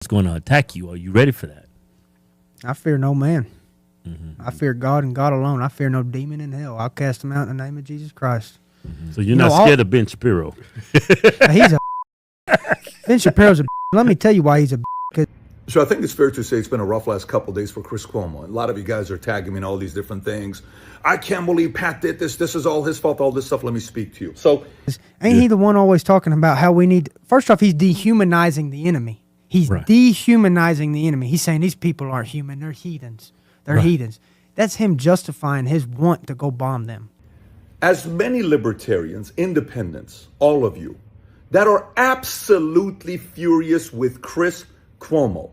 going to attack you. Are you ready for that? I fear no man. I fear God and God alone. I fear no demon in hell. I'll cast him out in the name of Jesus Christ. So you're not scared of Ben Shapiro? He's a Ben Shapiro's a let me tell you why he's a So I think it's fair to say it's been a rough last couple of days for Chris Cuomo. A lot of you guys are tagging me in all these different things. I can't believe Pat did this. This is all his fault, all this stuff. Let me speak to you. So ain't he the one always talking about how we need, first off, he's dehumanizing the enemy. He's dehumanizing the enemy. He's saying these people aren't human. They're heathens. They're heathens. That's him justifying his want to go bomb them. as many libertarians, independents, all of you, that are absolutely furious with Chris Cuomo,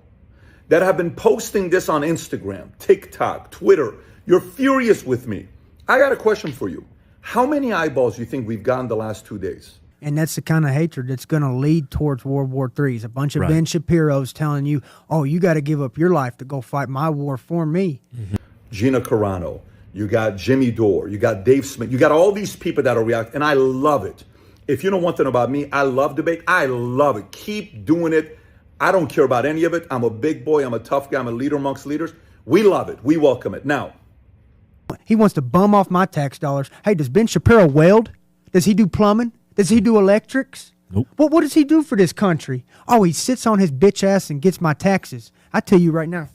that have been posting this on Instagram, TikTok, Twitter, you're furious with me. I got a question for you. How many eyeballs do you think we've gotten the last 2 days? And that's the kind of hatred that's going to lead towards World War III. It's a bunch of Ben Shapiros telling you, oh, you got to give up your life to go fight my war for me. Mm-hmm. Gina Carano, you got Jimmy Dore, you got Dave Smith, you got all these people that are reacting, and I love it. If you know one thing about me, I love debate. I love it. Keep doing it. I don't care about any of it. I'm a big boy. I'm a tough guy. I'm a leader amongst leaders. We love it. We welcome it. Now, he wants to bum off my tax dollars. Hey, does Ben Shapiro weld? Does he do plumbing? Does he do electrics? Nope. What does he do for this country? Oh, he sits on his bitch ass and gets my taxes. I tell you right now,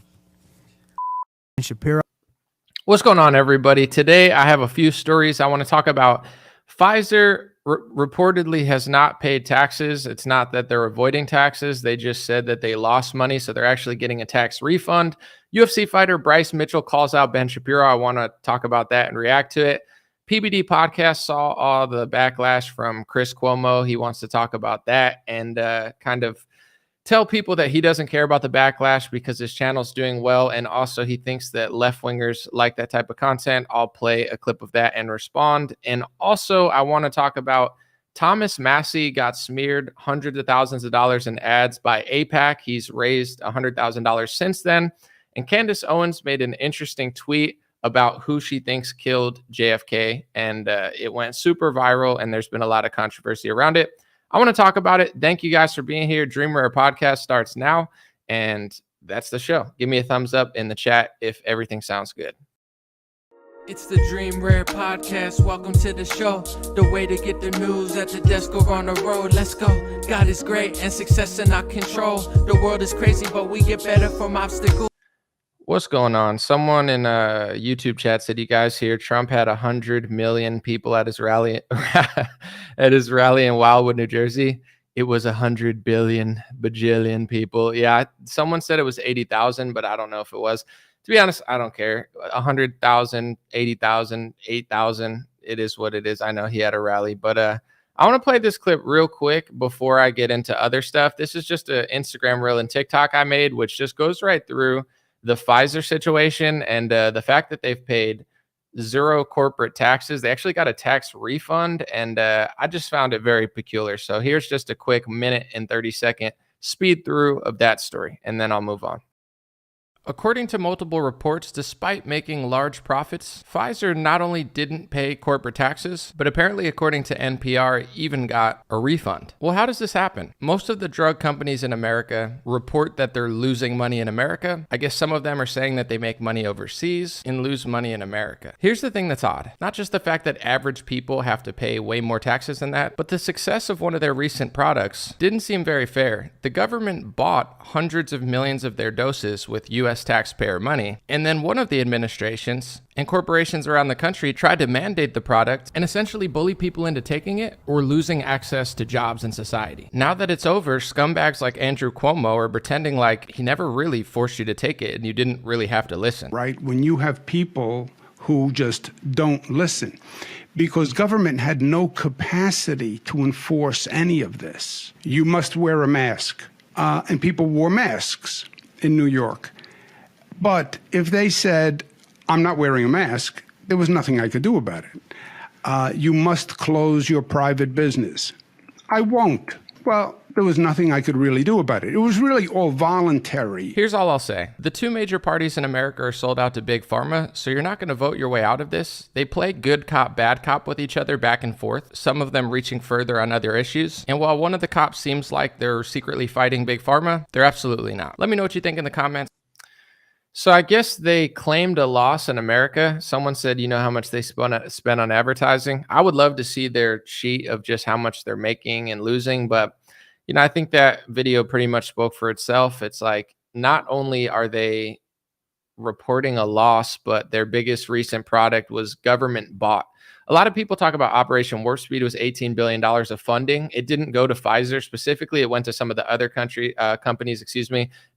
Ben Shapiro. What's going on, everybody? Today, I have a few stories I want to talk about. Pfizer reportedly has not paid taxes. It's not that they're avoiding taxes. They just said that they lost money, so they're actually getting a tax refund. UFC fighter Bryce Mitchell calls out Ben Shapiro. I want to talk about that and react to it. PBD podcast saw all the backlash from Chris Cuomo. He wants to talk about that and kind of tell people that he doesn't care about the backlash because his channel's doing well. And also he thinks that left-wingers like that type of content. I'll play a clip of that and respond. And also I want to talk about Cuomo Massie got smeared hundreds of thousands of dollars in ads by AIPAC. He's raised $100,000 since then. And Candace Owens made an interesting tweet about who she thinks killed JFK. And it went super viral and there's been a lot of controversy around it. I want to talk about it. Thank you guys for being here. Dream Rare Podcast starts now. And that's the show. Give me a thumbs up in the chat if everything sounds good. It's the Dream Rare Podcast. Welcome to the show. The way to get the news at the desk or on the road. Let's go. God is great and success in our control. The world is crazy, but we get better from obstacles. What's going on? Someone in a YouTube chat said, you guys hear Trump had 100 million people at his rally in Wildwood, New Jersey. It was 100 billion bajillion people. Yeah, someone said it was 80,000, but I don't know if it was. To be honest, I don't care. 100,000, 80,000, 8,000. It is what it is. I know he had a rally, but I want to play this clip real quick before I get into other stuff. This is just an Instagram reel and TikTok I made, which just goes right through the Pfizer situation and the fact that they've paid zero corporate taxes. They actually got a tax refund, and I just found it very peculiar. So here's just a quick minute and 30-second speed through of that story, and then I'll move on. According to multiple reports, despite making large profits, Pfizer not only didn't pay corporate taxes, but apparently, according to NPR, even got a refund. Well, how does this happen? Most of the drug companies in America report that they're losing money in America. I guess some of them are saying that they make money overseas and lose money in America. Here's the thing that's odd. Not just the fact that average people have to pay way more taxes than that, but the success of one of their recent products didn't seem very fair. The government bought hundreds of millions of their doses with U.S. taxpayer money, and then one of the administrations and corporations around the country tried to mandate the product and essentially bully people into taking it or losing access to jobs in society. Now that it's over, scumbags like Andrew Cuomo are pretending like he never really forced you to take it and you didn't really have to listen. Right? When you have people who just don't listen, because government had no capacity to enforce any of this. You must wear a mask, and people wore masks in New York. But if they said, I'm not wearing a mask, there was nothing I could do about it. You must close your private business. I won't. Well, there was nothing I could really do about it. It was really all voluntary. Here's all I'll say. The two major parties in America are sold out to big pharma, so you're not going to vote your way out of this. They play good cop, bad cop with each other back and forth, some of them reaching further on other issues. And while one of the cops seems like they're secretly fighting big pharma, they're absolutely not. Let me know what you think in the comments. So I guess they claimed a loss in America. Someone said, you know how much they spent on advertising. I would love to see their sheet of just how much they're making and losing. But, you know, I think that video pretty much spoke for itself. It's like, not only are they reporting a loss, but their biggest recent product was government bought. A lot of people talk about Operation Warp Speed was $18 billion of funding. It didn't go to Pfizer specifically. It went to some of the other companies,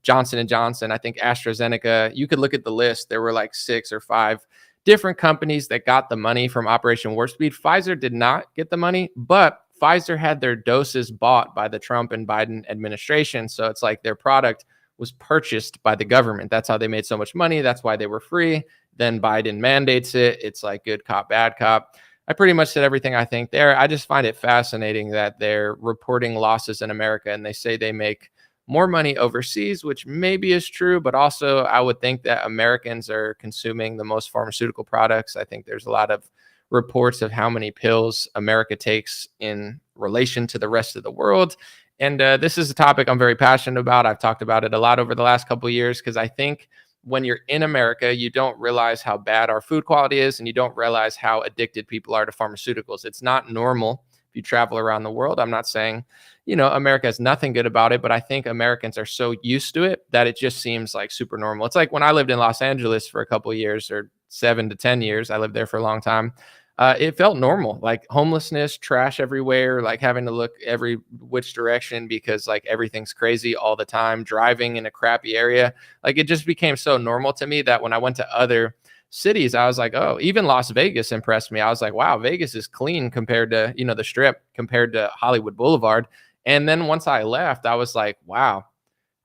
Johnson & Johnson, I think AstraZeneca. You could look at the list. There were like 6 or 5 different companies that got the money from Operation Warp Speed. Pfizer did not get the money, but Pfizer had their doses bought by the Trump and Biden administration. So it's like their product was purchased by the government. That's how they made so much money. That's why they were free. Then Biden mandates it. It's like good cop, bad cop. I pretty much said everything I think there. I just find it fascinating that they're reporting losses in America and they say they make more money overseas, which maybe is true, but also I would think that Americans are consuming the most pharmaceutical products. I think there's a lot of reports of how many pills America takes in relation to the rest of the world. And this is a topic I'm very passionate about. I've talked about it a lot over the last couple of years because I think when you're in America, you don't realize how bad our food quality is, and you don't realize how addicted people are to pharmaceuticals. It's not normal if you travel around the world. I'm not saying, you know, America has nothing good about it, but I think Americans are so used to it that it just seems like super normal. It's like when I lived in Los Angeles for a couple of years, or 7 to 10 years, I lived there for a long time. It felt normal, like homelessness, trash everywhere, like having to look every which direction because like everything's crazy all the time, driving in a crappy area. Like it just became so normal to me that when I went to other cities, I was like, oh, even Las Vegas impressed me. I was like, wow, Vegas is clean compared to, you know, the Strip, compared to Hollywood Boulevard. And then once I left, I was like, wow,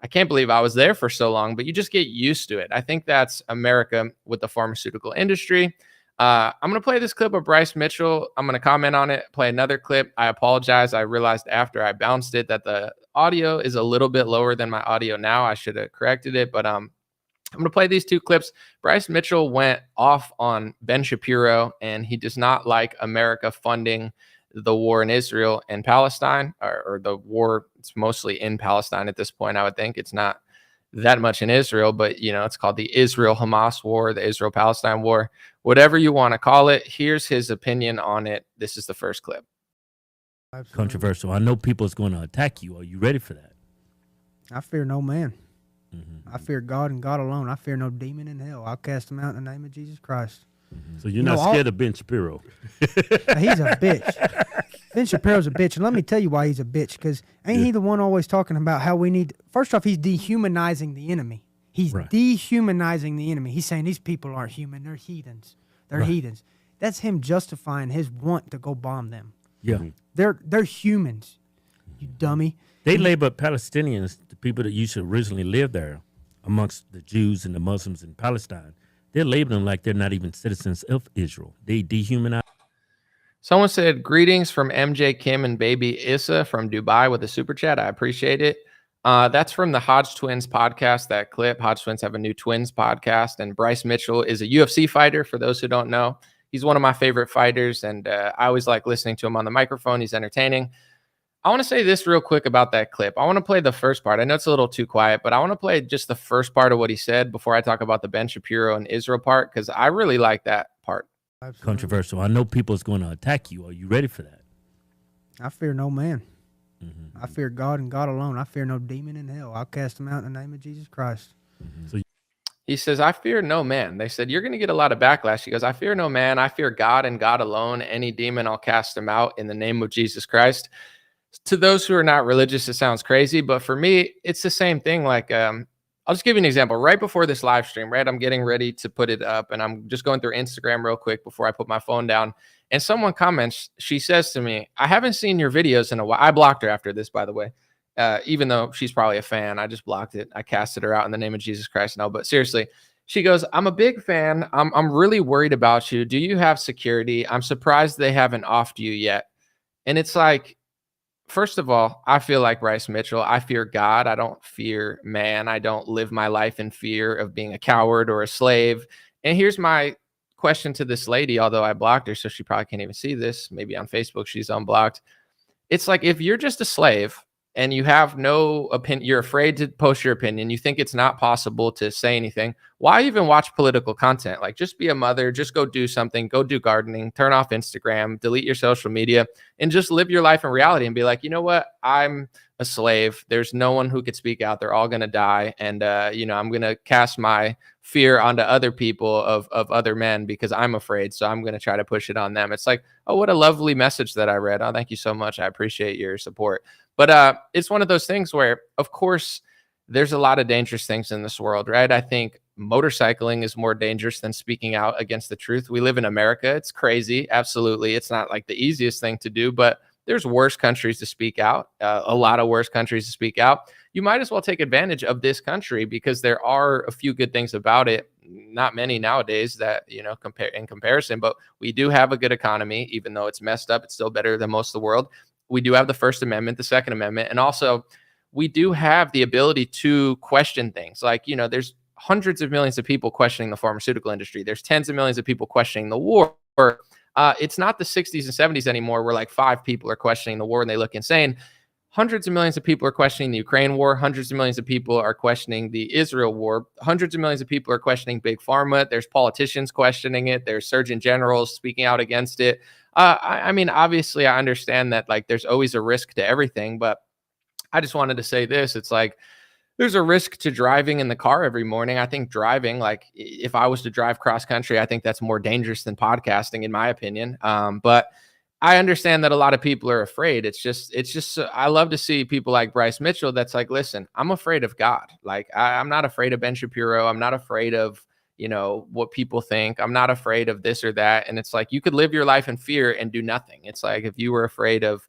I can't believe I was there for so long, but you just get used to it. I think that's America with the pharmaceutical industry. I'm going to play this clip of Bryce Mitchell. I'm going to comment on it, play another clip. I apologize. I realized after I bounced it that the audio is a little bit lower than my audio now. I should have corrected it, but I'm going to play these 2 clips. Bryce Mitchell went off on Ben Shapiro, and he does not like America funding the war in Israel and Palestine, or the war. It's mostly in Palestine at this point, I would think. It's not that much in Israel, but you know, it's called the Israel-Hamas war, the Israel-Palestine war, whatever you want to call it. Here's his opinion on it. This is the first clip. Controversial. I know people's going to attack you. Are you ready for that? I fear no man. I fear God and God alone. I fear no demon in hell. I'll cast him out in the name of Jesus Christ. So you're not scared of Ben Shapiro? He's a bitch. Ben Shapiro's a bitch. And let me tell you why he's a bitch. Because ain't he the one always talking about how we need... First off, he's dehumanizing the enemy. He's dehumanizing the enemy. He's saying these people aren't human. They're heathens. They're heathens. That's him justifying his want to go bomb them. Yeah. They're humans, you dummy. They label Palestinians, the people that used to originally live there, amongst the Jews and the Muslims in Palestine. They're labeling them like they're not even citizens of Israel. They dehumanize. Someone said, greetings from MJ Kim and baby Issa from Dubai with a super chat. I appreciate it. That's from the Hodge Twins podcast, that clip. Hodge Twins have a new Twins podcast, and Bryce Mitchell is a UFC fighter, for those who don't know. He's one of my favorite fighters, and I always like listening to him on the microphone. He's entertaining. I want to say this real quick about that clip. I want to play the first part. I know it's a little too quiet, but I want to play just the first part of what he said before I talk about the Ben Shapiro and Israel part, because I really like that part. Controversial. I know people's going to attack you. Are you ready for that? I fear no man. I fear God and God alone. I fear no demon in hell. I'll cast him out in the name of Jesus Christ. So he says, I fear no man. They said, you're going to get a lot of backlash. He goes, I fear no man. I fear God and God alone. Any demon, I'll cast him out in the name of Jesus Christ. To those who are not religious, it sounds crazy, but for me, it's the same thing. Like, I'll just give you an example. Right before this live stream, right, I'm getting ready to put it up, and I'm just going through Instagram real quick before I put my phone down, and someone comments, she says to me, I haven't seen your videos in a while. I blocked her after this, by the way, even though she's probably a fan. I just blocked it. I casted her out in the name of Jesus Christ. No, but seriously, she goes, I'm a big fan. I'm really worried about you. Do you have security? I'm surprised they haven't offed you yet. And it's like, first of all, I feel like Bryce Mitchell. I fear God. I don't fear man. I don't live my life in fear of being a coward or a slave. And here's my question to this lady, although I blocked her, so she probably can't even see this. Maybe on Facebook she's unblocked. It's like, if you're just a slave and you have no opinion, you're afraid to post your opinion, you think it's not possible to say anything, why even watch political content? Like, just be a mother, just go do something, go do gardening, turn off Instagram, delete your social media, and just live your life in reality and be like, you know what? I'm a slave. There's no one who could speak out. They're all going to die. And, I'm going to cast my fear onto other people of other men because I'm afraid. So I'm going to try to push it on them. It's like, oh, what a lovely message that I read. Oh, thank you so much. I appreciate your support. But it's one of those things where, of course, there's a lot of dangerous things in this world, right? I think motorcycling is more dangerous than speaking out against the truth. We live in America. It's crazy. Absolutely. It's not like the easiest thing to do, but there's worse countries to speak out, a lot of worse countries to speak out. You might as well take advantage of this country because there are a few good things about it. Not many nowadays that, compare in comparison, but we do have a good economy. Even though it's messed up, it's still better than most of the world. We do have the First Amendment, the Second Amendment, and also we do have the ability to question things. Like, there's hundreds of millions of people questioning the pharmaceutical industry. There's tens of millions of people questioning the war. It's not the 60s and 70s anymore where like 5 people are questioning the war and they look insane. Hundreds of millions of people are questioning the Ukraine war. Hundreds of millions of people are questioning the Israel war. Hundreds of millions of people are questioning big pharma. There's politicians questioning it. There's surgeon generals speaking out against it. I mean, obviously, I understand that like there's always a risk to everything, but I just wanted to say this. It's like, there's a risk to driving in the car every morning. I think driving, like if I was to drive cross country, I think that's more dangerous than podcasting, in my opinion. But I understand that a lot of people are afraid. It's just, I love to see people like Bryce Mitchell. That's like, listen, I'm afraid of God. Like I'm not afraid of Ben Shapiro. I'm not afraid of, what people think. I'm not afraid of this or that. And it's like, you could live your life in fear and do nothing. It's like, if you were afraid of,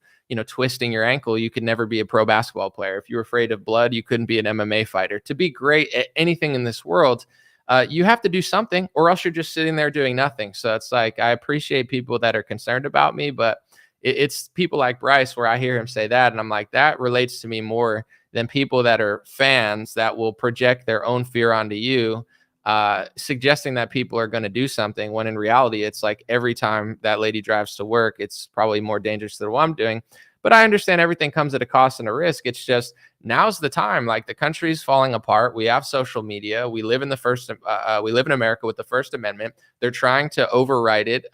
twisting your ankle, you could never be a pro basketball player. If you were afraid of blood, you couldn't be an MMA fighter. To be great at anything in this world, you have to do something, or else you're just sitting there doing nothing. So it's like, I appreciate people that are concerned about me, but it's people like Bryce where I hear him say that, and I'm like, that relates to me more than people that are fans that will project their own fear onto you, suggesting that people are going to do something, when in reality, it's like every time that lady drives to work, it's probably more dangerous than what I'm doing. But I understand everything comes at a cost and a risk. It's just, now's the time. Like, the country's falling apart. We have social media. We live in we live in America with the First Amendment. They're trying to override it.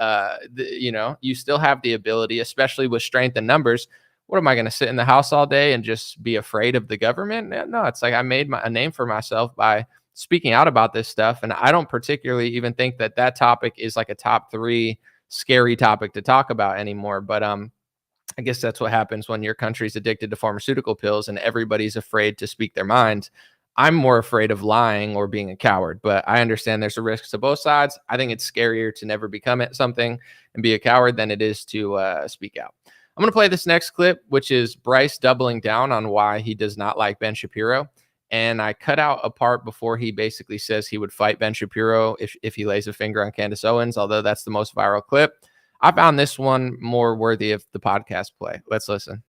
You still have the ability, especially with strength and numbers. What am I going to sit in the house all day and just be afraid of the government? No, it's like I made a name for myself by speaking out about this stuff. And I don't particularly even think that topic is like a top 3 scary topic to talk about anymore. But I guess that's what happens when your country's addicted to pharmaceutical pills and everybody's afraid to speak their mind. I'm more afraid of lying or being a coward, but I understand there's a risk to both sides. I think it's scarier to never become something and be a coward than it is to speak out. I'm going to play this next clip, which is Bryce doubling down on why he does not like Ben Shapiro. And I cut out a part before he basically says he would fight Ben Shapiro if he lays a finger on Candace Owens, although that's the most viral clip. I found this one more worthy of the podcast play. Let's listen.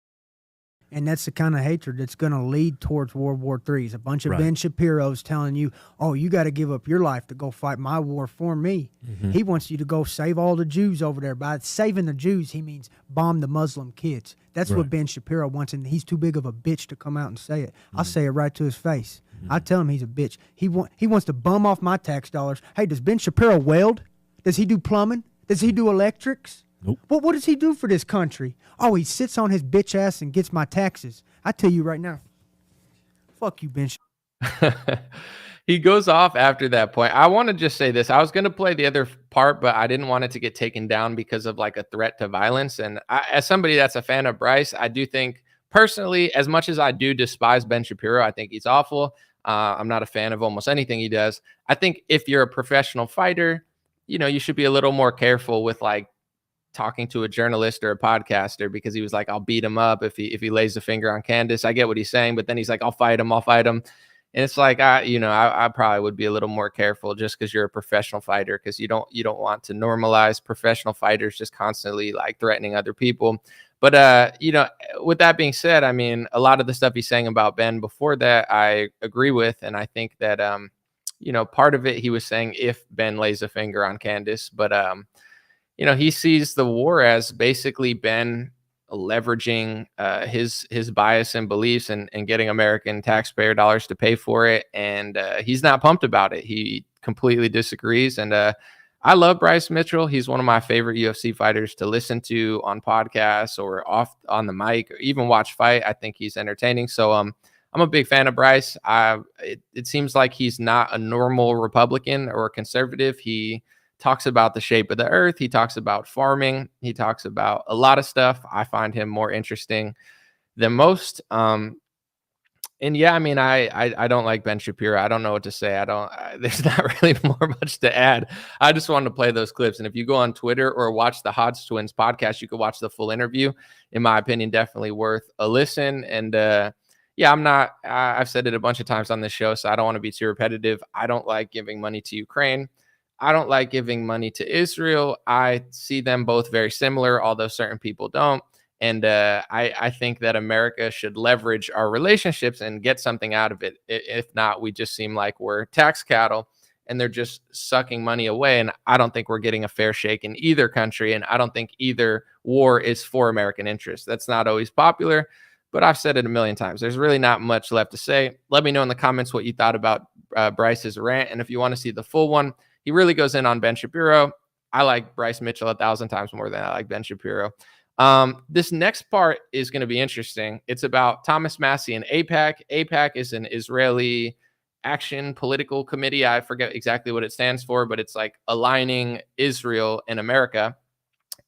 And that's the kind of hatred that's going to lead towards World War III. It's a bunch of Ben Shapiros telling you, oh, you got to give up your life to go fight my war for me. Mm-hmm. He wants you to go save all the Jews over there. By saving the Jews, he means bomb the Muslim kids. That's what Ben Shapiro wants, and he's too big of a bitch to come out and say it. Mm-hmm. I'll say it right to his face. Mm-hmm. I tell him he's a bitch. He wants to bum off my tax dollars. Hey, does Ben Shapiro weld? Does he do plumbing? Does he do electrics? Nope. What does he do for this country? Oh, he sits on his bitch ass and gets my taxes. I tell you right now, fuck you, Ben. He goes off after that point. I want to just say this. I was going to play the other part, but I didn't want it to get taken down because of like a threat to violence. And as somebody that's a fan of Bryce, I do think personally, as much as I do despise Ben Shapiro, I think he's awful. I'm not a fan of almost anything he does. I think if you're a professional fighter, you should be a little more careful with like talking to a journalist or a podcaster, because he was like, I'll beat him up if he lays a finger on Candace. I get what he's saying, but then he's like, I'll fight him. And it's like, I probably would be a little more careful just because you're a professional fighter, because you don't want to normalize professional fighters just constantly like threatening other people. But with that being said, I mean, a lot of the stuff he's saying about Ben before that, I agree with, and I think that part of it he was saying if Ben lays a finger on Candace, but he sees the war as basically Ben leveraging his bias and beliefs and getting American taxpayer dollars to pay for it, and he's not pumped about it. He completely disagrees, and I love Bryce Mitchell. He's one of my favorite UFC fighters to listen to on podcasts or off on the mic, or even watch fight. I think he's entertaining. So I'm a big fan of Bryce. It seems like he's not a normal Republican or conservative. He talks about the shape of the earth. He talks about farming. He talks about a lot of stuff. I find him more interesting than most. And yeah, I mean, I don't like Ben Shapiro. I don't know what to say. There's not really much to add. I just wanted to play those clips. And if you go on Twitter or watch the Hodge Twins podcast, you could watch the full interview. In my opinion, definitely worth a listen. And yeah, I've said it a bunch of times on this show, so I don't want to be too repetitive. I don't like giving money to Ukraine. I don't like giving money to Israel. I see them both very similar, although certain people don't. And I think that America should leverage our relationships and get something out of it. If not, we just seem like we're tax cattle and they're just sucking money away. And I don't think we're getting a fair shake in either country. And I don't think either war is for American interests. That's not always popular, but I've said it a million times. There's really not much left to say. Let me know in the comments what you thought about Bryce's rant. And if you want to see the full one, he really goes in on Ben Shapiro. I like Bryce Mitchell 1,000 times more than I like Ben Shapiro. This next part is going to be interesting. It's about Thomas Massie and AIPAC. AIPAC is an Israeli Action Political Committee. I forget exactly what it stands for, but it's like aligning Israel and America.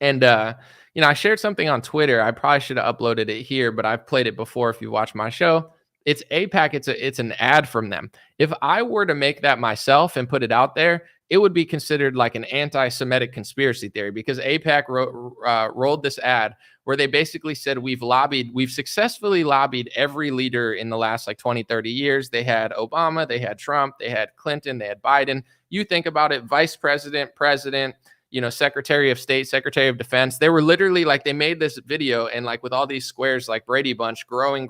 And, I shared something on Twitter. I probably should have uploaded it here, but I've played it before if you watch my show. It's AIPAC. It's an ad from them. If I were to make that myself and put it out there, it would be considered like an anti-Semitic conspiracy theory, because AIPAC rolled this ad where they basically said we've successfully lobbied every leader in the last like 20, 30 years. They had Obama, they had Trump, they had Clinton, they had Biden. You think about it, vice president, president, Secretary of State, Secretary of Defense. They were literally like, they made this video and like with all these squares like Brady Bunch growing.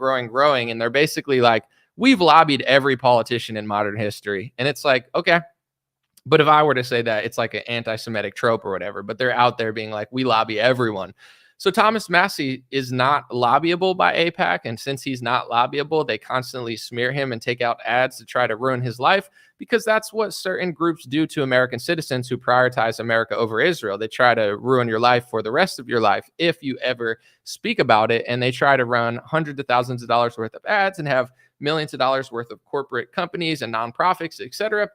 And they're basically like, we've lobbied every politician in modern history. And it's like, okay. But if I were to say that, it's like an anti-Semitic trope or whatever, but they're out there being like, we lobby everyone. So Thomas Massie is not lobbyable by AIPAC. And since he's not lobbyable, they constantly smear him and take out ads to try to ruin his life, because that's what certain groups do to American citizens who prioritize America over Israel. They try to ruin your life for the rest of your life if you ever speak about it. And they try to run hundreds of thousands of dollars worth of ads and have millions of dollars worth of corporate companies and nonprofits, etc.,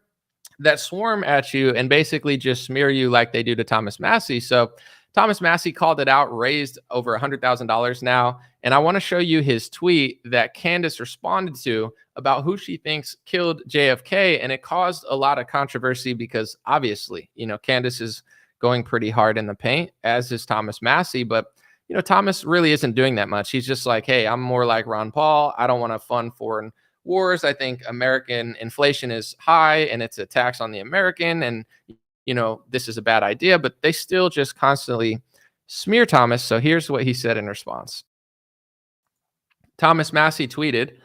that swarm at you and basically just smear you like they do to Thomas Massie. So Thomas Massie called it out, raised over $100,000 now. And I want to show you his tweet that Candace responded to about who she thinks killed JFK. And it caused a lot of controversy because obviously, Candace is going pretty hard in the paint, as is Thomas Massie. But, Thomas really isn't doing that much. He's just like, hey, I'm more like Ron Paul. I don't want to fund foreign wars. I think American inflation is high and it's a tax on the American. And, this is a bad idea, but they still just constantly smear Thomas. So here's what he said in response. Thomas Massie tweeted,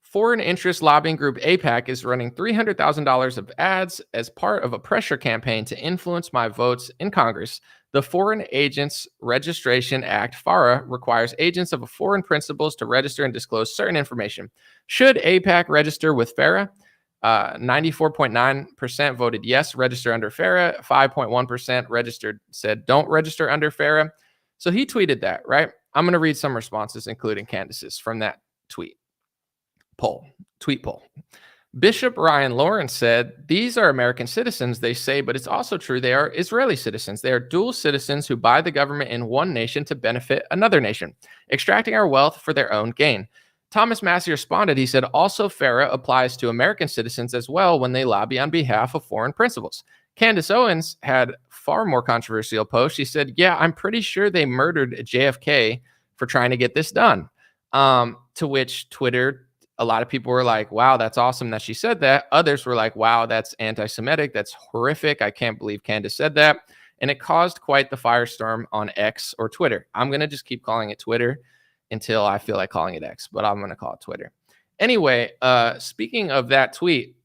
foreign interest lobbying group AIPAC is running $300,000 of ads as part of a pressure campaign to influence my votes in Congress. The Foreign Agents Registration Act, FARA, requires agents of foreign principals to register and disclose certain information. Should AIPAC register with FARA? 94.9% voted yes, register under FARA. 5.1% registered, said don't register under FARA. So he tweeted that, right? I'm going to read some responses, including Candace's, from that tweet poll. Bishop Ryan Lawrence said, these are American citizens, they say, but it's also true they are Israeli citizens. They are dual citizens who buy the government in one nation to benefit another nation, extracting our wealth for their own gain. Thomas Massie responded, he said, also FARA applies to American citizens as well when they lobby on behalf of foreign principals. Candace Owens had far more controversial post. She said, yeah, I'm pretty sure they murdered JFK for trying to get this done. To which Twitter, a lot of people were like, wow, that's awesome that she said that. Others were like, wow, that's anti-Semitic. That's horrific. I can't believe Candace said that. and it caused quite the firestorm on X or Twitter. I'm going to just keep calling it Twitter until I feel like calling it X, but I'm going to call it Twitter. Anyway, speaking of that tweet,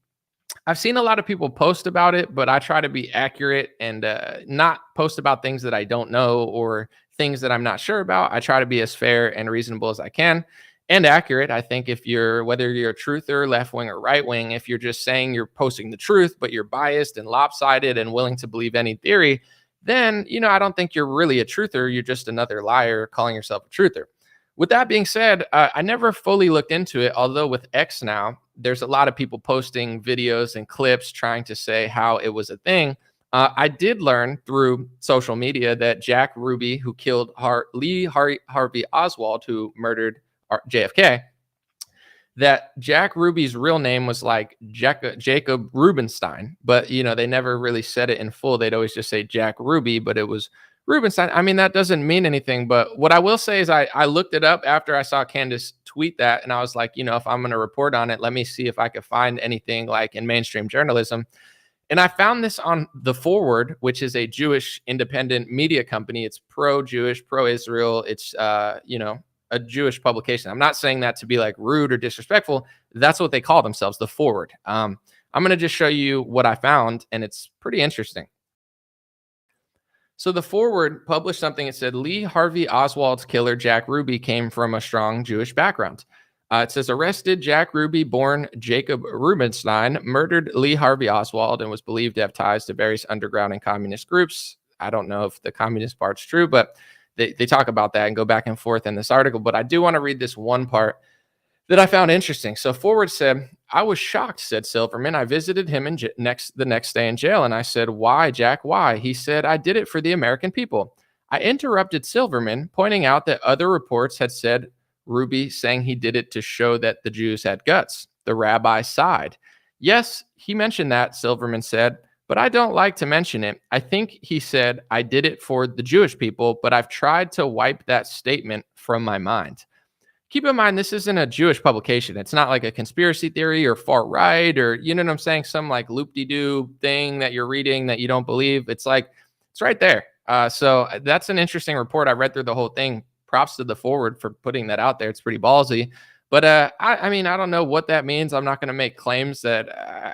I've seen a lot of people post about it, but I try to be accurate and not post about things that I don't know or things that I'm not sure about. I try to be as fair and reasonable as I can and accurate. I think whether you're a truther, left wing or right wing, if you're just saying you're posting the truth, but you're biased and lopsided and willing to believe any theory, then, I don't think you're really a truther. You're just another liar calling yourself a truther. With that being said, I never fully looked into it, although with X now, there's a lot of people posting videos and clips trying to say how it was a thing. I did learn through social media that Jack Ruby, who killed Lee Harvey Oswald, who murdered JFK, that Jack Ruby's real name was like Jacob Rubenstein, but they never really said it in full. They'd always just say Jack Ruby, but it was Rubenstein. I mean, that doesn't mean anything, but what I will say is I looked it up after I saw Candace tweet that, and I was like, if I'm going to report on it, let me see if I could find anything like in mainstream journalism. And I found this on The Forward, which is a Jewish independent media company. It's pro-Jewish, pro-Israel. It's, a Jewish publication. I'm not saying that to be like rude or disrespectful. That's what they call themselves, The Forward. I'm going to just show you what I found, and it's pretty interesting. So The Forward published something. It said, Lee Harvey Oswald's killer, Jack Ruby, came from a strong Jewish background. It says, arrested Jack Ruby, born Jacob Rubenstein, murdered Lee Harvey Oswald and was believed to have ties to various underground and communist groups. I don't know if the communist part's true, but they talk about that and go back and forth in this article. But I do want to read this one part that I found interesting. So Forward said, I was shocked, said Silverman. I visited him the next day in jail, and I said, why, Jack, why? He said, I did it for the American people. I interrupted Silverman, pointing out that other reports had said Ruby saying he did it to show that the Jews had guts. The rabbi sighed. Yes, he mentioned that, Silverman said, but I don't like to mention it. I think he said, I did it for the Jewish people, but I've tried to wipe that statement from my mind. Keep in mind, this isn't a Jewish publication. It's not like a conspiracy theory or far right or, you know what I'm saying, some like loop-de-doo thing that you're reading that you don't believe. It's like, it's right there. So that's an interesting report. I read through the whole thing. Props to The Forward for putting that out there. It's pretty ballsy. But I mean, I don't know what that means. I'm not going to make claims that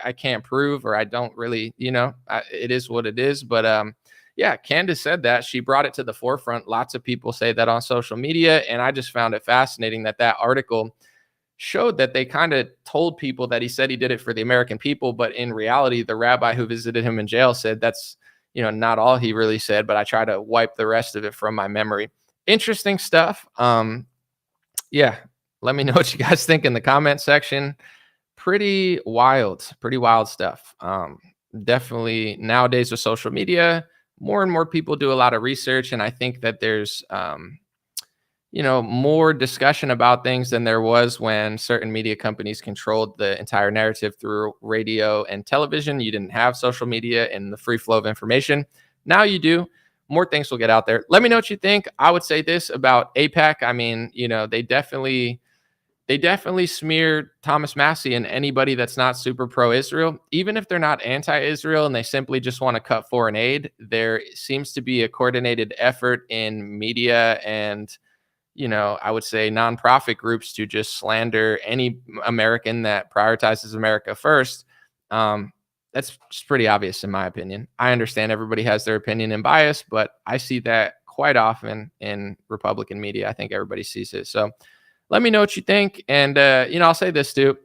I can't prove or I don't really, it is what it is. But yeah, Candace said that. She brought it to the forefront. Lots of people say that on social media. And I just found it fascinating that article showed that they kind of told people that he said he did it for the American people. But in reality, the rabbi who visited him in jail said that's, not all he really said, but I try to wipe the rest of it from my memory. Interesting stuff. Yeah, let me know what you guys think in the comment section. Pretty wild stuff. Definitely nowadays with social media, more and more people do a lot of research. And I think that there's, more discussion about things than there was when certain media companies controlled the entire narrative through radio and television. You didn't have social media and the free flow of information. Now you do. More things will get out there. Let me know what you think. I would say this about AIPAC. I mean, they definitely smear Thomas Massie and anybody that's not super pro-Israel. Even if they're not anti-Israel and they simply just want to cut foreign aid, there seems to be a coordinated effort in media and, I would say nonprofit groups to just slander any American that prioritizes America first. That's just pretty obvious in my opinion. I understand everybody has their opinion and bias, but I see that quite often in Republican media. I think everybody sees it. So let me know what you think. And, I'll say this too.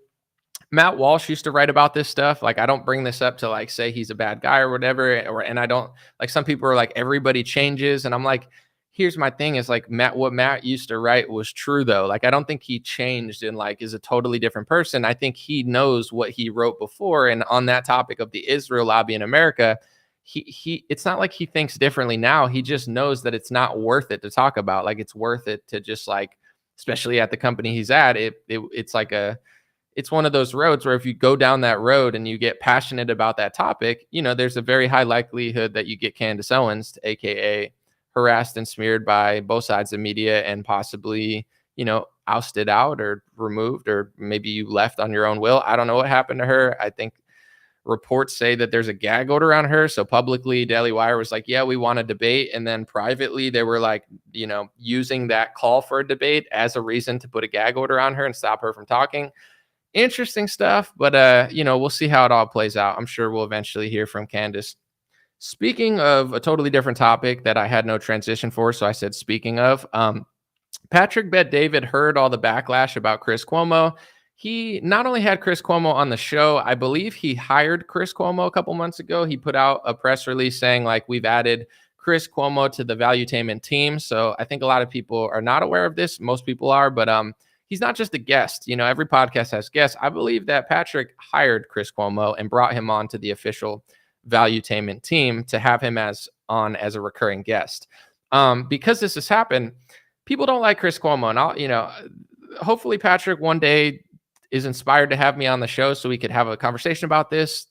Matt Walsh used to write about this stuff. Like, I don't bring this up to like say he's a bad guy or whatever. And I don't like, some people are like, everybody changes. And I'm like, here's my thing is like what Matt used to write was true though. Like, I don't think he changed and like is a totally different person. I think he knows what he wrote before. And on that topic of the Israel lobby in America, he it's not like he thinks differently now. He just knows that it's not worth it to talk about. Like, it's worth it to just like, especially at the company he's at, it's like it's one of those roads where if you go down that road and you get passionate about that topic, there's a very high likelihood that you get Candace Owens, aka harassed and smeared by both sides of media and possibly, ousted out or removed, or maybe you left on your own will. I don't know what happened to her. I think reports say that there's a gag order on her. So publicly, Daily Wire was like, yeah, we want a debate. And then privately, they were like, using that call for a debate as a reason to put a gag order on her and stop her from talking. Interesting stuff. But, we'll see how it all plays out. I'm sure we'll eventually hear from Candace. Speaking of a totally different topic that I had no transition for, so I said speaking of, Patrick Bet-David heard all the backlash about Chris Cuomo. He not only had Chris Cuomo on the show, I believe he hired Chris Cuomo a couple months ago. He put out a press release saying, like, we've added Chris Cuomo to the Valuetainment team. So I think a lot of people are not aware of this. Most people are, but he's not just a guest. Every podcast has guests. I believe that Patrick hired Chris Cuomo and brought him on to the official Valuetainment team to have him as a recurring guest. Because this has happened, people don't like Chris Cuomo, and hopefully Patrick one day is inspired to have me on the show so we could have a conversation about this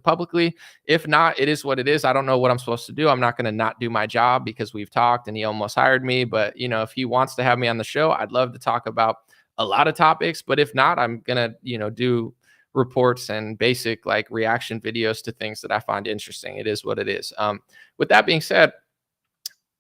publicly. If not, it is what it is. I don't know what I'm supposed to do. I'm not going to not do my job because we've talked and he almost hired me. But, if he wants to have me on the show, I'd love to talk about a lot of topics. But if not, I'm going to, do reports and basic like reaction videos to things that I find interesting. It is what it is. With that being said,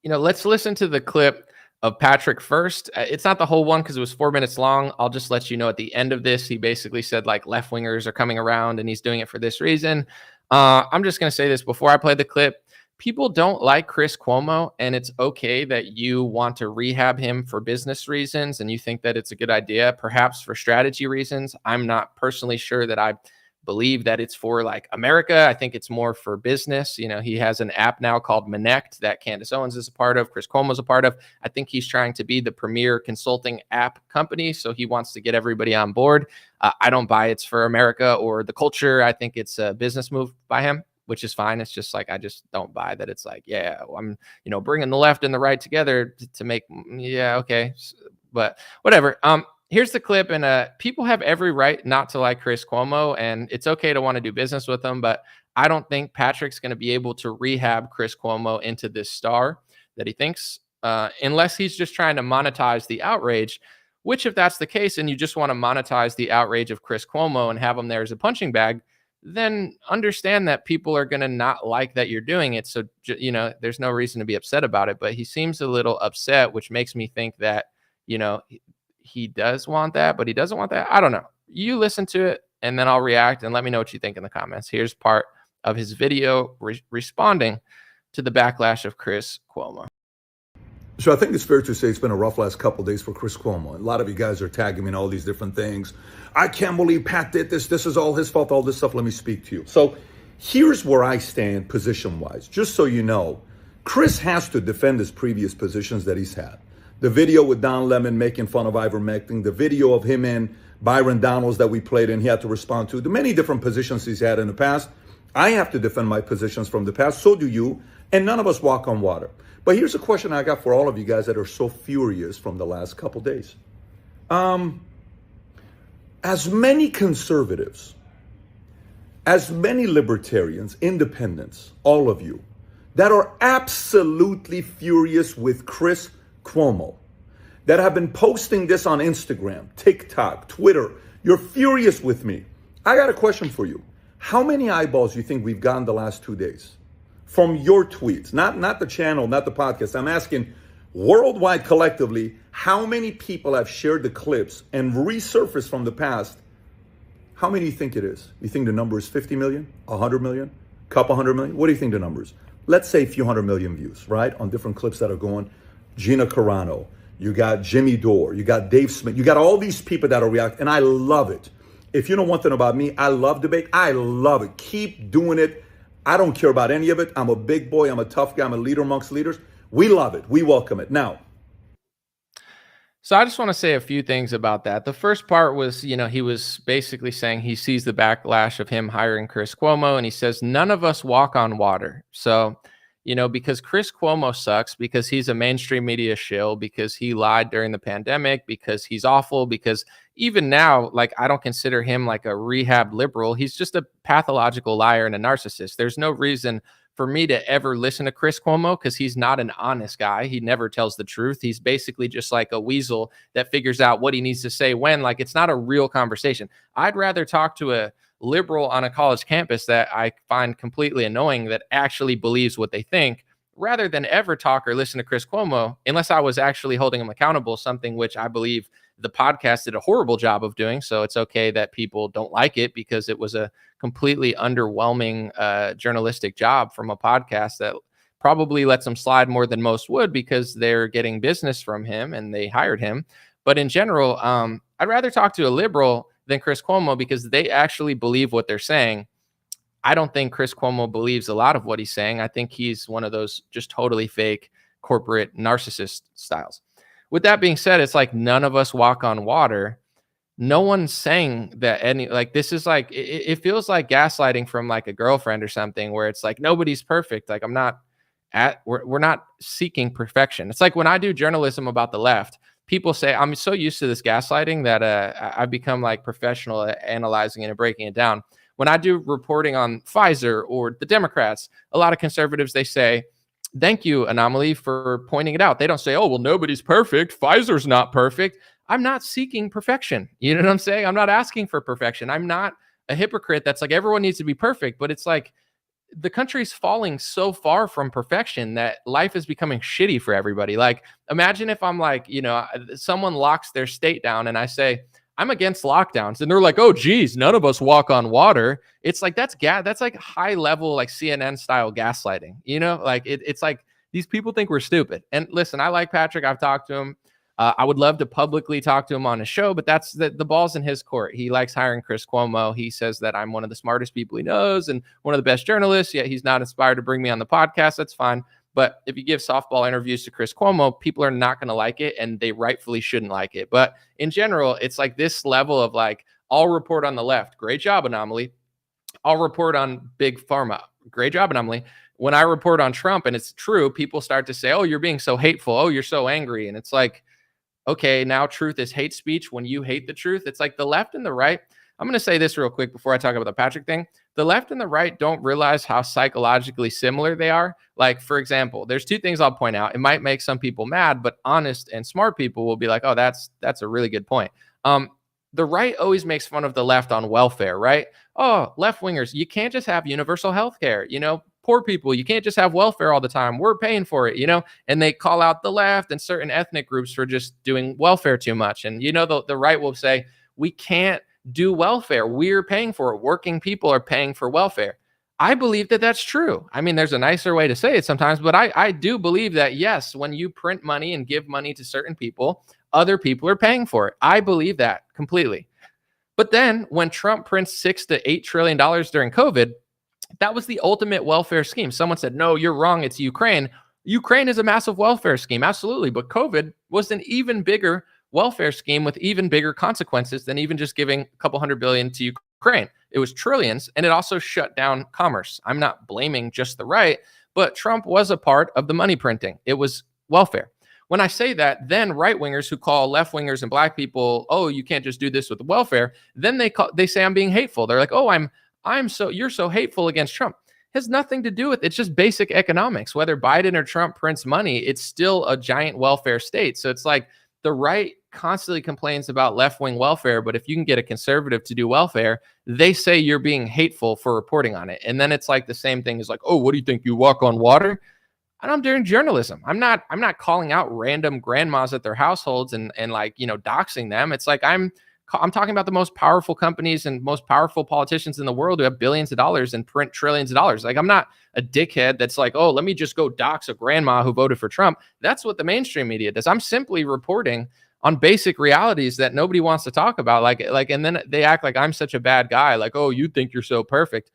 let's listen to the clip of Patrick first. It's not the whole one because it was 4 minutes long. I'll just let you know at the end of this, he basically said like left-wingers are coming around and he's doing it for this reason. I'm just going to say this before I play the clip. People don't like Chris Cuomo, and it's okay that you want to rehab him for business reasons and you think that it's a good idea, perhaps for strategy reasons. I'm not personally sure that I believe that it's for like America. I think it's more for business. He has an app now called Monect that Candace Owens is a part of, Chris Cuomo's a part of. I think he's trying to be the premier consulting app company, so he wants to get everybody on board. I don't buy it's for America or the culture. I think it's a business move by him, which is fine. It's just like, I just don't buy that. It's like, yeah, I'm, bringing the left and the right together to make, yeah, okay. But whatever. Here's the clip, and people have every right not to like Chris Cuomo, and it's okay to want to do business with him, but I don't think Patrick's going to be able to rehab Chris Cuomo into this star that he thinks, unless he's just trying to monetize the outrage, which if that's the case and you just want to monetize the outrage of Chris Cuomo and have him there as a punching bag, then understand that people are going to not like that you're doing it. So, there's no reason to be upset about it, but he seems a little upset, which makes me think that, he does want that, but he doesn't want that. I don't know. You listen to it and then I'll react and let me know what you think in the comments. Here's part of his video responding to the backlash of Chris Cuomo. So I think it's fair to say it's been a rough last couple of days for Chris Cuomo. A lot of you guys are tagging me in all these different things. I can't believe Pat did this. This is all his fault, all this stuff. Let me speak to you. So here's where I stand position-wise. Just so you know, Chris has to defend his previous positions that he's had. The video with Don Lemon making fun of ivermectin, the video of him and Byron Donalds that we played in, he had to respond to, the many different positions he's had in the past. I have to defend my positions from the past, so do you, and none of us walk on water. But here's a question I got for all of you guys that are so furious from the last couple days. As many conservatives, as many libertarians, independents, all of you, that are absolutely furious with Chris Cuomo, that have been posting this on Instagram, TikTok, Twitter, you're furious with me. I got a question for you. How many eyeballs do you think we've gotten the last 2 days? From your tweets, not the channel, not the podcast. I'm asking worldwide collectively, how many people have shared the clips and resurfaced from the past? How many do you think it is? You think the number is 50 million, 100 million, couple hundred million? What do you think the number is? Let's say a few 100 million views, right? On different clips that are going. Gina Carano, you got Jimmy Dore, you got Dave Smith, you got all these people that are reacting, and I love it. If you know one thing about me, I love debate. I love it. Keep doing it. I don't care about any of it. I'm a big boy. I'm a tough guy. I'm a leader amongst leaders. We love it. We welcome it. Now, so I just want to say a few things about that. The first part was, he was basically saying he sees the backlash of him hiring Chris Cuomo, and he says, none of us walk on water. So, because Chris Cuomo sucks, because he's a mainstream media shill, because he lied during the pandemic, because he's awful, because even now, like, I don't consider him like a rehab liberal. He's just a pathological liar and a narcissist. There's no reason for me to ever listen to Chris Cuomo because he's not an honest guy. He never tells the truth. He's basically just like a weasel that figures out what he needs to say when. Like, it's not a real conversation. I'd rather talk to a liberal on a college campus that I find completely annoying that actually believes what they think, rather than ever talk or listen to Chris Cuomo, unless I was actually holding him accountable, something which I believe the podcast did a horrible job of doing. So it's okay that people don't like it, because it was a completely underwhelming journalistic job from a podcast that probably lets him slide more than most would, because they're getting business from him and they hired him. But in general, I'd rather talk to a liberal than Chris Cuomo, because they actually believe what they're saying. I don't think Chris Cuomo believes a lot of what he's saying. I think he's one of those just totally fake corporate narcissist styles. With that being said, it's like none of us walk on water. No one's saying that this is like, it feels like gaslighting from like a girlfriend or something, where it's like, nobody's perfect. Like we're not seeking perfection. It's like when I do journalism about the left, people say, I'm so used to this gaslighting that I've become like professional at analyzing it and breaking it down. When I do reporting on Pfizer or the Democrats, a lot of conservatives, they say, thank you, Anomaly, for pointing it out. They don't say, oh, well, nobody's perfect. Pfizer's not perfect. I'm not seeking perfection. You know what I'm saying? I'm not asking for perfection. I'm not a hypocrite that's like, everyone needs to be perfect. But it's like, the country's falling so far from perfection that life is becoming shitty for everybody. Like, imagine if I'm like, someone locks their state down and I say, I'm against lockdowns. And they're like, oh, geez, none of us walk on water. It's like, that's like high level, like CNN style gaslighting, like it's like these people think we're stupid. And listen, I like Patrick. I've talked to him. I would love to publicly talk to him on his show, but that's the ball's in his court. He likes hiring Chris Cuomo. He says that I'm one of the smartest people he knows and one of the best journalists, yet he's not inspired to bring me on the podcast. That's fine. But if you give softball interviews to Chris Cuomo, people are not going to like it, and they rightfully shouldn't like it. But in general, it's like this level of like, I'll report on the left. Great job, Anomaly. I'll report on big pharma. Great job, Anomaly. When I report on Trump and it's true, people start to say, oh, you're being so hateful. Oh, you're so angry. And it's like, okay, now truth is hate speech when you hate the truth. It's like the left and the right. I'm going to say this real quick before I talk about the Patrick thing. The left and the right don't realize how psychologically similar they are. Like, for example, there's two things I'll point out. It might make some people mad, but honest and smart people will be like, oh, that's a really good point. The right always makes fun of the left on welfare, right? Oh, left-wingers, you can't just have universal health care. Poor people, you can't just have welfare all the time. We're paying for it, and they call out the left and certain ethnic groups for just doing welfare too much. And, the right will say, we can't do welfare. We're paying for it. Working people are paying for welfare. I believe that that's true. I mean, there's a nicer way to say it sometimes, but I do believe that, yes, when you print money and give money to certain people, other people are paying for it. I believe that completely. But then when Trump prints $6 to $8 trillion during COVID, that was the ultimate welfare scheme. Someone said, no, you're wrong. It's Ukraine. Ukraine is a massive welfare scheme. Absolutely. But COVID was an even bigger welfare scheme with even bigger consequences than even just giving a couple $100 billion to Ukraine. It was trillions, and it also shut down commerce. I'm not blaming just the right, but Trump was a part of the money printing. It was welfare. When I say that, then right-wingers who call left-wingers and black people, oh, you can't just do this with welfare, then they say I'm being hateful. They're like, oh, you're so hateful against Trump. It has nothing to do with it. It's just basic economics. Whether Biden or Trump prints money, it's still a giant welfare state. So it's like the right constantly complains about left-wing welfare, but if you can get a conservative to do welfare, they say you're being hateful for reporting on it. And then it's like the same thing is like, oh, what do you think? You walk on water? And I'm doing journalism. I'm not calling out random grandmas at their households and like, doxing them. It's like I'm talking about the most powerful companies and most powerful politicians in the world who have billions of dollars and print trillions of dollars. Like, I'm not a dickhead that's like, oh, let me just go dox a grandma who voted for Trump. That's what the mainstream media does. I'm simply reporting on basic realities that nobody wants to talk about. Like, and then they act like I'm such a bad guy. Like, oh, you think you're so perfect.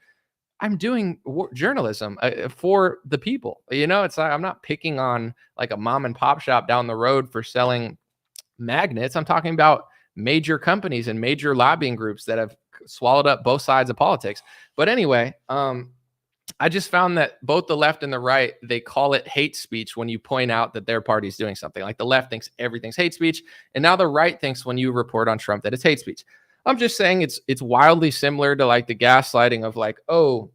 I'm doing journalism for the people. It's like I'm not picking on like a mom and pop shop down the road for selling magnets. I'm talking about major companies and major lobbying groups that have swallowed up both sides of politics. But anyway, I just found that both the left and the right, they call it hate speech when you point out that their party's doing something. Like the left thinks everything's hate speech, and now the right thinks when you report on Trump that it's hate speech. I'm just saying it's wildly similar to like the gaslighting of like, oh,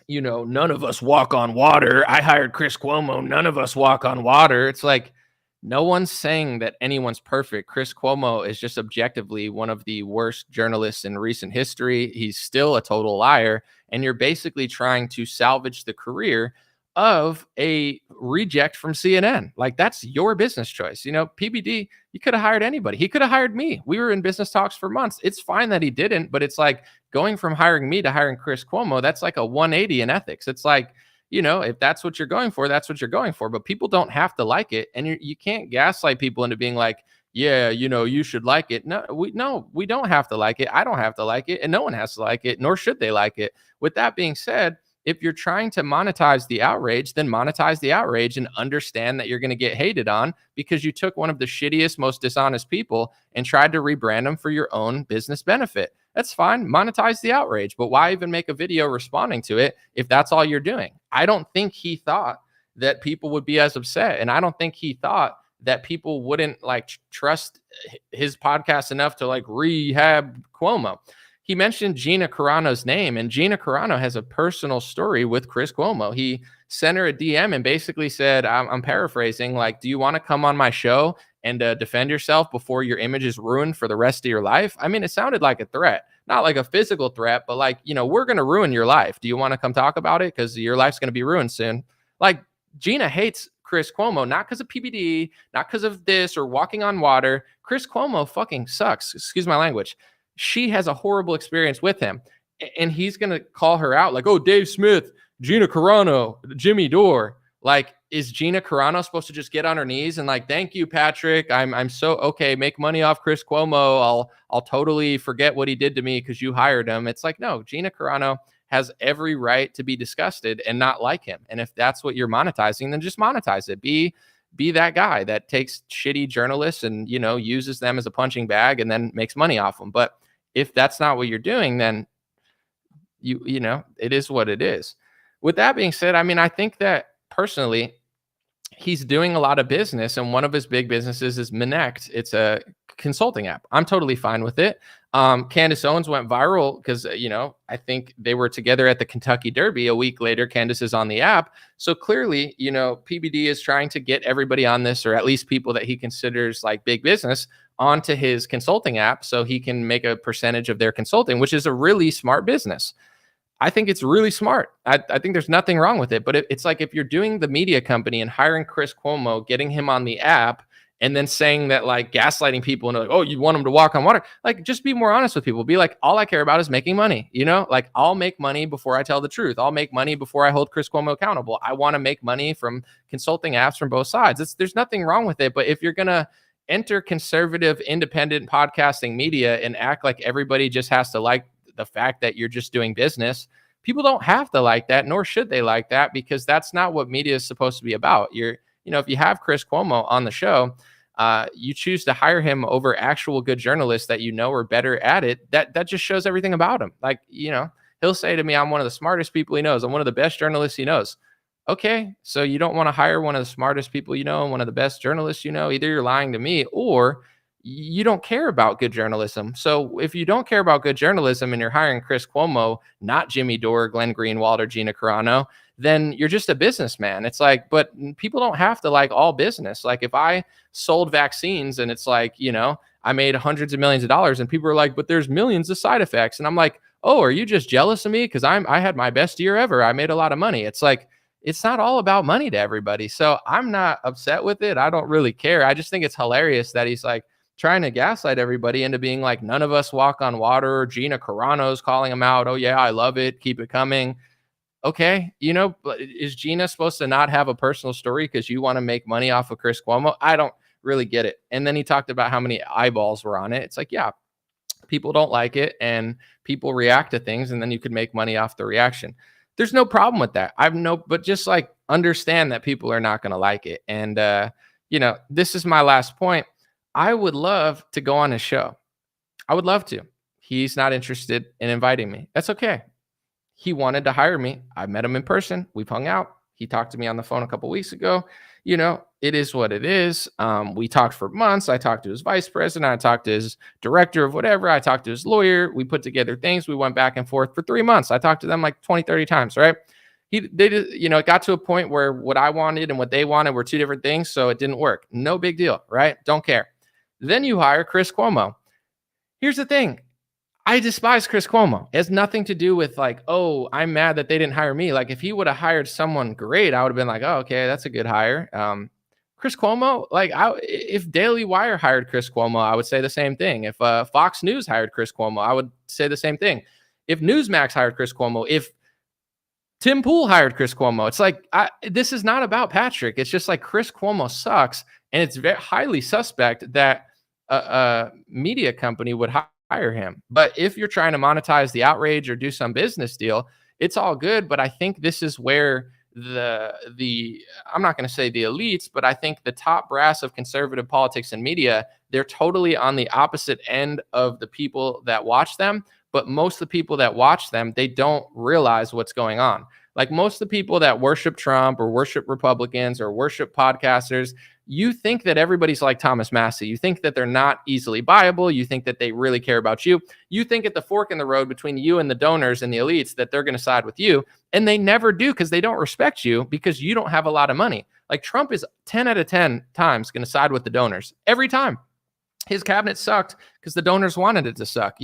none of us walk on water. I hired Chris Cuomo. None of us walk on water. It's like, No one's saying that anyone's perfect. Chris Cuomo is just objectively one of the worst journalists in recent history. He's still a total liar. And you're basically trying to salvage the career of a reject from CNN. Like, that's your business choice. You know, PBD, you could have hired anybody. He could have hired me. We were in business talks for months. It's fine that he didn't, but it's like going from hiring me to hiring Chris Cuomo. That's like a 180 in ethics. It's like, you know, if that's what you're going for, that's what you're going for. But people don't have to like it. And you can't gaslight people into being like, yeah, you know, you should like it. No, we don't have to like it. I don't have to like it. And no one has to like it, nor should they like it. With that being said, if you're trying to monetize the outrage, then monetize the outrage and understand that you're going to get hated on because you took one of the shittiest, most dishonest people and tried to rebrand them for your own business benefit. That's fine. Monetize the outrage. But why even make a video responding to it if that's all you're doing? I don't think he thought that people would be as upset. And I don't think he thought that people wouldn't like trust his podcast enough to like rehab Cuomo. He mentioned Gina Carano's name, and Gina Carano has a personal story with Chris Cuomo. He sent her a DM and basically said, I'm paraphrasing, like, do you want to come on my show and defend yourself before your image is ruined for the rest of your life? I mean, it sounded like a threat, not like a physical threat, but like, you know, we're going to ruin your life. Do you want to come talk about it? Because your life's going to be ruined soon. Like, Gina hates Chris Cuomo, not because of PBD, not because of this or walking on water. Chris Cuomo fucking sucks. Excuse my language. She has a horrible experience with him. And he's going to call her out like, oh, Dave Smith, Gina Carano, Jimmy Dore. Like, is Gina Carano supposed to just get on her knees and like, thank you, Patrick. I'm so okay. Make money off Chris Cuomo. I'll totally forget what he did to me because you hired him. It's like, no, Gina Carano has every right to be disgusted and not like him. And if that's what you're monetizing, then just monetize it. Be that guy that takes shitty journalists and, you know, uses them as a punching bag and then makes money off them. But if that's not what you're doing, then you know, it is what it is. With that being said, I mean, I think that personally, he's doing a lot of business, and one of his big businesses is Minect. It's a consulting app. I'm totally fine with it. Candace Owens went viral because, you know, I think they were together at the Kentucky Derby. A week later, Candace is on the app. So clearly, you know, PBD is trying to get everybody on this, or at least people that he considers like big business, onto his consulting app so he can make a percentage of their consulting, which is a really smart business. I think it's really smart. I think there's nothing wrong with it. But it's like if you're doing the media company and hiring Chris Cuomo, getting him on the app, and then saying that, like, gaslighting people and like, oh, you want him to walk on water. Like, just be more honest with people. Be like, all I care about is making money. You know, like, I'll make money before I tell the truth. I'll make money before I hold Chris Cuomo accountable. I want to make money from consulting apps from both sides. There's nothing wrong with it. But if you're going to enter conservative, independent podcasting media and act like everybody just has to like the fact that you're just doing business, people don't have to like that, nor should they like that, because that's not what media is supposed to be about. You know, if you have Chris Cuomo on the show, you choose to hire him over actual good journalists that you know are better at it. That just shows everything about him. Like, you know, he'll say to me, I'm one of the smartest people he knows. I'm one of the best journalists he knows. Okay, so you don't want to hire one of the smartest people you know and one of the best journalists you know. Either you're lying to me or you don't care about good journalism. So if you don't care about good journalism and you're hiring Chris Cuomo, not Jimmy Dore, Glenn Greenwald, or Gina Carano, then you're just a businessman. It's like, but people don't have to like all business. Like, if I sold vaccines and it's like, you know, I made hundreds of millions of dollars and people are like, but there's millions of side effects. And I'm like, oh, are you just jealous of me? Because I had my best year ever. I made a lot of money. It's like, it's not all about money to everybody. So I'm not upset with it. I don't really care. I just think it's hilarious that he's like trying to gaslight everybody into being like, none of us walk on water. Gina Carano's calling him out. Oh yeah, I love it. Keep it coming. Okay. You know, is Gina supposed to not have a personal story because you want to make money off of Chris Cuomo? I don't really get it. And then he talked about how many eyeballs were on it. It's like, yeah, people don't like it and people react to things, and then you could make money off the reaction. There's no problem with that. But just like understand that people are not going to like it. And, you know, this is my last point. I would love to go on his show. I would love to. He's not interested in inviting me. That's okay. He wanted to hire me. I met him in person. We've hung out. He talked to me on the phone a couple weeks ago. You know, it is what it is. We talked for months. I talked to his vice president. I talked to his director of whatever. I talked to his lawyer. We put together things. We went back and forth for 3 months. I talked to them like 20, 30 times, right? It got to a point where what I wanted and what they wanted were two different things, so it didn't work. No big deal, right? Don't care. Then you hire Chris Cuomo. Here's the thing. I despise Chris Cuomo. It has nothing to do with like, oh, I'm mad that they didn't hire me. Like if he would have hired someone great, I would have been like, oh, okay, that's a good hire. Chris Cuomo, like if Daily Wire hired Chris Cuomo, I would say the same thing. If Fox News hired Chris Cuomo, I would say the same thing. If Newsmax hired Chris Cuomo, if Tim Pool hired Chris Cuomo, it's like, this is not about Patrick. It's just like Chris Cuomo sucks. And it's very highly suspect that a media company would hire him. But if you're trying to monetize the outrage or do some business deal, it's all good. But I think this is where I'm not going to say the elites, but I think the top brass of conservative politics and media, they're totally on the opposite end of the people that watch them. But most of the people that watch them, they don't realize what's going on. Like most of the people that worship Trump or worship Republicans or worship podcasters, you think that everybody's like Thomas Massie. You think that they're not easily buyable. You think that they really care about you. You think at the fork in the road between you and the donors and the elites that they're going to side with you. And they never do because they don't respect you because you don't have a lot of money. Like Trump is 10 out of 10 times going to side with the donors every time. His cabinet sucked because the donors wanted it to suck,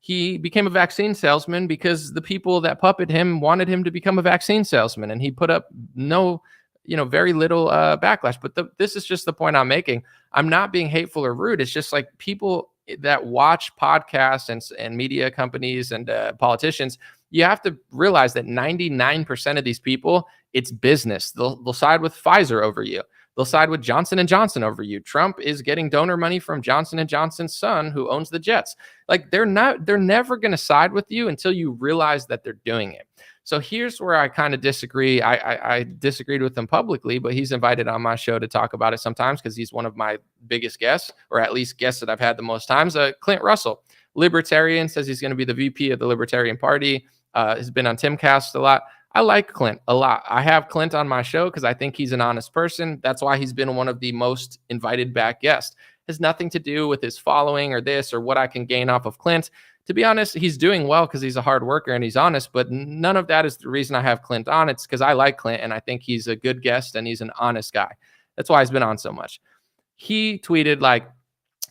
He became a vaccine salesman because the people that puppet him wanted him to become a vaccine salesman, and he put up very little backlash. But this is just the point I'm making. I'm not being hateful or rude. It's just like people that watch podcasts and media companies and politicians, you have to realize that 99% of these people, it's business. They'll side with Pfizer over you. They'll side with Johnson & Johnson over you. Trump is getting donor money from Johnson & Johnson's son, who owns the Jets. Like they're never going to side with you until you realize that they're doing it. So here's where I kind of disagree. I disagreed with him publicly, but he's invited on my show to talk about it sometimes because he's one of my biggest guests, or at least guests that I've had the most times. Clint Russell, libertarian, says he's going to be the VP of the Libertarian Party. Has been on Timcast a lot. I like Clint a lot. I have Clint on my show because I think he's an honest person. That's why he's been one of the most invited back guests. It has nothing to do with his following or this or what I can gain off of Clint. To be honest, he's doing well because he's a hard worker and he's honest, but none of that is the reason I have Clint on. It's because I like Clint and I think he's a good guest and he's an honest guy. That's why he's been on so much. He tweeted like,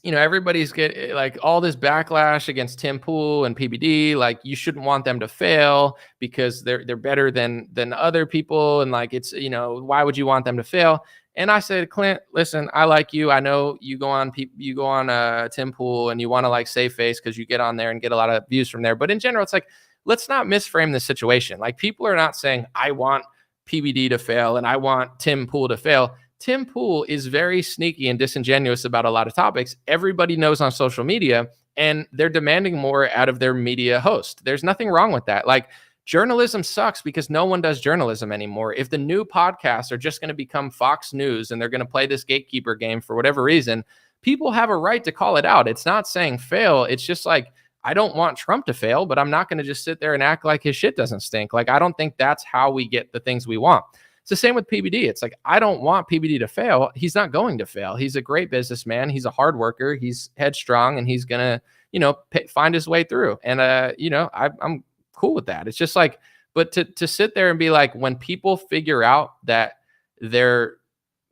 everybody's getting like all this backlash against Tim Pool and PBD. Like you shouldn't want them to fail because they're better than other people. And like, it's, why would you want them to fail? And I said, Clint, listen, I like you. I know you go on Tim Pool and you want to like save face because you get on there and get a lot of views from there. But in general, it's like, let's not misframe the situation. Like people are not saying I want PBD to fail and I want Tim Pool to fail. Tim Pool is very sneaky and disingenuous about a lot of topics. Everybody knows on social media, and they're demanding more out of their media host. There's nothing wrong with that. Like journalism sucks because no one does journalism anymore. If the new podcasts are just going to become Fox News and they're going to play this gatekeeper game for whatever reason, people have a right to call it out. It's not saying fail. It's just like, I don't want Trump to fail, but I'm not going to just sit there and act like his shit doesn't stink. Like, I don't think that's how we get the things we want. It's the same with PBD. It's like, I don't want PBD to fail. He's not going to fail. He's a great businessman. He's a hard worker. He's headstrong, and he's going to, find his way through. And, I'm cool with that. It's just like, but to sit there and be like, when people figure out that their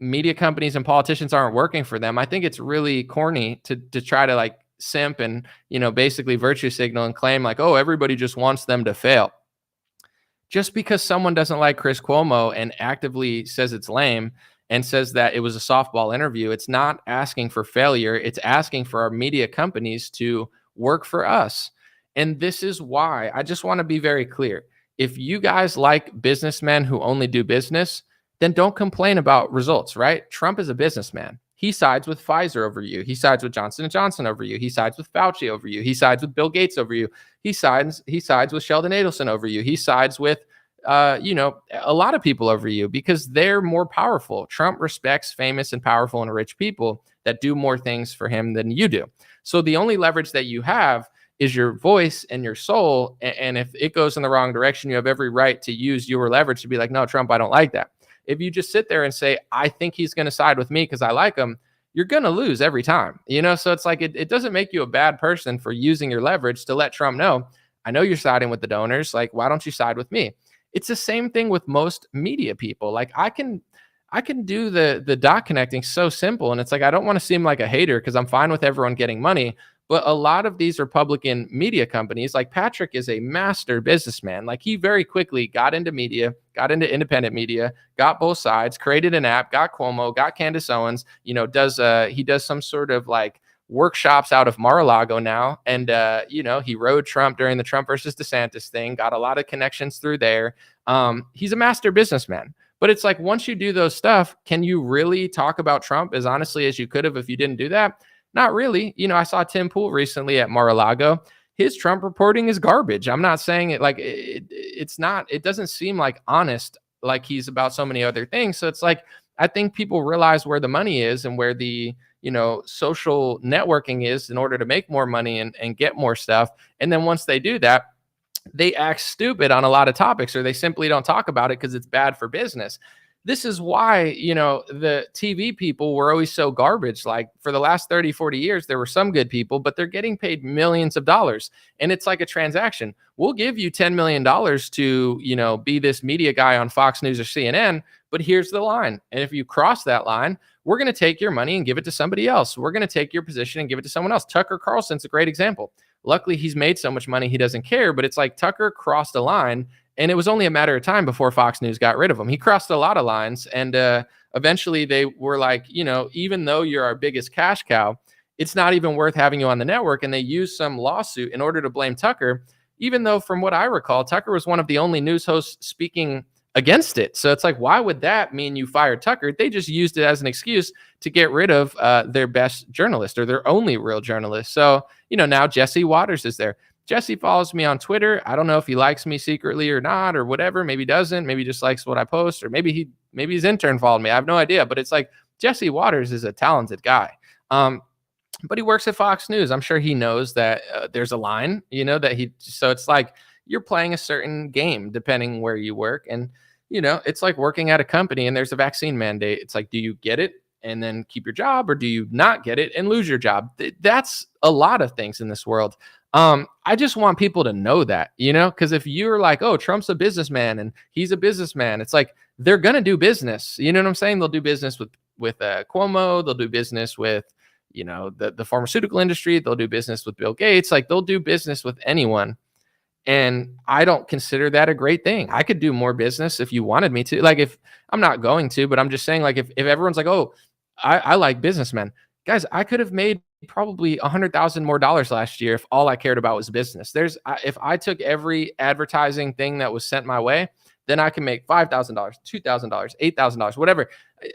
media companies and politicians aren't working for them, I think it's really corny to try to like simp and, basically virtue signal and claim like, oh, everybody just wants them to fail. Just because someone doesn't like Chris Cuomo and actively says it's lame and says that it was a softball interview, it's not asking for failure. It's asking for our media companies to work for us. And this is why I just want to be very clear. If you guys like businessmen who only do business, then don't complain about results, right? Trump is a businessman. He sides with Pfizer over you. He sides with Johnson & Johnson over you. He sides with Fauci over you. He sides with Bill Gates over you. He sides with Sheldon Adelson over you. He sides with, a lot of people over you because they're more powerful. Trump respects famous and powerful and rich people that do more things for him than you do. So the only leverage that you have is your voice and your soul. And if it goes in the wrong direction, you have every right to use your leverage to be like, no, Trump, I don't like that. If you just sit there and say, I think he's going to side with me because I like him, you're going to lose every time, So it's like, it doesn't make you a bad person for using your leverage to let Trump know, I know you're siding with the donors. Like, why don't you side with me? It's the same thing with most media people. Like I can do the dot connecting so simple. And it's like, I don't want to seem like a hater because I'm fine with everyone getting money. But a lot of these Republican media companies, like Patrick is a master businessman. Like he very quickly got into media, got into independent media, got both sides, created an app, got Cuomo, got Candace Owens, he does some sort of like workshops out of Mar-a-Lago now. And, he rode Trump during the Trump versus DeSantis thing, got a lot of connections through there. He's a master businessman. But it's like, once you do those stuff, can you really talk about Trump as honestly as you could have if you didn't do that? Not really. I saw Tim Pool recently at Mar-a-Lago. His Trump reporting is garbage. I'm not saying it like it's not, it doesn't seem like honest, like he's about so many other things. So it's like, I think people realize where the money is and where the, social networking is in order to make more money and get more stuff. And then once they do that, they act stupid on a lot of topics, or they simply don't talk about it because it's bad for business. This is why, the TV people were always so garbage. Like for the last 30, 40 years, there were some good people, but they're getting paid millions of dollars. And it's like a transaction. We'll give you $10 million to, be this media guy on Fox News or CNN, but here's the line. And if you cross that line, we're going to take your money and give it to somebody else. We're going to take your position and give it to someone else. Tucker Carlson's a great example. Luckily, he's made so much money, he doesn't care, but it's like Tucker crossed a line. And it was only a matter of time before Fox News got rid of him. He crossed a lot of lines. And eventually they were like, even though you're our biggest cash cow, it's not even worth having you on the network. And they used some lawsuit in order to blame Tucker, even though from what I recall, Tucker was one of the only news hosts speaking against it. So it's like, why would that mean you fired Tucker? They just used it as an excuse to get rid of their best journalist or their only real journalist. So, now Jesse Waters is there. Jesse follows me on Twitter. I don't know if he likes me secretly or not or whatever. Maybe he doesn't. Maybe he just likes what I post, or maybe his intern followed me. I have no idea. But it's like Jesse Waters is a talented guy. But he works at Fox News. I'm sure he knows that there's a line, so it's like you're playing a certain game depending where you work. And, it's like working at a company and there's a vaccine mandate. It's like, do you get it and then keep your job, or do you not get it and lose your job? That's a lot of things in this world. I just want people to know that, because if you're like, oh, Trump's a businessman and he's a businessman, it's like, they're going to do business. You know what I'm saying? They'll do business with Cuomo. They'll do business with, the pharmaceutical industry. They'll do business with Bill Gates. Like they'll do business with anyone. And I don't consider that a great thing. I could do more business if you wanted me to. Like if I'm not going to, but I'm just saying, like if everyone's like, oh, I like businessmen, guys, I could have made probably $100,000 more last year if all I cared about was business. If I took every advertising thing that was sent my way, then I can make $5,000, $2,000, $8,000, whatever.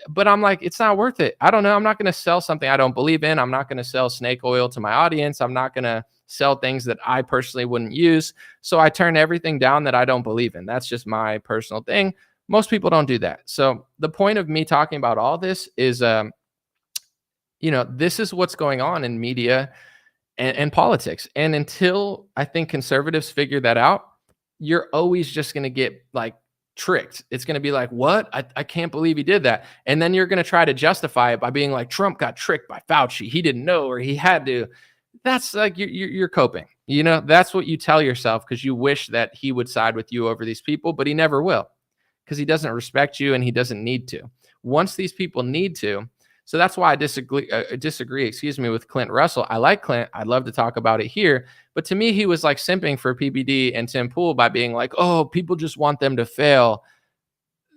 But I'm like, it's not worth it. I don't know. I'm not going to sell something I don't believe in. I'm not going to sell snake oil to my audience. I'm not going to sell things that I personally wouldn't use. So I turn everything down that I don't believe in. That's just my personal thing. Most people don't do that. So the point of me talking about all this is, this is what's going on in media and politics. And until I think conservatives figure that out, you're always just going to get like tricked. It's going to be like, what? I can't believe he did that. And then you're going to try to justify it by being like, Trump got tricked by Fauci. He didn't know, or he had to. That's like, you're coping. That's what you tell yourself because you wish that he would side with you over these people, but he never will because he doesn't respect you and he doesn't need to. Once these people need to. So that's why I disagree, with Clint Russell. I like Clint. I'd love to talk about it here. But to me, he was like simping for PBD and Tim Pool by being like, oh, people just want them to fail.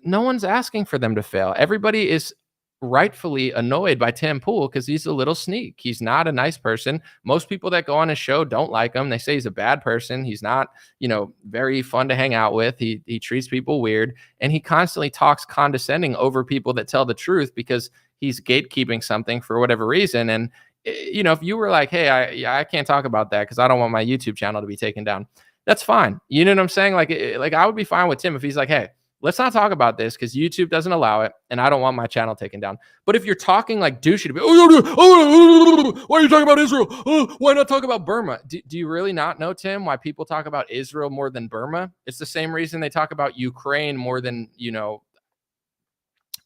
No one's asking for them to fail. Everybody is rightfully annoyed by Tim Pool because he's a little sneak. He's not a nice person. Most people that go on his show don't like him. They say he's a bad person. He's not, very fun to hang out with. He treats people weird. And he constantly talks condescending over people that tell the truth because he's gatekeeping something for whatever reason. And, if you were like, hey, I can't talk about that because I don't want my YouTube channel to be taken down. That's fine. You know what I'm saying? Like I would be fine with Tim if he's like, hey, let's not talk about this because YouTube doesn't allow it and I don't want my channel taken down. But if you're talking like douchey to be, why are you talking about Israel? Why not talk about Burma? Do you really not know, Tim, why people talk about Israel more than Burma? It's the same reason they talk about Ukraine more than,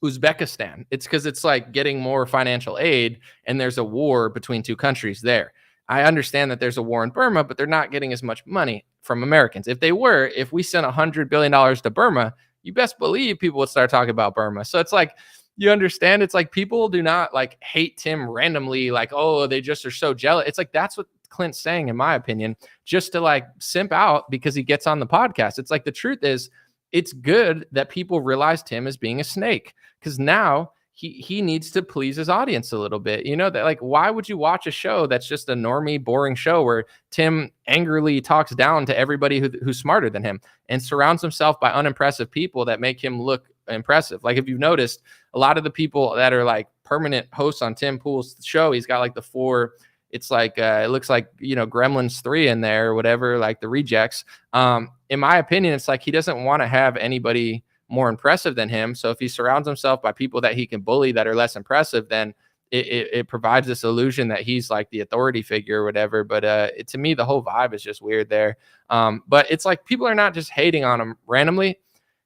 Uzbekistan. It's because it's like getting more financial aid and there's a war between two countries there. I understand that there's a war in Burma, but they're not getting as much money from Americans. If they were, if we sent $100 billion to Burma, you best believe people would start talking about Burma. So it's like, you understand, it's like people do not like hate Tim randomly, like, oh, they just are so jealous. It's like, that's what Clint's saying, in my opinion, just to like simp out because he gets on the podcast. It's like, the truth is, it's good that people realize Tim as being a snake, because now he needs to please his audience a little bit. You know, that like, why would you watch a show that's just a normie, boring show where Tim angrily talks down to everybody who's smarter than him and surrounds himself by unimpressive people that make him look impressive? Like, if you've noticed, a lot of the people that are like permanent hosts on Tim Pool's show, he's got like the 4, it's like it looks like, you know, Gremlins 3 in there or whatever, like the rejects. In my opinion, it's like he doesn't want to have anybody more impressive than him. So if he surrounds himself by people that he can bully that are less impressive, then it provides this illusion that he's like the authority figure or whatever. But to me, the whole vibe is just weird there. But it's like, people are not just hating on him randomly.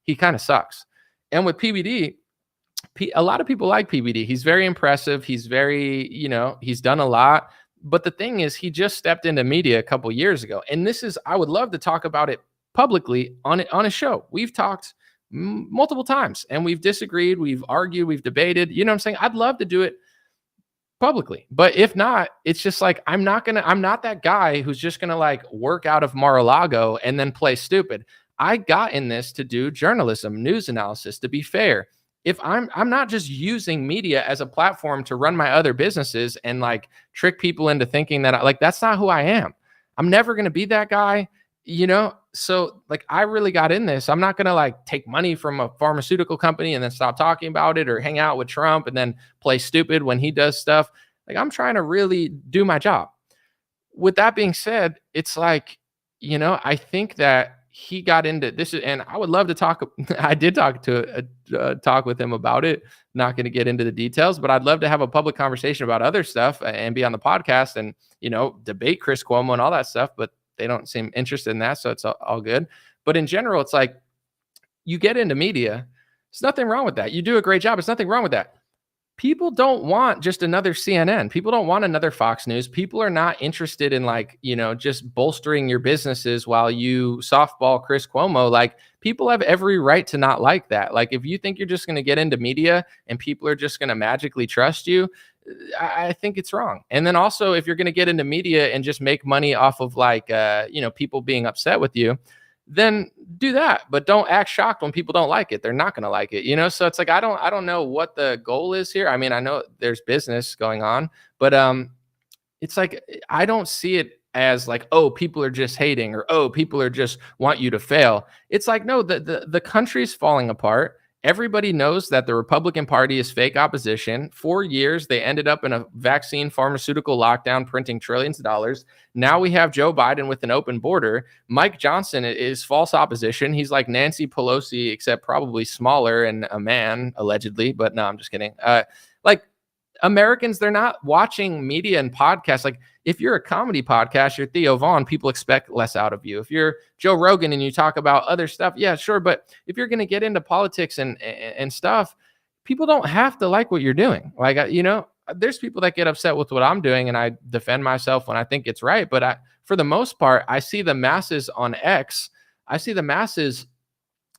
He kind of sucks. And with PBD, a lot of people like PBD. He's very impressive. He's very, you know, he's done a lot. But the thing is, he just stepped into media a couple years ago. And this is, I would love to talk about it publicly on a show. We've talked multiple times and we've disagreed, we've argued, we've debated. You know what I'm saying? I'd love to do it publicly. But if not, it's just like, I'm not that guy who's just going to like work out of Mar-a-Lago and then play stupid. I got in this to do journalism, news analysis, to be fair. If I'm not just using media as a platform to run my other businesses and like trick people into thinking that that's not who I am. I'm never going to be that guy, you know? So like, I really got in this. I'm not going to like take money from a pharmaceutical company and then stop talking about it, or hang out with Trump and then play stupid when he does stuff. Like, I'm trying to really do my job. With that being said, it's like, you know, I think that he got into this, and I would love to talk. I did talk with him about it. Not going to get into the details, but I'd love to have a public conversation about other stuff and be on the podcast and, you know, debate Chris Cuomo and all that stuff. But they don't seem interested in that, so it's all good. But in general, it's like, you get into media. There's nothing wrong with that. You do a great job. There's nothing wrong with that. People don't want just another CNN. People don't want another Fox News. People are not interested in like, you know, just bolstering your businesses while you softball Chris Cuomo. Like, people have every right to not like that. Like, if you think you're just going to get into media and people are just going to magically trust you, I think it's wrong. And then also, if you're going to get into media and just make money off of like, you know, people being upset with you, then do that, but don't act shocked when people don't like it. They're not going to like it, you know? So it's like, I don't know what the goal is here. I mean, I know there's business going on, but it's like, I don't see it as like, oh, people are just hating, or, oh, people are just want you to fail. It's like, no, the country's falling apart. Everybody knows that the Republican Party is fake opposition. 4 years, they ended up in a vaccine pharmaceutical lockdown, printing trillions of dollars. Now we have Joe Biden with an open border. Mike Johnson is false opposition. He's like Nancy Pelosi, except probably smaller and a man, allegedly. But no, I'm just kidding. Like, Americans, they're not watching media and podcasts. Like, if you're a comedy podcast, you're Theo Vaughn, people expect less out of you. If you're Joe Rogan and you talk about other stuff, yeah, sure. But if you're going to get into politics and stuff, people don't have to like what you're doing. Like, you know, there's people that get upset with what I'm doing, and I defend myself when I think it's right. But for the most part, I see the masses on X. I see the masses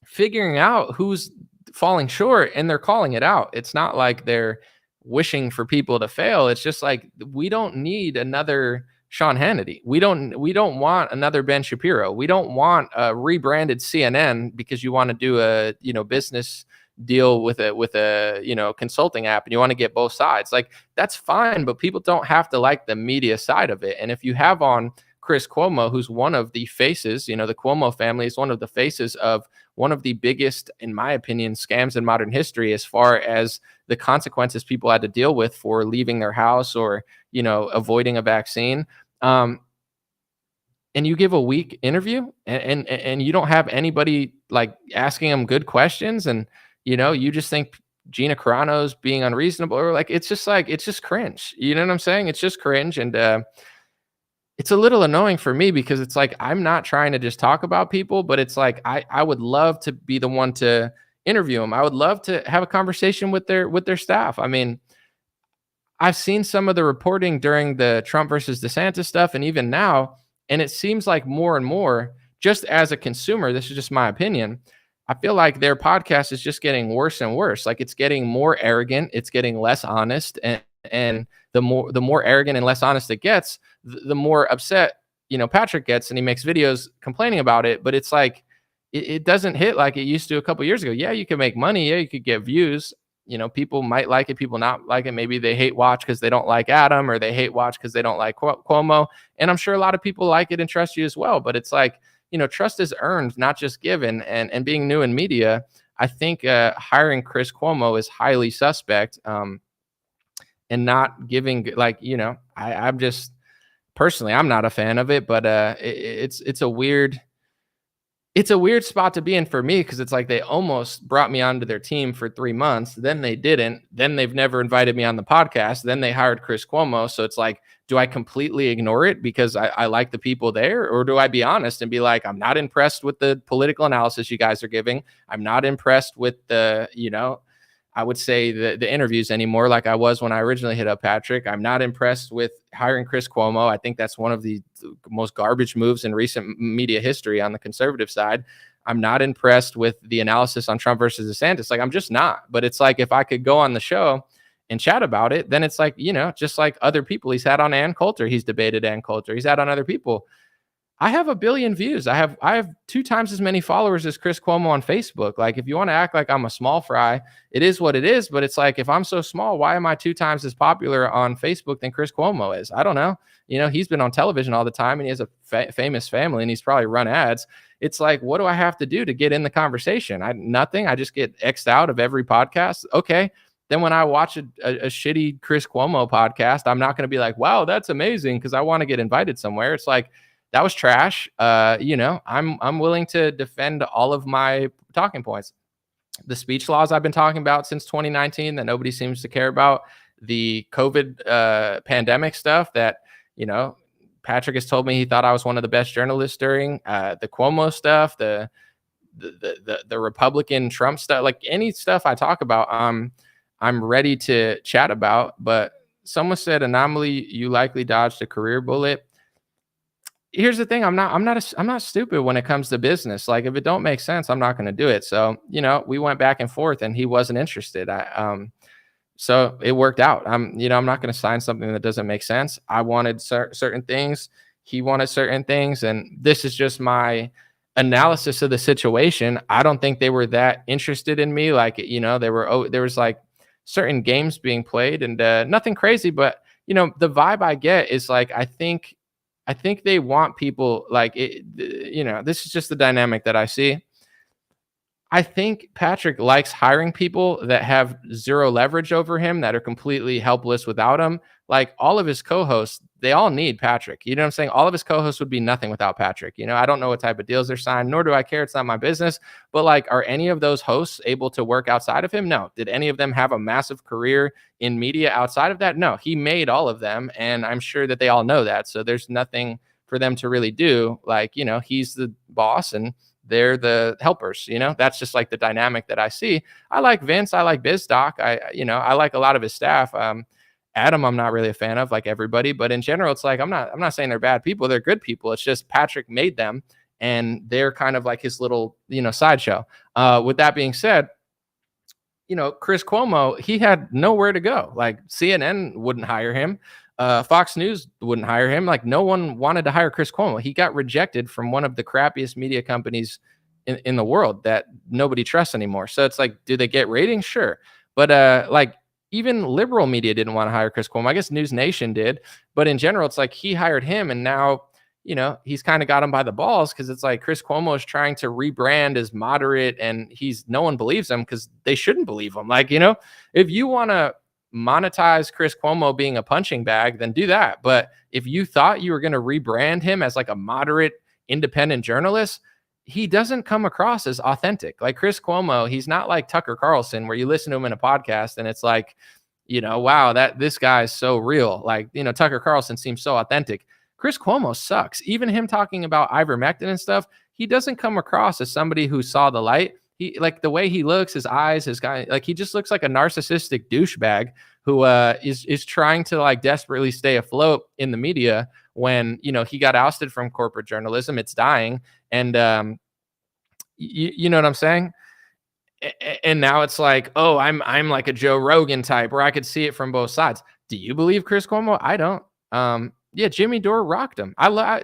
figuring out who's falling short, and they're calling it out. It's not like they're wishing for people to fail. It's just like, we don't need another Sean Hannity. We don't want another Ben Shapiro. We don't want a rebranded CNN because you want to do a, you know, business deal with a, you know, consulting app, and you want to get both sides. Like, that's fine, but people don't have to like the media side of it. And if you have on Chris Cuomo, who's one of the faces, you know, the Cuomo family is one of the faces of one of the biggest, in my opinion, scams in modern history, as far as the consequences people had to deal with for leaving their house or, you know, avoiding a vaccine. And you give a weak interview and you don't have anybody like asking them good questions. And, you know, you just think Gina Carano's being unreasonable, or like, it's just cringe. You know what I'm saying? It's just cringe. And, it's a little annoying for me because it's like, I'm not trying to just talk about people, but it's like, I would love to be the one to interview them. I would love to have a conversation with their staff. I mean, I've seen some of the reporting during the Trump versus DeSantis stuff, and even now, and it seems like more and more, just as a consumer, this is just my opinion, I feel like their podcast is just getting worse and worse. Like it's getting more arrogant, it's getting less honest, and the more arrogant and less honest it gets, the more upset, Patrick gets, and he makes videos complaining about it. But it's like it doesn't hit like it used to a couple years ago. Yeah, you can make money. Yeah, you could get views. People might like it, people not like it. Maybe they hate watch because they don't like Adam, or they hate watch because they don't like Cuomo. And I'm sure a lot of people like it and trust you as well. But it's like, trust is earned, not just given. And being new in media, I think hiring Chris Cuomo is highly suspect. And not giving, I'm just personally, I'm not a fan of it. But it's a weird spot to be in for me, because it's like they almost brought me onto their team for 3 months. Then they didn't. Then they've never invited me on the podcast. Then they hired Chris Cuomo. So it's like, do I completely ignore it because I like the people there? Or do I be honest and be like, I'm not impressed with the political analysis you guys are giving. I'm not impressed with the, I would say the interviews anymore, like I was when I originally hit up Patrick. I'm not impressed with hiring Chris Cuomo. I think that's one of the most garbage moves in recent media history on the conservative side. I'm not impressed with the analysis on Trump versus DeSantis. Like, I'm just not. But it's like, if I could go on the show and chat about it, then it's like, just like other people he's had on Ann Coulter, he's debated Ann Coulter, he's had on other people. I have 1 billion views. I have 2 times as many followers as Chris Cuomo on Facebook. Like, if you want to act like I'm a small fry, it is what it is. But it's like, if I'm so small, why am I 2 times as popular on Facebook than Chris Cuomo is? I don't know. He's been on television all the time, and he has a famous family, and he's probably run ads. It's like, what do I have to do to get in the conversation? Nothing. I just get X'd out of every podcast. Okay. Then when I watch a shitty Chris Cuomo podcast, I'm not going to be like, wow, that's amazing, because I want to get invited somewhere. It's like, that was trash. I'm willing to defend all of my talking points. The speech laws I've been talking about since 2019 that nobody seems to care about. The COVID pandemic stuff that, Patrick has told me he thought I was one of the best journalists during. The Cuomo stuff, the Republican Trump stuff, like any stuff I talk about, I'm ready to chat about. But someone said, Anomaly, you likely dodged a career bullet. Here's the thing. I'm not stupid when it comes to business. Like, if it don't make sense, I'm not going to do it. So, we went back and forth, and he wasn't interested. So it worked out. I'm not going to sign something that doesn't make sense. I wanted certain things. He wanted certain things. And this is just my analysis of the situation. I don't think they were that interested in me. Like, there was like certain games being played, and nothing crazy, but the vibe I get is like, I think they want people like it, this is just the dynamic that I see. I think Patrick likes hiring people that have zero leverage over him, that are completely helpless without him. Like, all of his co-hosts, they all need Patrick. You know what I'm saying? All of his co-hosts would be nothing without Patrick. I don't know what type of deals they're signed, nor do I care. It's not my business. But like, are any of those hosts able to work outside of him? No. Did any of them have a massive career in media outside of that? No. He made all of them, and I'm sure that they all know that. So there's nothing for them to really do. Like, he's the boss, and they're the helpers. That's just like the dynamic that I see. I like Vince. I like BizDoc. I like a lot of his staff. Adam, I'm not really a fan of, like everybody, but in general, it's like, I'm not saying they're bad people. They're good people. It's just Patrick made them, and they're kind of like his little, sideshow. With that being said, Chris Cuomo, he had nowhere to go. Like, CNN wouldn't hire him. Fox News wouldn't hire him. Like, no one wanted to hire Chris Cuomo. He got rejected from one of the crappiest media companies in the world that nobody trusts anymore. So it's like, do they get ratings? Sure. But like, even liberal media didn't want to hire Chris Cuomo. I guess News Nation did. But in general, it's like, he hired him, and now, he's kind of got him by the balls, because it's like Chris Cuomo is trying to rebrand as moderate, and no one believes him, because they shouldn't believe him. Like, if you want to monetize Chris Cuomo being a punching bag, then do that. But if you thought you were going to rebrand him as like a moderate, independent journalist, he doesn't come across as authentic. Like, Chris Cuomo, he's not like Tucker Carlson, where you listen to him in a podcast and it's like, wow, this guy is so real. Like, Tucker Carlson seems so authentic. Chris Cuomo sucks. Even him talking about ivermectin and stuff, he doesn't come across as somebody who saw the light. He like the way he looks, his eyes, his guy, like he just looks like a narcissistic douchebag who is trying to like desperately stay afloat in the media when, you know, he got ousted from corporate journalism. It's dying. And you know what I'm saying? And now it's like, oh, I'm like a Joe Rogan type where I could see it from both sides. Do you believe Chris Cuomo? I don't. Yeah, Jimmy Dore rocked him.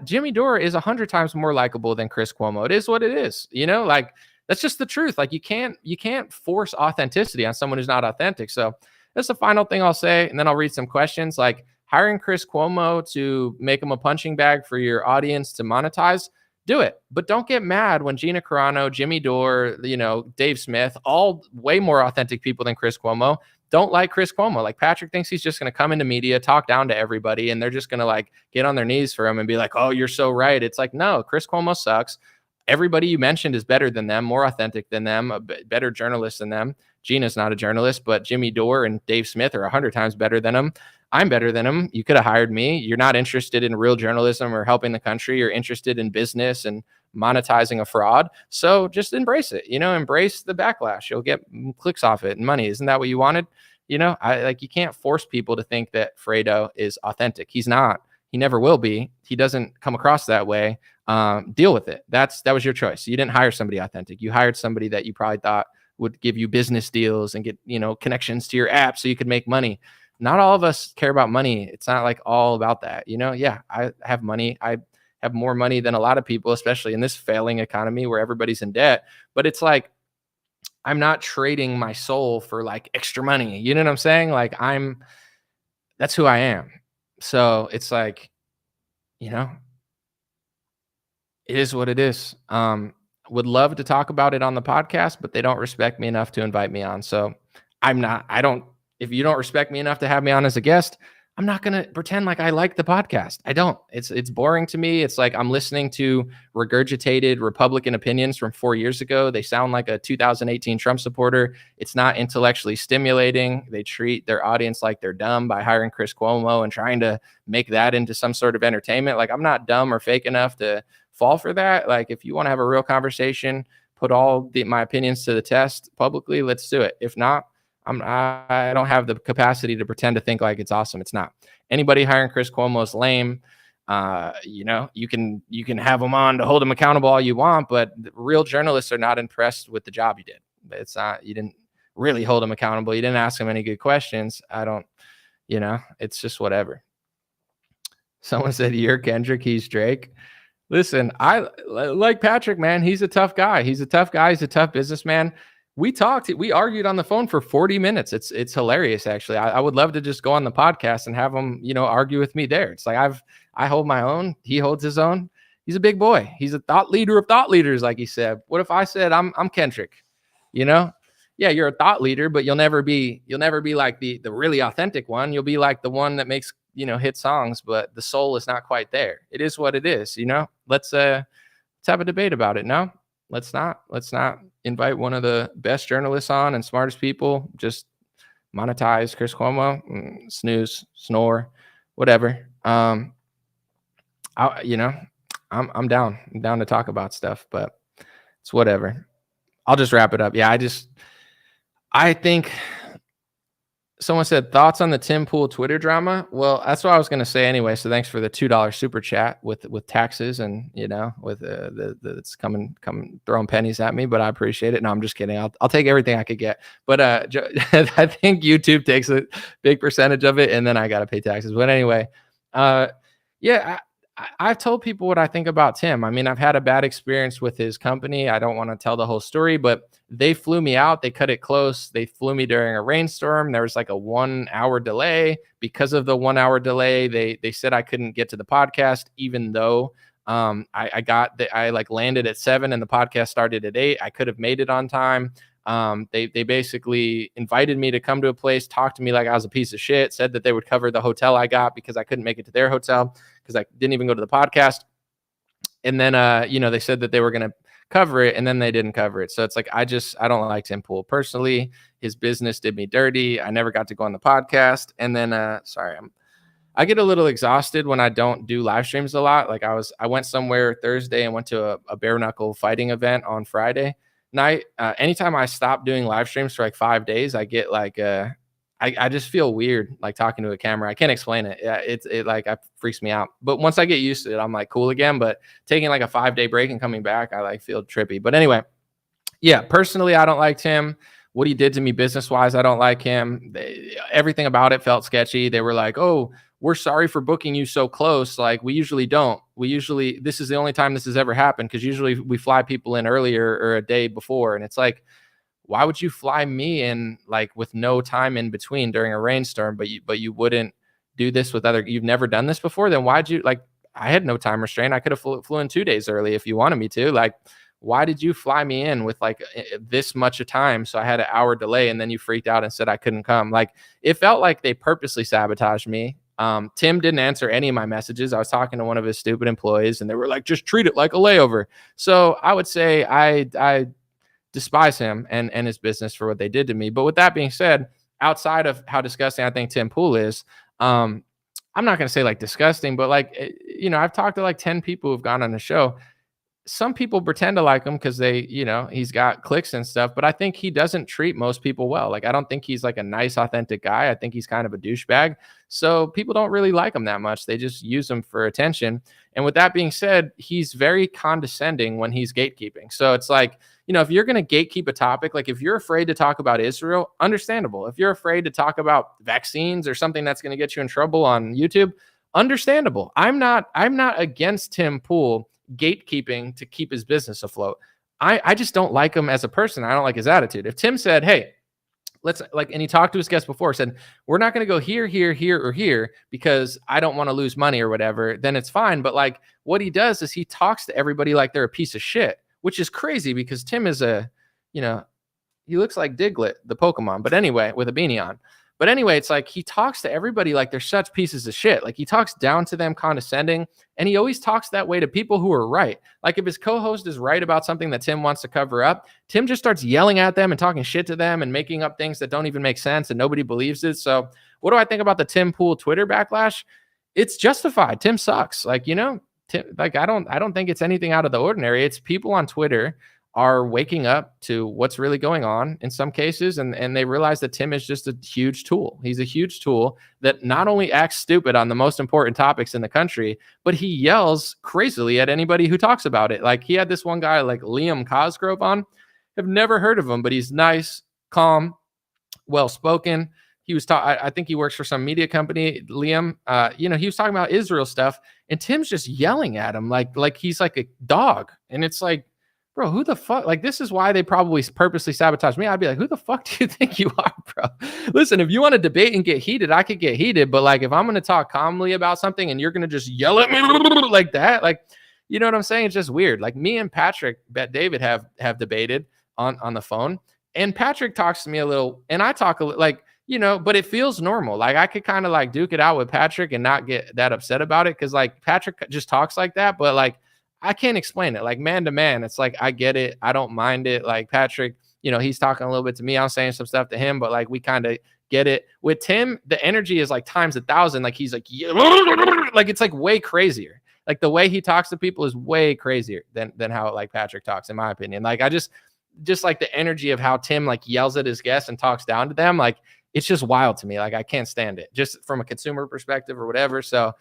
Jimmy Dore is 100 times more likable than Chris Cuomo. It is what it is. You know, like that's just the truth. Like you can't force authenticity on someone who's not authentic. So that's the final thing I'll say, and then I'll read some questions. Like hiring Chris Cuomo to make him a punching bag for your audience to monetize. Do it, but don't get mad when Gina Carano, Jimmy Dore, you know, Dave Smith, all way more authentic people than Chris Cuomo, don't like Chris Cuomo. Like Patrick thinks he's just going to come into media, talk down to everybody, and they're just going to like get on their knees for him and be like, oh, you're so right. It's like, no, Chris Cuomo sucks. Everybody you mentioned is better than them, more authentic than them, a better journalist than them. Gina's not a journalist, but Jimmy Dore and Dave Smith are 100 times better than him. I'm better than him. You could have hired me. You're not interested in real journalism or helping the country. You're interested in business and monetizing a fraud. So just embrace it, you know, embrace the backlash. You'll get clicks off it and money. Isn't that what you wanted? You know, you can't force people to think that Fredo is authentic. He's not. He never will be. He doesn't come across that way. Deal with it. That was your choice. You didn't hire somebody authentic. You hired somebody that you probably thought would give you business deals and get, you know, connections to your app so you could make money. Not all of us care about money. It's not like all about that. You know, yeah, I have money. I have more money than a lot of people, especially in this failing economy where everybody's in debt. But it's like, I'm not trading my soul for like extra money. You know what I'm saying? Like that's who I am. So it's like, you know, it is what it is. Would love to talk about it on the podcast, but they don't respect me enough to invite me on. So if you don't respect me enough to have me on as a guest, I'm not going to pretend like I like the podcast. I don't. It's boring to me. It's like I'm listening to regurgitated Republican opinions from 4 years ago. They sound like a 2018 Trump supporter. It's not intellectually stimulating. They treat their audience like they're dumb by hiring Chris Cuomo and trying to make that into some sort of entertainment. Like I'm not dumb or fake enough to fall for that. Like if you want to have a real conversation, put all my opinions to the test publicly, let's do it. If not, I don't have the capacity to pretend to think like it's awesome. It's not. Anybody hiring Chris Cuomo is lame. You know, you can have him on to hold him accountable all you want, but real journalists are not impressed with the job you did. It's not, you didn't really hold him accountable. You didn't ask him any good questions. You know, it's just whatever. Someone said, you're Kendrick, he's Drake. Listen, I like Patrick, man. He's a tough guy. He's a tough businessman. We argued on the phone for 40 minutes. It's hilarious, actually. I would love to just go on the podcast and have him, you know, argue with me there. It's like I hold my own. He holds his own. He's a big boy. He's a thought leader of thought leaders, like he said. What if I said I'm Kendrick? You know? Yeah, you're a thought leader, but you'll never be like the really authentic one. You'll be like the one that makes, you know, hit songs, but the soul is not quite there. It is what it is, you know? Let's have a debate about it. No? Let's not invite one of the best journalists on and smartest people. Just monetize Chris Cuomo, snooze, snore, whatever. I'm down. I'm down to talk about stuff, but it's whatever. I'll just wrap it up. Yeah, I think someone said thoughts on the Tim Pool Twitter drama. Well, that's what I was going to say anyway. So thanks for the $2 super chat with taxes and, you know, with it's coming throwing pennies at me, but I appreciate it. No, I'm just kidding. I'll take everything I could get. But I think YouTube takes a big percentage of it and then I got to pay taxes. But anyway, yeah, I've told people what I think about Tim. I mean, I've had a bad experience with his company. I don't want to tell the whole story, but they flew me out. They cut it close. They flew me during a rainstorm. There was like a 1 hour delay. Because of the 1 hour delay, they said I couldn't get to the podcast, even though I landed at 7 and the podcast started at 8. I could have made it on time. They basically invited me to come to a place, talked to me like I was a piece of shit, said that they would cover the hotel I got because I couldn't make it to their hotel because I didn't even go to the podcast. And then, they said that they were going to cover it and then they didn't cover it. So it's like, I don't like Tim Pool personally. His business did me dirty. I never got to go on the podcast. And then, I get a little exhausted when I don't do live streams a lot. Like I went somewhere Thursday and went to a bare knuckle fighting event on Friday. night, anytime I stop doing live streams for like 5 days, I get like I just feel weird like talking to a camera. I can't explain it. Yeah, it like it freaks me out. But once I get used to it, I'm like cool again. But taking like a 5-day break and coming back, I like feel trippy. But anyway, yeah, personally, I don't like Tim. What he did to me business wise, I don't like him. Everything about it felt sketchy. They were like, "Oh, we're sorry for booking you so close. Like we usually don't. This is the only time this has ever happened because usually we fly people in earlier or a day before." And it's like, why would you fly me in like with no time in between during a rainstorm, but you wouldn't do this with you've never done this before? Then why'd you like, I had no time restraint. I could have flew in 2 days early if you wanted me to. Like, why did you fly me in with like this much of time? So I had an hour delay and then you freaked out and said I couldn't come. Like it felt like they purposely sabotaged me. Tim didn't answer any of my messages. I was talking to one of his stupid employees and they were like, just treat it like a layover. So I would say I despise him and his business for what they did to me. But with that being said, outside of how disgusting I think Tim Pool is, I'm not going to say like disgusting, but like, I've talked to like 10 people who've gone on the show. Some people pretend to like him because they, he's got clicks and stuff, but I think he doesn't treat most people well. Like, I don't think he's like a nice, authentic guy. I think he's kind of a douchebag. So people don't really like him that much. They just use him for attention. And with that being said, he's very condescending when he's gatekeeping. So it's like, if you're going to gatekeep a topic, like if you're afraid to talk about Israel, understandable. If you're afraid to talk about vaccines or something that's going to get you in trouble on YouTube, understandable. I'm not against Tim Pool gatekeeping to keep his business afloat. I just don't like him as a person. I don't like his attitude. If Tim said, hey, let's like, and he talked to his guest before, said, we're not going to go here, or here because I don't want to lose money or whatever, then it's fine. But like what he does is he talks to everybody like they're a piece of shit, which is crazy because Tim is he looks like Diglett, the Pokemon, but anyway, with a beanie on. But anyway, it's like he talks to everybody like they're such pieces of shit. Like he talks down to them, condescending, and he always talks that way to people who are right. Like if his co-host is right about something that Tim wants to cover up, Tim just starts yelling at them and talking shit to them and making up things that don't even make sense and nobody believes it. So what do I think about the Tim Pool Twitter backlash? It's justified. Tim sucks. Like, Tim, like I don't think it's anything out of the ordinary. It's people on Twitter are waking up to what's really going on in some cases. And they realize that Tim is just a huge tool. He's a huge tool that not only acts stupid on the most important topics in the country, but he yells crazily at anybody who talks about it. Like he had this one guy like Liam Cosgrove on. I've never heard of him, but he's nice, calm, well-spoken. He was I think he works for some media company, Liam. He was talking about Israel stuff and Tim's just yelling at him like he's like a dog. And it's like, bro, who the fuck? Like, this is why they probably purposely sabotage me. I'd be like, who the fuck do you think you are, bro? Listen, if you want to debate and get heated, I could get heated. But like, if I'm going to talk calmly about something and you're going to just yell at me like that, like, you know what I'm saying? It's just weird. Like me and Patrick Bet David have debated on the phone, and Patrick talks to me a little, and I talk a little, like, but it feels normal. Like I could kind of like duke it out with Patrick and not get that upset about it. Cause like Patrick just talks like that, but like, I can't explain it. Like man to man, it's like, I get it. I don't mind it. Like Patrick, he's talking a little bit to me. I'm saying some stuff to him, but like, we kind of get it. With Tim, the energy is like times 1,000. Like he's like, yeah, like it's like way crazier. Like the way he talks to people is way crazier than how like Patrick talks, in my opinion. Like I just like the energy of how Tim like yells at his guests and talks down to them. Like it's just wild to me. Like I can't stand it just from a consumer perspective or whatever. So,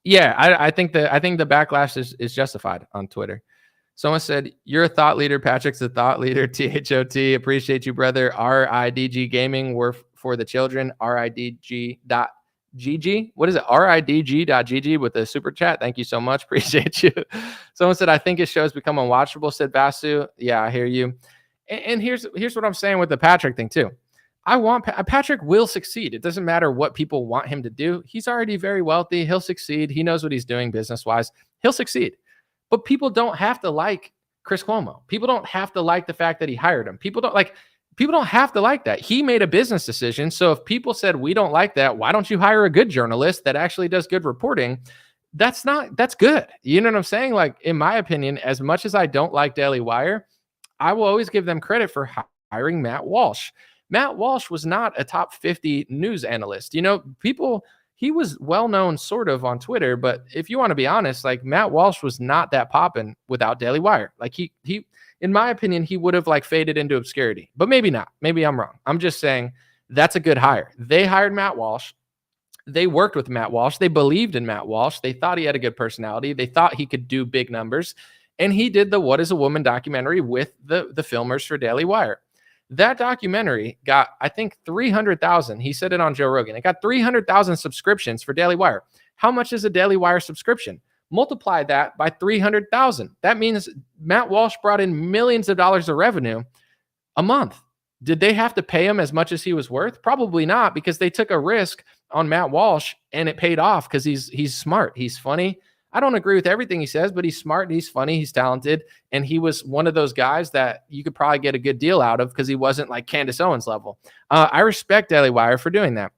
yeah, I think the backlash is justified on Twitter. Someone said, you're a thought leader. Patrick's a thought leader. THOT. Appreciate you, brother. RIDG Gaming. We're for the children. RIDG.GG. What is it? RIDG.GG with a super chat. Thank you so much. Appreciate you. Someone said, I think his show has become unwatchable, said Vasu. Yeah, I hear you. And here's what I'm saying with the Patrick thing too. I want Patrick will succeed. It doesn't matter what people want him to do. He's already very wealthy. He'll succeed. He knows what he's doing business-wise. He'll succeed. But people don't have to like Chris Cuomo. People don't have to like the fact that he hired him. People don't have to like that. He made a business decision. So if people said, we don't like that, why don't you hire a good journalist that actually does good reporting? That's good. You know what I'm saying? Like, in my opinion, as much as I don't like Daily Wire, I will always give them credit for hiring Matt Walsh. Matt Walsh was not a top 50 news analyst. People, he was well known sort of on Twitter, but if you want to be honest, like Matt Walsh was not that poppin' without Daily Wire. Like he in my opinion, he would have like faded into obscurity, but maybe not. Maybe I'm wrong. I'm just saying that's a good hire. They hired Matt Walsh. They worked with Matt Walsh. They believed in Matt Walsh. They thought he had a good personality. They thought he could do big numbers. And he did the What is a Woman documentary with the filmers for Daily Wire. That documentary got, I think, 300,000. He said it on Joe Rogan. It got 300,000 subscriptions for Daily Wire. How much is a Daily Wire subscription? Multiply that by 300,000. That means Matt Walsh brought in millions of dollars of revenue a month. Did they have to pay him as much as he was worth? Probably not, because they took a risk on Matt Walsh and it paid off because he's smart. He's funny. I don't agree with everything he says, but he's smart, he's funny, he's talented, and he was one of those guys that you could probably get a good deal out of because he wasn't like Candace Owens level. I respect Daily Wire for doing that.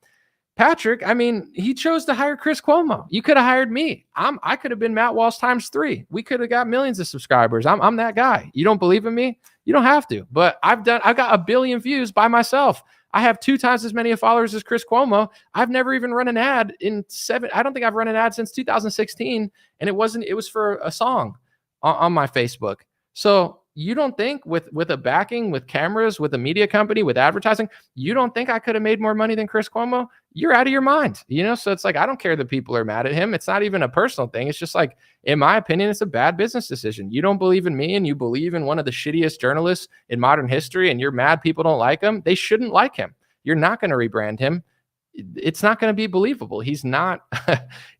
Patrick, I mean, he chose to hire Chris Cuomo. You could have hired me. I could have been Matt Walsh times 3. We could have got millions of subscribers. I'm that guy. You don't believe in me? You don't have to. But I've got 1 billion views by myself. I have 2 times as many followers as Chris Cuomo. I've never even run an ad I don't think I've run an ad since 2016. And it was for a song on my Facebook. So you don't think with a backing, with cameras, with a media company, with advertising, you don't think I could have made more money than Chris Cuomo? You're out of your mind, So it's like, I don't care that people are mad at him. It's not even a personal thing. It's just like, in my opinion, it's a bad business decision. You don't believe in me and you believe in one of the shittiest journalists in modern history and you're mad people don't like him. They shouldn't like him. You're not going to rebrand him. It's not going to be believable. He's not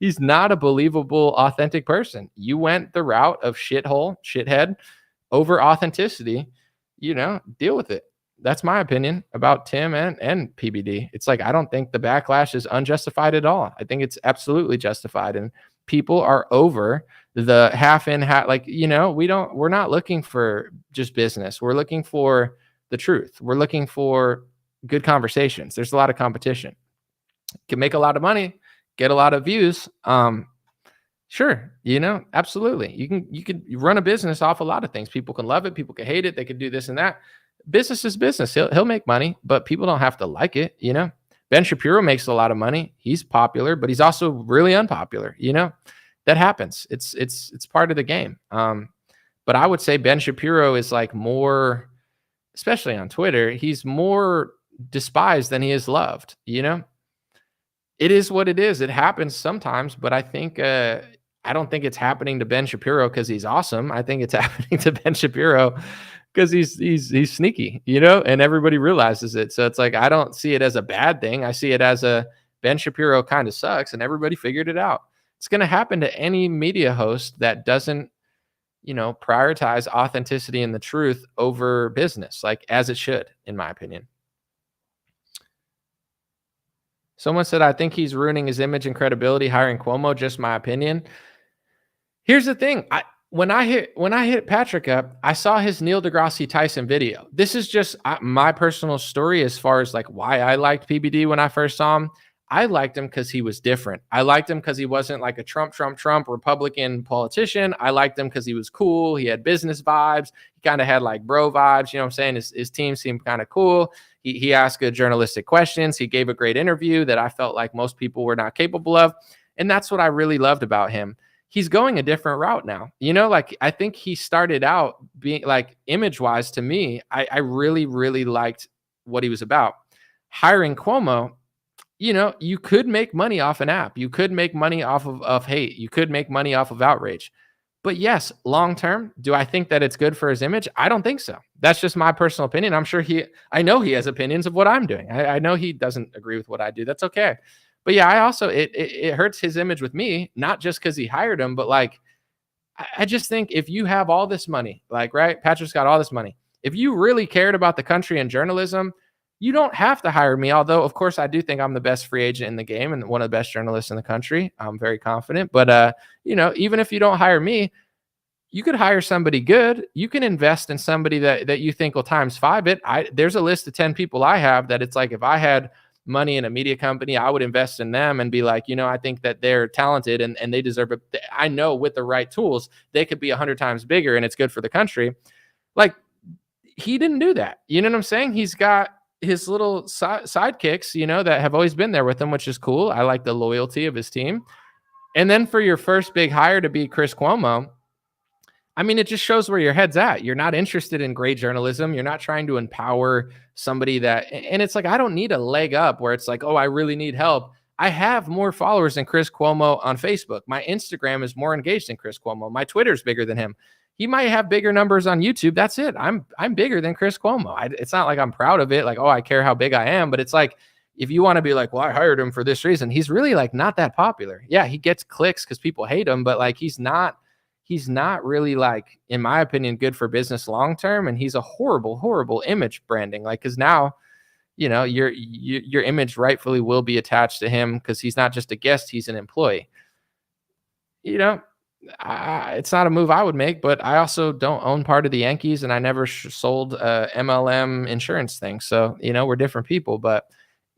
a believable, authentic person. You went the route of shithead over authenticity, deal with it. That's my opinion about Tim and PBD. It's like, I don't think the backlash is unjustified at all. I think it's absolutely justified. And people are over the half in, half, like, we're not looking for just business. We're looking for the truth. We're looking for good conversations. There's a lot of competition. Can make a lot of money, get a lot of views. Sure. Absolutely. You could run a business off a lot of things. People can love it. People can hate it. They could do this and that. Business is business. He'll make money, but people don't have to like it. Ben Shapiro makes a lot of money. He's popular, but he's also really unpopular. That happens. It's part of the game. But I would say Ben Shapiro is like more, especially on Twitter, he's more despised than he is loved. It is what it is. It happens sometimes, but I think I don't think it's happening to Ben Shapiro because he's awesome. I think it's happening to Ben Shapiro because he's sneaky, and everybody realizes it. So it's like, I don't see it as a bad thing. I see it as a Ben Shapiro kind of sucks, and everybody figured it out. It's going to happen to any media host that doesn't, prioritize authenticity and the truth over business, like as it should, in my opinion. Someone said, I think he's ruining his image and credibility hiring Cuomo. Just my opinion. Here's the thing. When I hit Patrick up, I saw his Neil deGrasse Tyson video. This is just my personal story as far as like why I liked PBD when I first saw him. I liked him because he was different. I liked him because he wasn't like a Trump Republican politician. I liked him because he was cool. He had business vibes. He kind of had like bro vibes. You know what I'm saying? His team seemed kind of cool. He asked good journalistic questions. He gave a great interview that I felt like most people were not capable of. And that's what I really loved about him. He's going a different route now. Like I think he started out being like image-wise to me, I really, really liked what he was about. Hiring Cuomo, you could make money off an app. You could make money off of hate. You could make money off of outrage. But yes, long-term, do I think that it's good for his image? I don't think so. That's just my personal opinion. I'm sure I know he has opinions of what I'm doing. I know he doesn't agree with what I do. That's okay. But yeah, I also, it hurts his image with me, not just because he hired him, but like, I just think if you have all this money, like, right, Patrick's got all this money. If you really cared about the country and journalism, you don't have to hire me. Although, of course, I do think I'm the best free agent in the game and one of the best journalists in the country. I'm very confident. But, even if you don't hire me, you could hire somebody good. You can invest in somebody that you think will times 5 it. There's a list of 10 people I have that it's like, if I had money in a media company, I would invest in them and be like, I think that they're talented and they deserve it. I know with the right tools, they could be 100 times bigger and it's good for the country. Like, he didn't do that. You know what I'm saying? He's got his little sidekicks, that have always been there with him, which is cool. I like the loyalty of his team. And then for your first big hire to be Chris Cuomo, I mean, it just shows where your head's at. You're not interested in great journalism. You're not trying to empower somebody and it's like, I don't need a leg up where it's like, oh, I really need help. I have more followers than Chris Cuomo on Facebook. My Instagram is more engaged than Chris Cuomo. My Twitter's bigger than him. He might have bigger numbers on YouTube. That's it. I'm bigger than Chris Cuomo. It's not like I'm proud of it. Like, oh, I care how big I am. But it's like, if you want to be like, well, I hired him for this reason, he's really like not that popular. Yeah, he gets clicks because people hate him, but like he's not really, like, in my opinion, good for business long term. And he's a horrible image branding. Like, because now, your image rightfully will be attached to him because he's not just a guest, he's an employee. It's not a move I would make, but I also don't own part of the Yankees, and I never sold a MLM insurance thing. So, we're different people. But,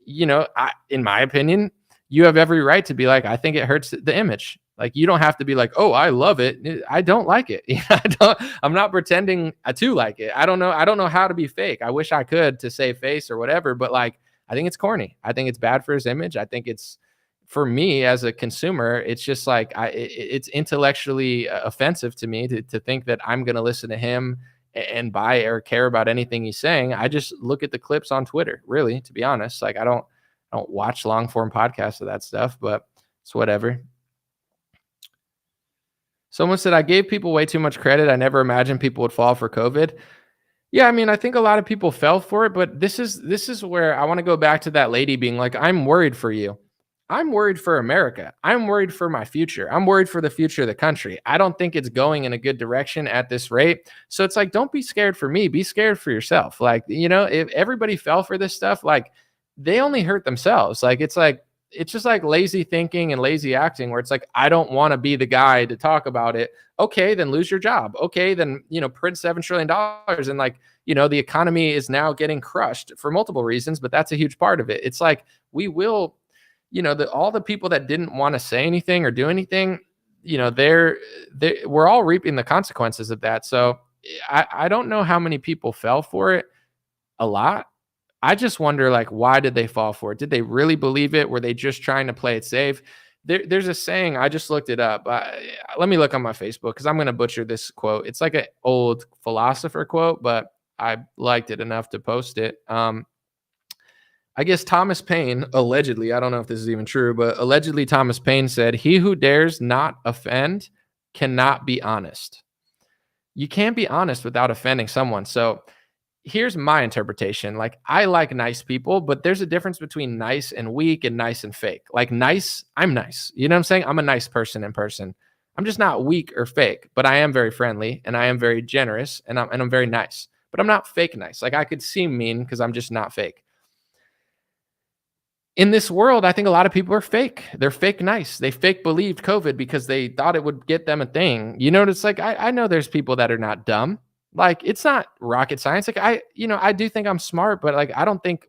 in my opinion, you have every right to be like, I think it hurts the image. Like, you don't have to be like, oh, I love it. I don't like it. I'm not pretending to like it. I don't know how to be fake. I wish I could to save face or whatever, but like, I think it's corny. I think it's bad for his image. I think it's, for me as a consumer, it's just like, it's intellectually offensive to me to think that I'm going to listen to him and buy or care about anything he's saying. I just look at the clips on Twitter, really, to be honest. Like, I don't watch long form podcasts of that stuff, but it's whatever. Someone said, I gave people way too much credit. I never imagined people would fall for COVID. Yeah, I mean, I think a lot of people fell for it, but this is where I want to go back to that lady being like, I'm worried for you. I'm worried for America. I'm worried for my future. I'm worried for the future of the country. I don't think it's going in a good direction at this rate. So it's like, don't be scared for me. Be scared for yourself. Like, if everybody fell for this stuff, like, they only hurt themselves. Like, it's just like lazy thinking and lazy acting where it's like, I don't want to be the guy to talk about it. Okay, then lose your job. Okay, then, print $7 trillion. And like, the economy is now getting crushed for multiple reasons, but that's a huge part of it. It's like, we will, all the people that didn't want to say anything or do anything, we're all reaping the consequences of that. So I don't know how many people fell for it. A lot. I just wonder, like, why did they fall for it? Did they really believe it? Were they just trying to play it safe? There's a saying, I just looked it up. Let me look on my Facebook because I'm going to butcher this quote. It's like an old philosopher quote, but I liked it enough to post it. I guess Thomas Paine, allegedly, I don't know if this is even true, but allegedly Thomas Paine said, he who dares not offend cannot be honest. You can't be honest without offending someone. So here's my interpretation. Like, I like nice people, but there's a difference between nice and weak and nice and fake. Like, nice, I'm nice. You know what I'm saying? I'm a nice person in person. I'm just not weak or fake, but I am very friendly and I am very generous and I'm very nice, but I'm not fake nice. Like, I could seem mean because I'm just not fake. In this world, I think a lot of people are fake. They're fake nice. They fake believed COVID because they thought it would get them a thing. It's like, I know there's people that are not dumb. Like, it's not rocket science. Like, I do think I'm smart, but like, I don't think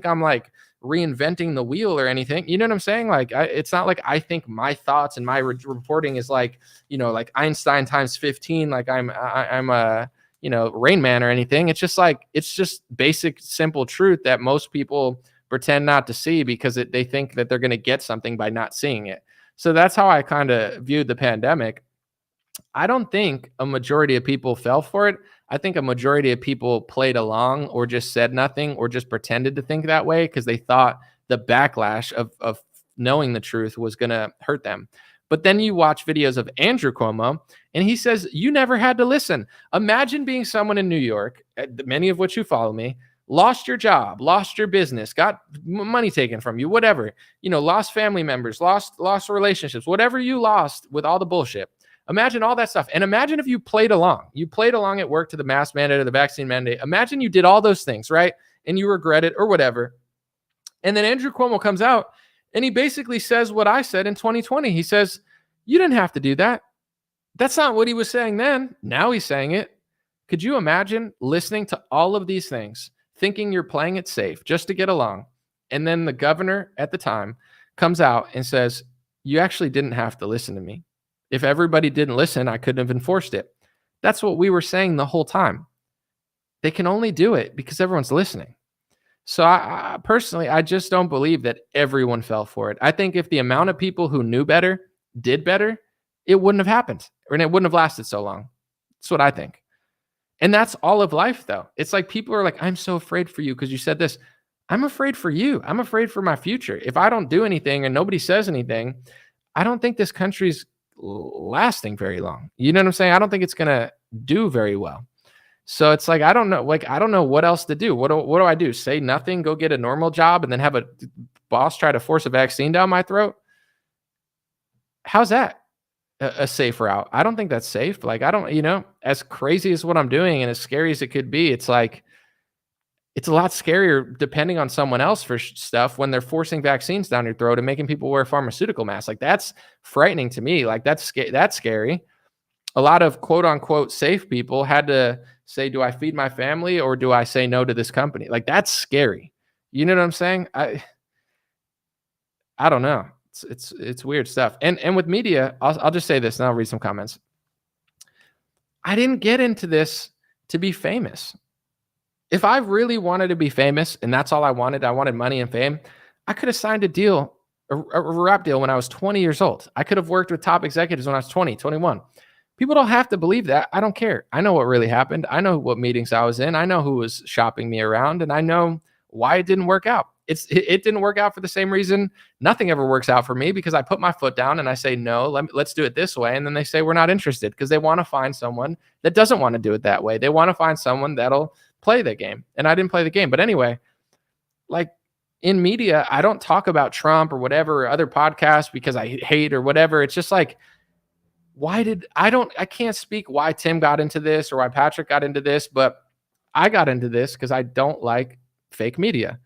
I'm like reinventing the wheel or anything. You know what I'm saying? Like, it's not like I think my thoughts and my reporting is like, like Einstein times 15. Like I'm a, Rain Man or anything. It's just like, it's just basic, simple truth that most people pretend not to see because they think that they're going to get something by not seeing it. So that's how I kind of viewed the pandemic. I don't think a majority of people fell for it. I think a majority of people played along or just said nothing or just pretended to think that way because they thought the backlash of knowing the truth was going to hurt them. But then you watch videos of Andrew Cuomo, and he says, you never had to listen. Imagine being someone in New York, many of which you follow me, lost your job, lost your business, got money taken from you, whatever, lost family members, lost relationships, whatever you lost with all the bullshit. Imagine all that stuff. And imagine if you played along. You played along at work to the mask mandate or the vaccine mandate. Imagine you did all those things, right? And you regret it or whatever. And then Andrew Cuomo comes out and he basically says what I said in 2020. He says, you didn't have to do that. That's not what he was saying then. Now he's saying it. Could you imagine listening to all of these things, thinking you're playing it safe just to get along? And then the governor at the time comes out and says, you actually didn't have to listen to me. If everybody didn't listen, I couldn't have enforced it. That's what we were saying the whole time. They can only do it because everyone's listening. So I personally, I just don't believe that everyone fell for it. I think if the amount of people who knew better did better, it wouldn't have happened, and it wouldn't have lasted so long. That's what I think. And that's all of life, though. It's like people are like, I'm so afraid for you because you said this. I'm afraid for you. I'm afraid for my future. If I don't do anything and nobody says anything, I don't think this country's lasting very long. You know what I'm saying? I don't think it's going to do very well. So it's like, I don't know. Like, I don't know what else to do. What do I do? Say nothing, go get a normal job, and then have a boss try to force a vaccine down my throat? How's that a safe route? I don't think that's safe. Like, I don't, as crazy as what I'm doing and as scary as it could be, it's like, it's a lot scarier depending on someone else for stuff when they're forcing vaccines down your throat and making people wear pharmaceutical masks. Like, that's frightening to me. Like, that's scary. A lot of quote unquote safe people had to say, do I feed my family or do I say no to this company? Like, that's scary. You know what I'm saying? I don't know. It's weird stuff. And with media, I'll just say this and I'll read some comments. I didn't get into this to be famous. If I really wanted to be famous and that's all I wanted money and fame, I could have signed a rap deal when I was 20 years old. I could have worked with top executives when I was 20, 21. People don't have to believe that. I don't care. I know what really happened. I know what meetings I was in. I know who was shopping me around, and I know why it didn't work out. It didn't work out for the same reason nothing ever works out for me, because I put my foot down and I say, no, let's do it this way. And then they say, we're not interested, because they want to find someone that doesn't want to do it that way. They want to find someone that'll play the game. And I didn't play the game. But anyway, like in media, I don't talk about Trump or whatever, or other podcasts because I hate or whatever. It's just like, I can't speak why Tim got into this or why Patrick got into this, but I got into this because I don't like fake media.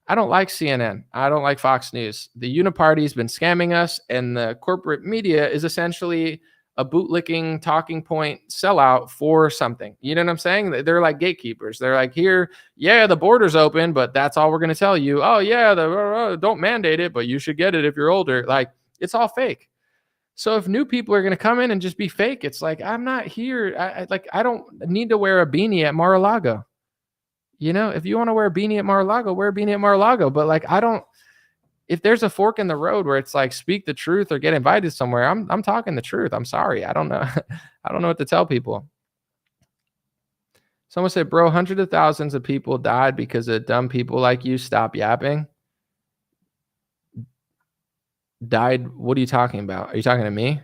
I don't like CNN. I don't like Fox News. The Uniparty's been scamming us, and the corporate media is essentially a bootlicking talking point sellout for something. You know what I'm saying? They're like gatekeepers. They're like, here, yeah, the border's open, but that's all we're going to tell you. Oh yeah, don't mandate it, but you should get it if you're older. Like, it's all fake. So if new people are going to come in and just be fake, it's like, I'm not here. I don't need to wear a beanie at Mar-a-Lago. If you want to wear a beanie at Mar-a-Lago, wear a beanie at Mar-a-Lago. But like, if there's a fork in the road where it's like, speak the truth or get invited somewhere, I'm talking the truth. I'm sorry. I don't know. I don't know what to tell people. Someone said, bro, hundreds of thousands of people died because of dumb people like you. Stop yapping. Died? What are you talking about? Are you talking to me?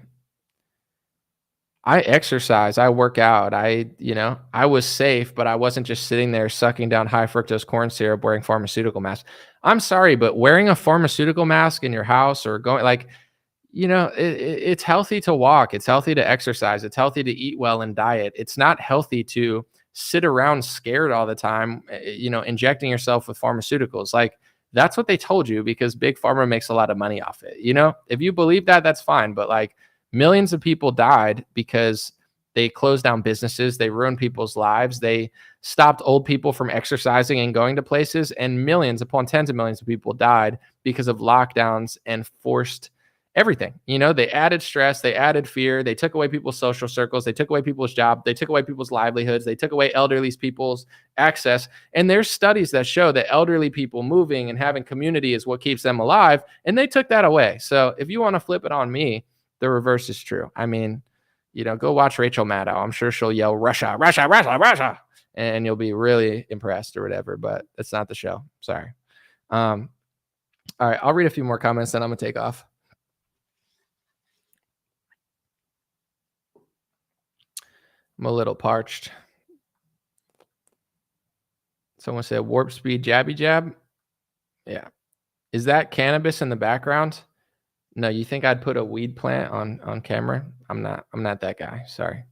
I exercise, I work out, I was safe, but I wasn't just sitting there sucking down high fructose corn syrup wearing pharmaceutical masks. I'm sorry, but wearing a pharmaceutical mask in your house or going it's healthy to walk. It's healthy to exercise. It's healthy to eat well and diet. It's not healthy to sit around scared all the time, injecting yourself with pharmaceuticals. Like, that's what they told you because Big Pharma makes a lot of money off it. If you believe that, that's fine. But like, millions of people died because they closed down businesses. They ruined people's lives. They stopped old people from exercising and going to places. And millions upon tens of millions of people died because of lockdowns and forced everything. They added stress. They added fear. They took away people's social circles. They took away people's jobs. They took away people's livelihoods. They took away elderly people's access. And there's studies that show that elderly people moving and having community is what keeps them alive. And they took that away. So if you want to flip it on me, the reverse is true. I mean, go watch Rachel Maddow. I'm sure she'll yell, Russia, Russia, Russia, Russia, and you'll be really impressed or whatever, but it's not the show. Sorry. All right. I'll read a few more comments, then I'm going to take off. I'm a little parched. Someone said warp speed jabby jab. Yeah. Is that cannabis in the background? No, you think I'd put a weed plant on camera? I'm not that guy. Sorry.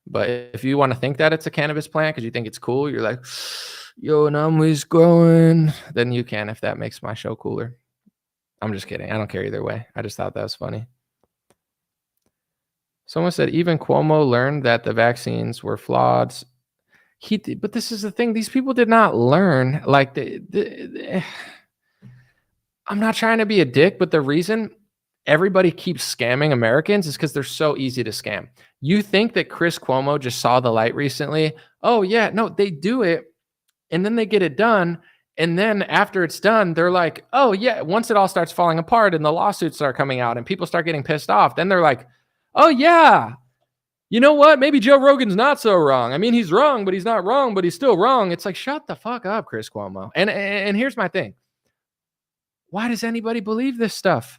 But if you want to think that it's a cannabis plant because you think it's cool, you're like, yo, Namwi's growing, then you can, if that makes my show cooler. I'm just kidding. I don't care either way. I just thought that was funny. Someone said even Cuomo learned that the vaccines were flawed. But this is the thing. These people did not learn. Like, I'm not trying to be a dick, but the reason everybody keeps scamming Americans is because they're so easy to scam. You think that Chris Cuomo just saw the light recently? Oh, yeah. No, they do it, and then they get it done, And then after it's done, they're like, oh yeah, once it all starts falling apart and the lawsuits start coming out and people start getting pissed off, then they're like, oh yeah, you know what? Maybe Joe Rogan's not so wrong. I mean, he's wrong, but he's not wrong, but he's still wrong. It's like, shut the fuck up, Chris Cuomo. And here's my thing. Why does anybody believe this stuff?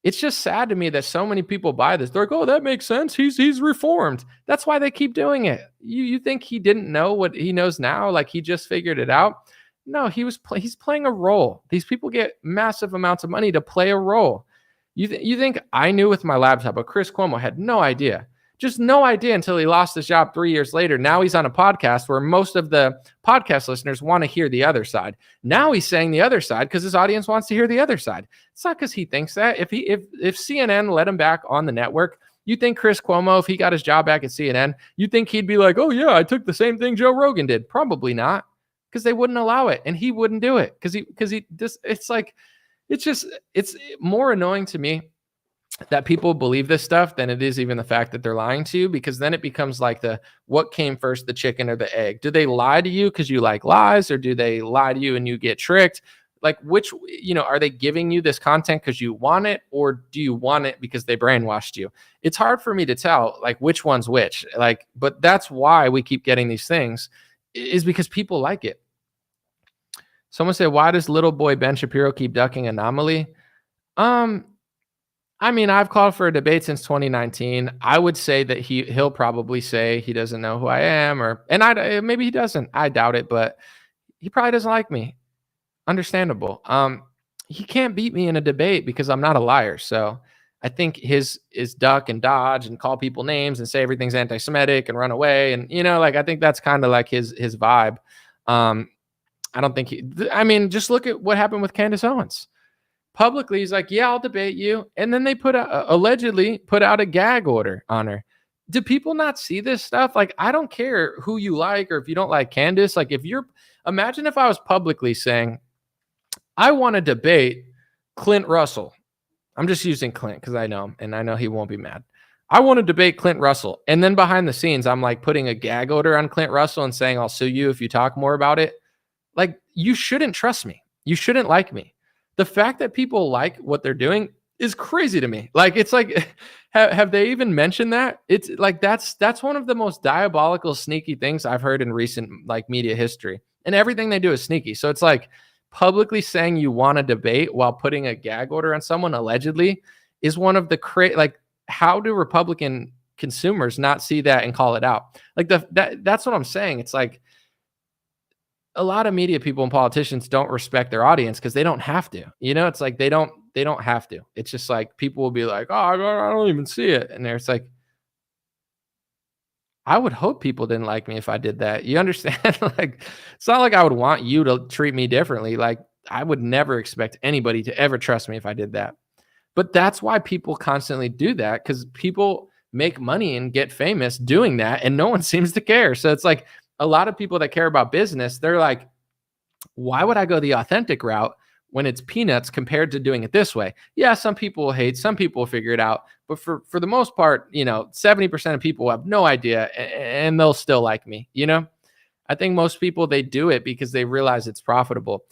It's just sad to me that so many people buy this. They're like, oh, that makes sense. He's reformed. That's why they keep doing it. You think he didn't know what he knows now? Like he just figured it out? No, he's playing a role. These people get massive amounts of money to play a role. You think I knew with my laptop, but Chris Cuomo had no idea. Just no idea until he lost his job 3 years later. Now he's on a podcast where most of the podcast listeners want to hear the other side. Now he's saying the other side because his audience wants to hear the other side. It's not because he thinks that. If CNN let him back on the network, you think Chris Cuomo, if he got his job back at CNN, you think he'd be like, oh yeah, I took the same thing Joe Rogan did? Probably not, because they wouldn't allow it, and he wouldn't do it because he just, it's like, it's more annoying to me that people believe this stuff than it is even the fact that they're lying to you, because then it becomes like what came first, the chicken or the egg? Do they lie to you because you like lies, or do they lie to you and you get tricked? Like which, are they giving you this content because you want it, or do you want it because they brainwashed you? It's hard for me to tell like which one's which, but that's why we keep getting these things, is because people like it. Someone said, why does little boy Ben Shapiro keep ducking Anomaly? I mean, I've called for a debate since 2019. I would say that he'll probably say he doesn't know who I am, and maybe he doesn't. I doubt it, but he probably doesn't like me. Understandable. He can't beat me in a debate because I'm not a liar. So I think his duck and dodge and call people names and say everything's anti-Semitic and run away, and I think that's kind of like his vibe. I don't think just look at what happened with Candace Owens. Publicly, he's like, yeah, I'll debate you. And then they allegedly put out a gag order on her. Do people not see this stuff? Like, I don't care who you like or if you don't like Candace. Like, imagine if I was publicly saying, I want to debate Clint Russell. I'm just using Clint because I know him and I know he won't be mad. I want to debate Clint Russell. And then behind the scenes, I'm like putting a gag order on Clint Russell and saying, I'll sue you if you talk more about it. Like, you shouldn't trust me. You shouldn't like me. The fact that people like what they're doing is crazy to me. Like, it's like, have they even mentioned that? It's like, that's one of the most diabolical, sneaky things I've heard in recent media history. And everything they do is sneaky. So it's like publicly saying you want to debate while putting a gag order on someone allegedly is one of the how do Republican consumers not see that and call it out? Like that's what I'm saying. It's like, a lot of media people and politicians don't respect their audience because they don't have to. It's like they don't have to. It's just like people will be like, oh, I don't even see it. And it's like, I would hope people didn't like me if I did that. You understand? Like, it's not like I would want you to treat me differently. Like, I would never expect anybody to ever trust me if I did that. But that's why people constantly do that, because people make money and get famous doing that, and no one seems to care. So it's like, a lot of people that care about business, they're like, why would I go the authentic route when it's peanuts compared to doing it this way? Yeah, some people will hate, some people will figure it out. But for the most part, 70% of people have no idea and they'll still like me. I think most people, they do it because they realize it's profitable.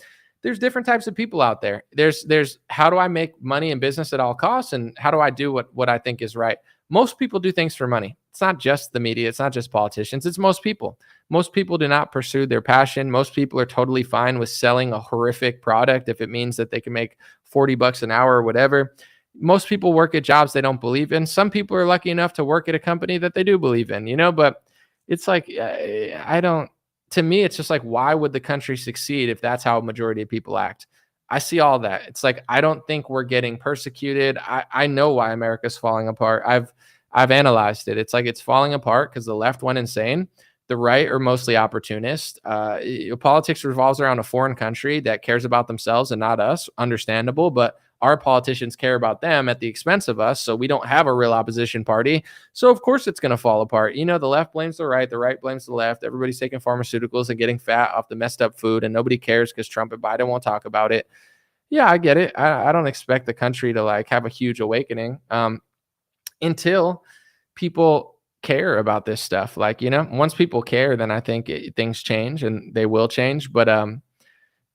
There's different types of people out there. There's how do I make money in business at all costs, and how do I do what I think is right? Most people do things for money. It's not just the media. It's not just politicians. It's most people. Most people do not pursue their passion. Most people are totally fine with selling a horrific product if it means that they can make $40 an hour or whatever. Most people work at jobs they don't believe in. Some people are lucky enough to work at a company that they do believe in, but it's like, to me, it's just like, why would the country succeed if that's how a majority of people act? I see all that. It's like, I don't think we're getting persecuted. I know why America's falling apart. I've analyzed it. It's like, it's falling apart because the left went insane. The right are mostly opportunists. Politics revolves around a foreign country that cares about themselves and not us. Understandable, but our politicians care about them at the expense of us. So we don't have a real opposition party. So of course it's going to fall apart. The left blames the right blames the left. Everybody's taking pharmaceuticals and getting fat off the messed up food, and nobody cares because Trump and Biden won't talk about it. Yeah, I get it. I don't expect the country to have a huge awakening until people care about this stuff. Once people care, then I think things change, and they will change. But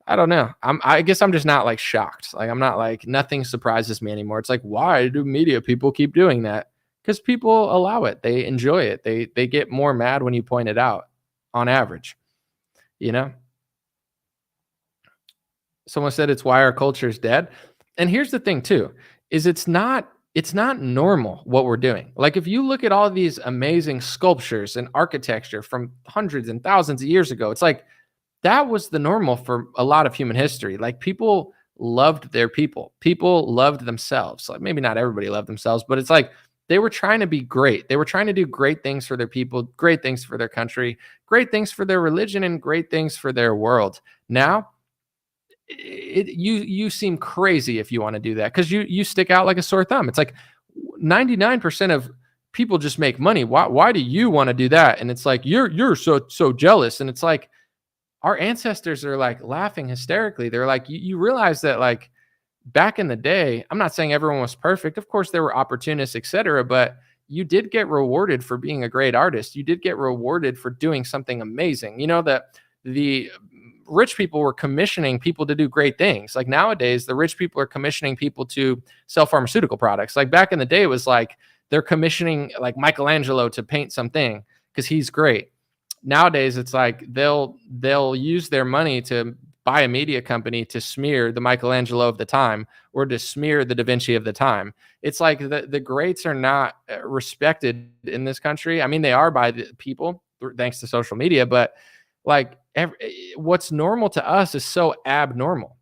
I don't know. I guess I'm just not like shocked. Like I'm not like, nothing surprises me anymore. It's like, why do media people keep doing that? Because people allow it. They enjoy it. They get more mad when you point it out on average, you know? Someone said it's why our culture is dead. And here's the thing too, is it's not normal what we're doing. Like if you look at all these amazing sculptures and architecture from hundreds and thousands of years ago, it's like that was the normal for a lot of human history. Like people loved their people. People loved themselves. Like maybe not everybody loved themselves, but it's like they were trying to be great. They were trying to do great things for their people, great things for their country, great things for their religion, and great things for their world. Now, you seem crazy if you want to do that because you stick out like a sore thumb. It's like 99% of people just make money. Why do you want to do that? And it's like you're so jealous. And it's like our ancestors are like laughing hysterically. They're like, you realize that like back in the day, I'm not saying everyone was perfect. Of course, there were opportunists, etc. But you did get rewarded for being a great artist. You did get rewarded for doing something amazing. You know that the rich people were commissioning people to do great things. Like nowadays, the rich people are commissioning people to sell pharmaceutical products. Like back in the day, it was like they're commissioning like Michelangelo to paint something because he's great. Nowadays, it's like they'll use their money to buy a media company to smear the Michelangelo of the time or to smear the Da Vinci of the time. It's like the greats are not respected in this country. I mean, they are by the people thanks to social media, but like what's normal to us is so abnormal.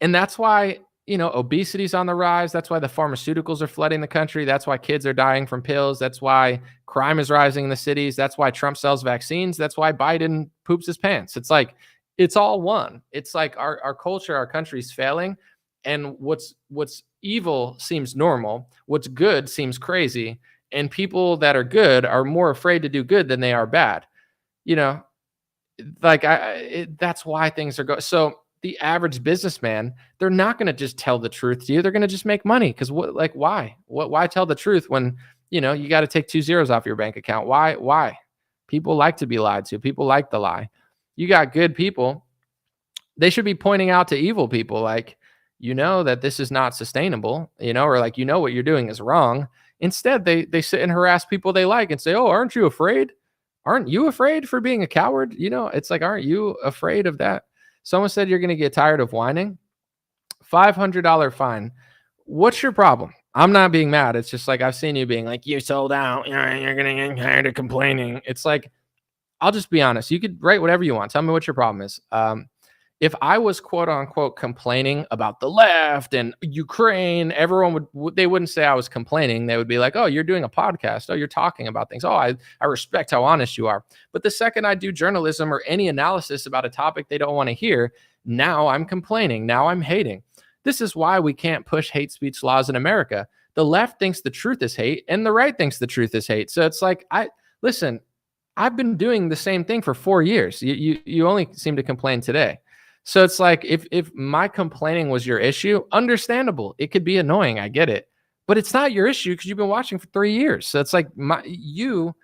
And that's why, obesity's on the rise. That's why the pharmaceuticals are flooding the country. That's why kids are dying from pills. That's why crime is rising in the cities. That's why Trump sells vaccines. That's why Biden poops his pants. It's like, it's all one. It's like our culture, our country's failing. And what's evil seems normal. What's good seems crazy. And people that are good are more afraid to do good than they are bad. Like that's why things are going. So the average businessman, they're not going to just tell the truth to you. They're going to just make money. Because why? Why tell the truth when, you got to take 2 zeros off your bank account? Why? People like to be lied to. People like the lie. You got good people. They should be pointing out to evil people, like, that this is not sustainable, or like, what you're doing is wrong. Instead, they sit and harass people they like and say, oh, aren't you afraid? Aren't you afraid for being a coward? It's like, aren't you afraid of that? Someone said you're going to get tired of whining. $500 fine. What's your problem? I'm not being mad. It's just like I've seen you being like, you sold out. You're going to get tired of complaining. It's like, I'll just be honest. You could write whatever you want. Tell me what your problem is. If I was quote unquote complaining about the left and Ukraine, everyone they wouldn't say I was complaining. They would be like, oh, you're doing a podcast. Oh, you're talking about things. Oh, I respect how honest you are. But the second I do journalism or any analysis about a topic they don't want to hear, now I'm complaining. Now I'm hating. This is why we can't push hate speech laws in America. The left thinks the truth is hate and the right thinks the truth is hate. So it's like, listen, I've been doing the same thing for 4 years. You only seem to complain today. So it's like if my complaining was your issue, understandable. It could be annoying. I get it. But it's not your issue because you've been watching for 3 years. So it's like you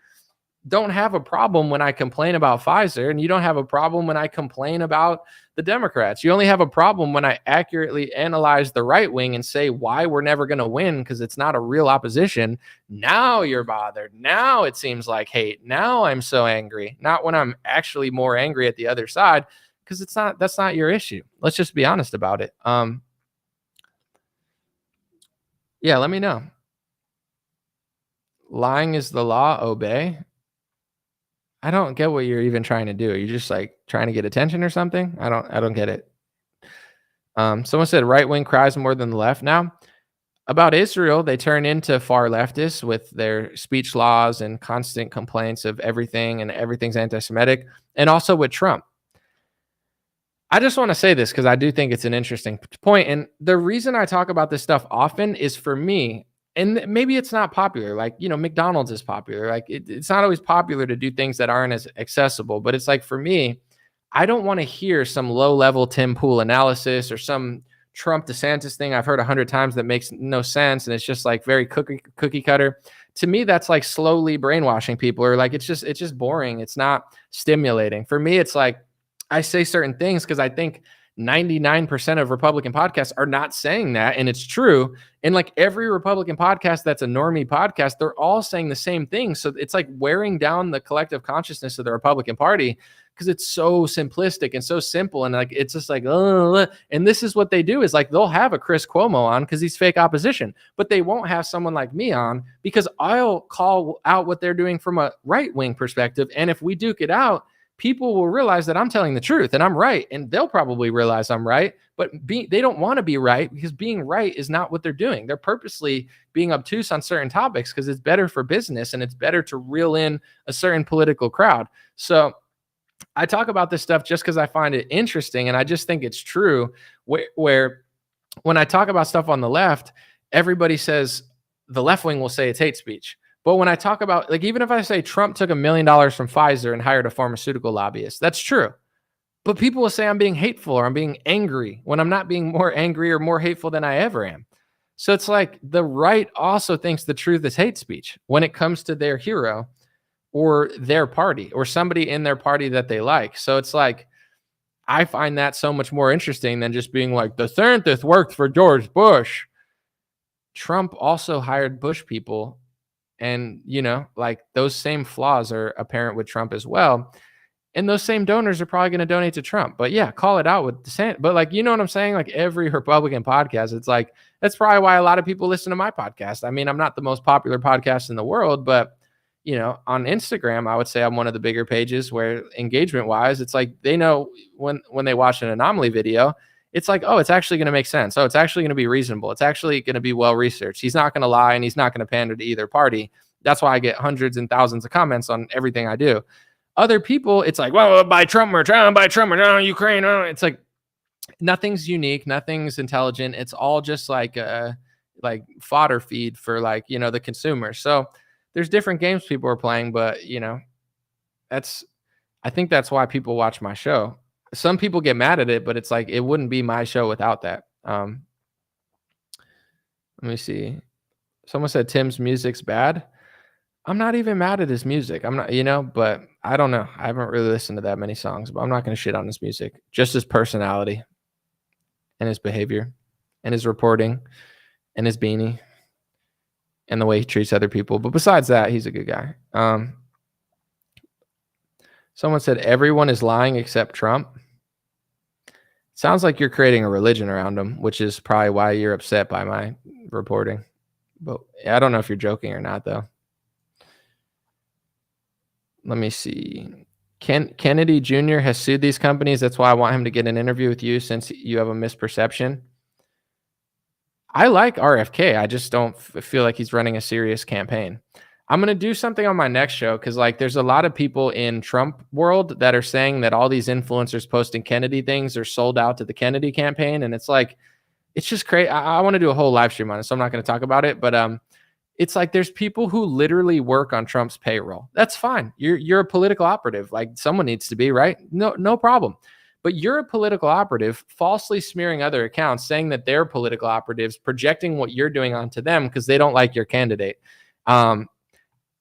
don't have a problem when I complain about Pfizer, and you don't have a problem when I complain about the Democrats. You only have a problem when I accurately analyze the right wing and say why we're never going to win because it's not a real opposition. Now you're bothered. Now it seems like hate. Now I'm so angry. Not when I'm actually more angry at the other side. Because that's not your issue. Let's just be honest about it. Yeah, let me know. Lying is the law, obey. I don't get what you're even trying to do. You're just like trying to get attention or something. I don't get it. Someone said right wing cries more than the left. Now, about Israel, they turn into far leftists with their speech laws and constant complaints of everything and everything's anti-Semitic, and also with Trump. I just want to say this because I do think it's an interesting point. And the reason I talk about this stuff often is for me, and maybe it's not popular. Like, McDonald's is popular. Like it's not always popular to do things that aren't as accessible. But it's like for me, I don't want to hear some low level Tim Pool analysis or some Trump DeSantis thing I've heard 100 times that makes no sense. And it's just like very cookie cutter. To me, that's like slowly brainwashing people, or like it's just boring. It's not stimulating. For me, it's like, I say certain things because I think 99% of Republican podcasts are not saying that, and it's true. And like every Republican podcast that's a normie podcast, they're all saying the same thing. So it's like wearing down the collective consciousness of the Republican Party because it's so simplistic and so simple. And like it's just like, and this is what they do is like they'll have a Chris Cuomo on because he's fake opposition, but they won't have someone like me on because I'll call out what they're doing from a right-wing perspective. And if we duke it out, people will realize that I'm telling the truth and I'm right. And they'll probably realize I'm right, but they don't want to be right because being right is not what they're doing. They're purposely being obtuse on certain topics because it's better for business and it's better to reel in a certain political crowd. So I talk about this stuff just because I find it interesting. And I just think it's true where when I talk about stuff on the left, everybody says the left wing will say it's hate speech. But when I talk about, like, even if I say Trump took $1 million from Pfizer and hired a pharmaceutical lobbyist, that's true. But people will say I'm being hateful or I'm being angry when I'm not being more angry or more hateful than I ever am. So it's like the right also thinks the truth is hate speech when it comes to their hero or their party or somebody in their party that they like. So it's like, I find that so much more interesting than just being like, the scientist worked for George Bush. Trump also hired Bush people. And, you know, like those same flaws are apparent with Trump as well. And those same donors are probably going to donate to Trump. But yeah, call it out with dissent. But like, you know what I'm saying? Like every Republican podcast, it's like, that's probably why a lot of people listen to my podcast. I mean, I'm not the most popular podcast in the world, but, you know, on Instagram, I would say I'm one of the bigger pages where engagement wise, it's like they know when they watch an anomaly video, it's like, oh, it's actually going to make sense. Oh, it's actually going to be reasonable. It's actually going to be well-researched. He's not going to lie and he's not going to pander to either party. That's why I get hundreds and thousands of comments on everything I do. Other people, it's like, well, buy Trump or Ukraine. It's like nothing's unique. Nothing's intelligent. It's all just like fodder feed for like, you know, the consumer. So there's different games people are playing, but you know, I think that's why people watch my show. Some people get mad at it, but it's like, it wouldn't be my show without that. Let me see. Someone said Tim's music's bad. I'm not even mad at his music. I'm not, you know, but I don't know. I haven't really listened to that many songs, but I'm not going to shit on his music. Just his personality and his behavior and his reporting and his beanie and the way he treats other people. But besides that, he's a good guy. Someone said everyone is lying except Trump. Sounds like you're creating a religion around him, which is probably why you're upset by my reporting. But I don't know if you're joking or not, though. Let me see. Kennedy Jr. has sued these companies. That's why I want him to get an interview with you since you have a misperception. I like RFK. I just don't feel like he's running a serious campaign. I'm going to do something on my next show because like there's a lot of people in Trump world that are saying that all these influencers posting Kennedy things are sold out to the Kennedy campaign. And it's like, it's just crazy. I want to do a whole live stream on it, so I'm not going to talk about it. But it's like there's people who literally work on Trump's payroll. That's fine. You're a political operative. Like someone needs to be, right? No problem. But you're a political operative falsely smearing other accounts, saying that they're political operatives, projecting what you're doing onto them because they don't like your candidate.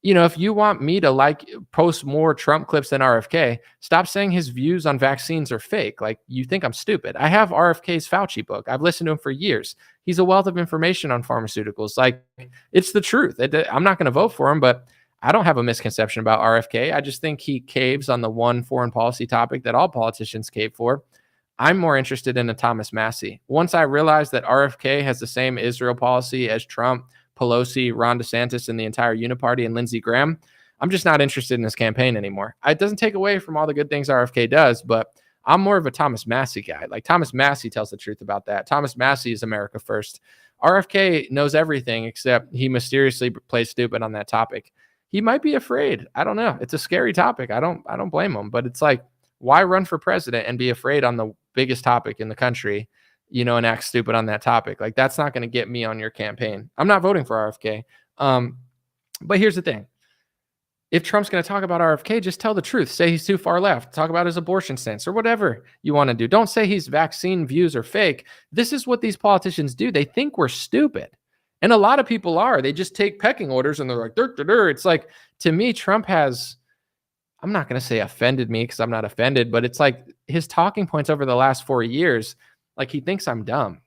You know, if you want me to like post more Trump clips than RFK, stop saying his views on vaccines are fake. Like you think I'm stupid. I have RFK's Fauci book. I've listened to him for years. He's a wealth of information on pharmaceuticals. Like it's the truth. I'm not going to vote for him, but I don't have a misconception about RFK. I just think he caves on the one foreign policy topic that all politicians cave for. I'm more interested in a Thomas Massie. Once I realized that RFK has the same Israel policy as Trump, Pelosi, Ron DeSantis, and the entire Uniparty, and Lindsey Graham, I'm just not interested in this campaign anymore. It doesn't take away from all the good things RFK does, but I'm more of a Thomas Massie guy. Like Thomas Massie tells the truth about that. Thomas Massie is America first. RFK knows everything except he mysteriously plays stupid on that topic. He might be afraid. I don't know. It's a scary topic. I don't blame him, but it's like, why run for president and be afraid on the biggest topic in the country, you know, and act stupid on that topic? Like that's not going to get me on your campaign. I'm not voting for RFK. But here's the thing. If Trump's going to talk about RFK, just tell the truth. Say he's too far left. Talk about his abortion stance or whatever you want to do. Don't say his vaccine views are fake. This is what these politicians do. They think we're stupid. And a lot of people are. They just take pecking orders and they're like, dur, dur, dur. It's like, to me, Trump has I'm not going to say offended me because I'm not offended, but it's like his talking points over the last 4 years, like he thinks I'm dumb.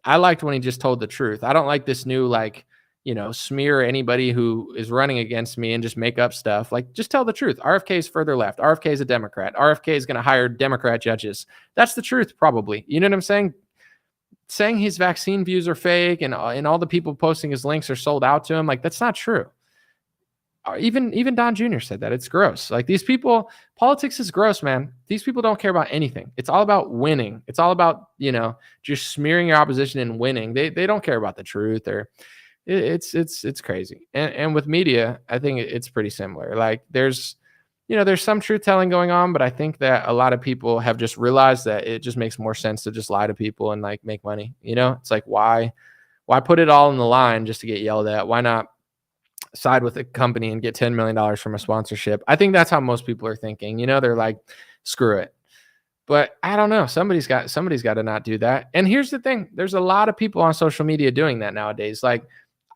I liked when he just told the truth. I don't like this new, like, smear anybody who is running against me and just make up stuff. Like, just tell the truth. RFK is further left. RFK is a Democrat. RFK is going to hire Democrat judges. That's the truth, probably. You know what I'm saying? Saying his vaccine views are fake and all the people posting his links are sold out to him. Like, that's not true. Even Don Jr. said that. It's gross. Like, these people, politics is gross, man. These people don't care about anything. It's all about winning. It's all about, just smearing your opposition and winning. They don't care about the truth, or it's crazy. And with media, I think it's pretty similar. Like, there's some truth telling going on, but I think that a lot of people have just realized that it just makes more sense to just lie to people and like make money. It's like, why put it all on the line just to get yelled at? Why not side with a company and get $10 million from a sponsorship? I think that's how most people are thinking. They're like, screw it. But I don't know. Somebody's got to not do that. And here's the thing. There's a lot of people on social media doing that nowadays. Like,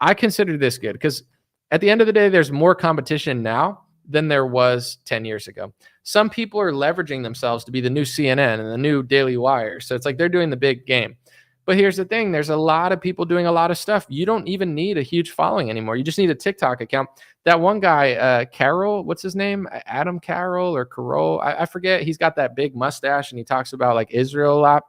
I consider this good because at the end of the day, there's more competition now than there was 10 years ago. Some people are leveraging themselves to be the new CNN and the new Daily Wire. So it's like they're doing the big game. But here's the thing. There's a lot of people doing a lot of stuff. You don't even need a huge following anymore. You just need a TikTok account. That one guy, Carroll, what's his name? Adam Carroll or Carroll? I forget. He's got that big mustache and he talks about like Israel a lot.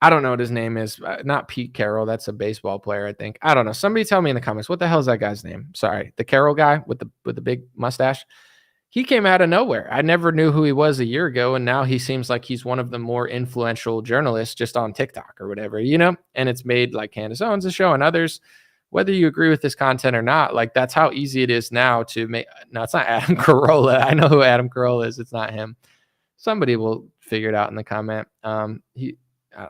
I don't know what his name is. Not Pete Carroll. That's a baseball player, I think. I don't know. Somebody tell me in the comments. What the hell is that guy's name? Sorry. The Carroll guy with the big mustache. He came out of nowhere. I never knew who he was a year ago, and now he seems like he's one of the more influential journalists just on TikTok or whatever, and it's made like Candace Owens' a show and others. Whether you agree with this content or not, like, that's how easy it is now to make. No, it's not Adam Carolla. I know who Adam Carolla is. It's not him. Somebody will figure it out in the comment. I don't know.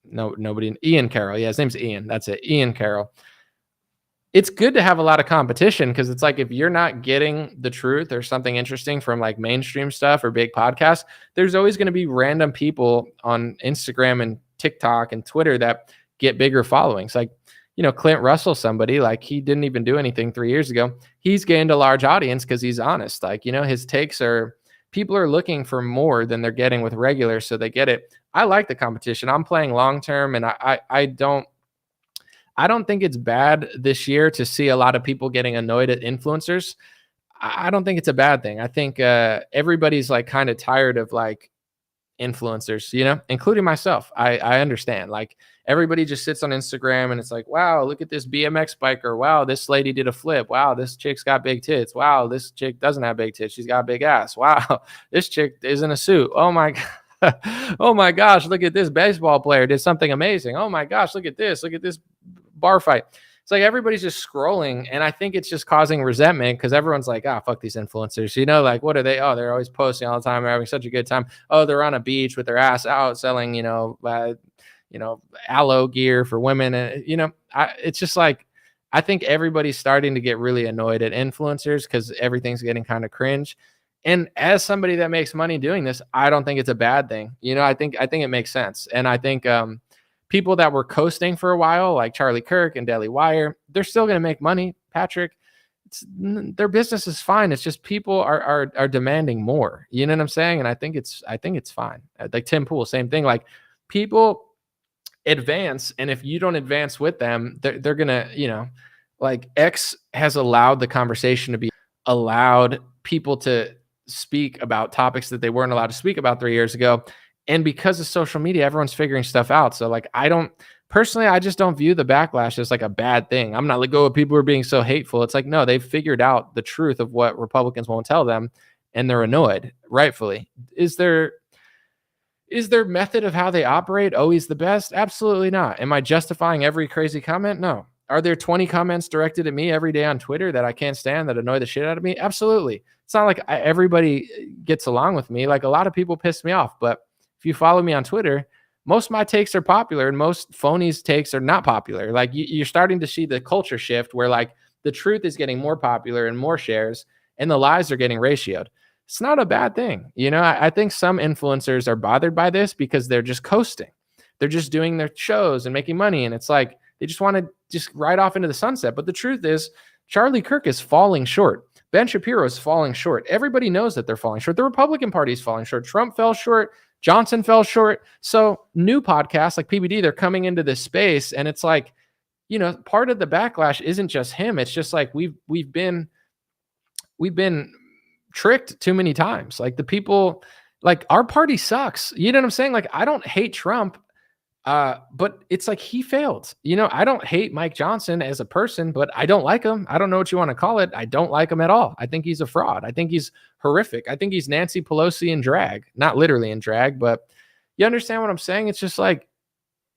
No, nobody. Ian Carroll. Yeah, his name's Ian. That's it. Ian Carroll. It's good to have a lot of competition because it's like if you're not getting the truth or something interesting from like mainstream stuff or big podcasts, there's always going to be random people on Instagram and TikTok and Twitter that get bigger followings. Like, Clint Russell, somebody like he didn't even do anything 3 years ago. He's gained a large audience because he's honest. Like, his takes are, people are looking for more than they're getting with regular, so they get it. I like the competition. I'm playing long-term, and I don't think it's bad this year to see a lot of people getting annoyed at influencers. I don't think it's a bad thing. I think everybody's like kind of tired of like influencers, including myself. I understand. Like, everybody just sits on Instagram and it's like, wow, look at this BMX biker. Wow, this lady did a flip. Wow, this chick's got big tits. Wow, this chick doesn't have big tits. She's got a big ass. Wow, this chick is in a suit. Oh my God. Oh my gosh, look at this baseball player did something amazing. Oh my gosh, look at this bar fight. It's like everybody's just scrolling, and I think it's just causing resentment because everyone's like, fuck these influencers. Like, what are they? Oh, they're always posting all the time. They're having such a good time. Oh, they're on a beach with their ass out selling, aloe gear for women. And, it's just like, I think everybody's starting to get really annoyed at influencers because everything's getting kind of cringe. And as somebody that makes money doing this, I don't think it's a bad thing. I think it makes sense. And I think people that were coasting for a while, like Charlie Kirk and Daily Wire, they're still going to make money. Patrick, their business is fine. It's just people are demanding more. You know what I'm saying? And I think it's fine. Like Tim Pool, same thing. Like, people advance, and if you don't advance with them, they're gonna, like, X has allowed the conversation to be allowed people to speak about topics that they weren't allowed to speak about 3 years ago. And because of social media, everyone's figuring stuff out. So like, I just don't view the backlash as like a bad thing. I'm not like, oh, people are being so hateful. It's like, no, they've figured out the truth of what Republicans won't tell them, and they're annoyed, rightfully. Is their method of how they operate always the best? Absolutely not. Am I justifying every crazy comment? No. Are there 20 comments directed at me every day on Twitter that I can't stand, that annoy the shit out of me? Absolutely. It's not like everybody gets along with me. Like, a lot of people piss me off, but if you follow me on Twitter, most of my takes are popular and most phonies takes are not popular. Like, you're starting to see the culture shift where like the truth is getting more popular and more shares, and the lies are getting ratioed. It's not a bad thing. I think some influencers are bothered by this because they're just coasting. They're just doing their shows and making money. And it's like, they just want to just ride off into the sunset. But the truth is, Charlie Kirk is falling short. Ben Shapiro is falling short. Everybody knows that they're falling short. The Republican Party is falling short. Trump fell short. Johnson fell short. So new podcasts like PBD, they're coming into this space, and it's like, part of the backlash isn't just him. It's just like we've been tricked too many times. Like the people, like our party sucks. You know what I'm saying? Like I don't hate Trump. But it's like he failed. I don't hate Mike Johnson as a person, but I don't like him. I don't know what you want to call it. I don't like him at all. I think he's a fraud. I think he's horrific. I think he's Nancy Pelosi in drag, not literally in drag, but you understand what I'm saying? It's just like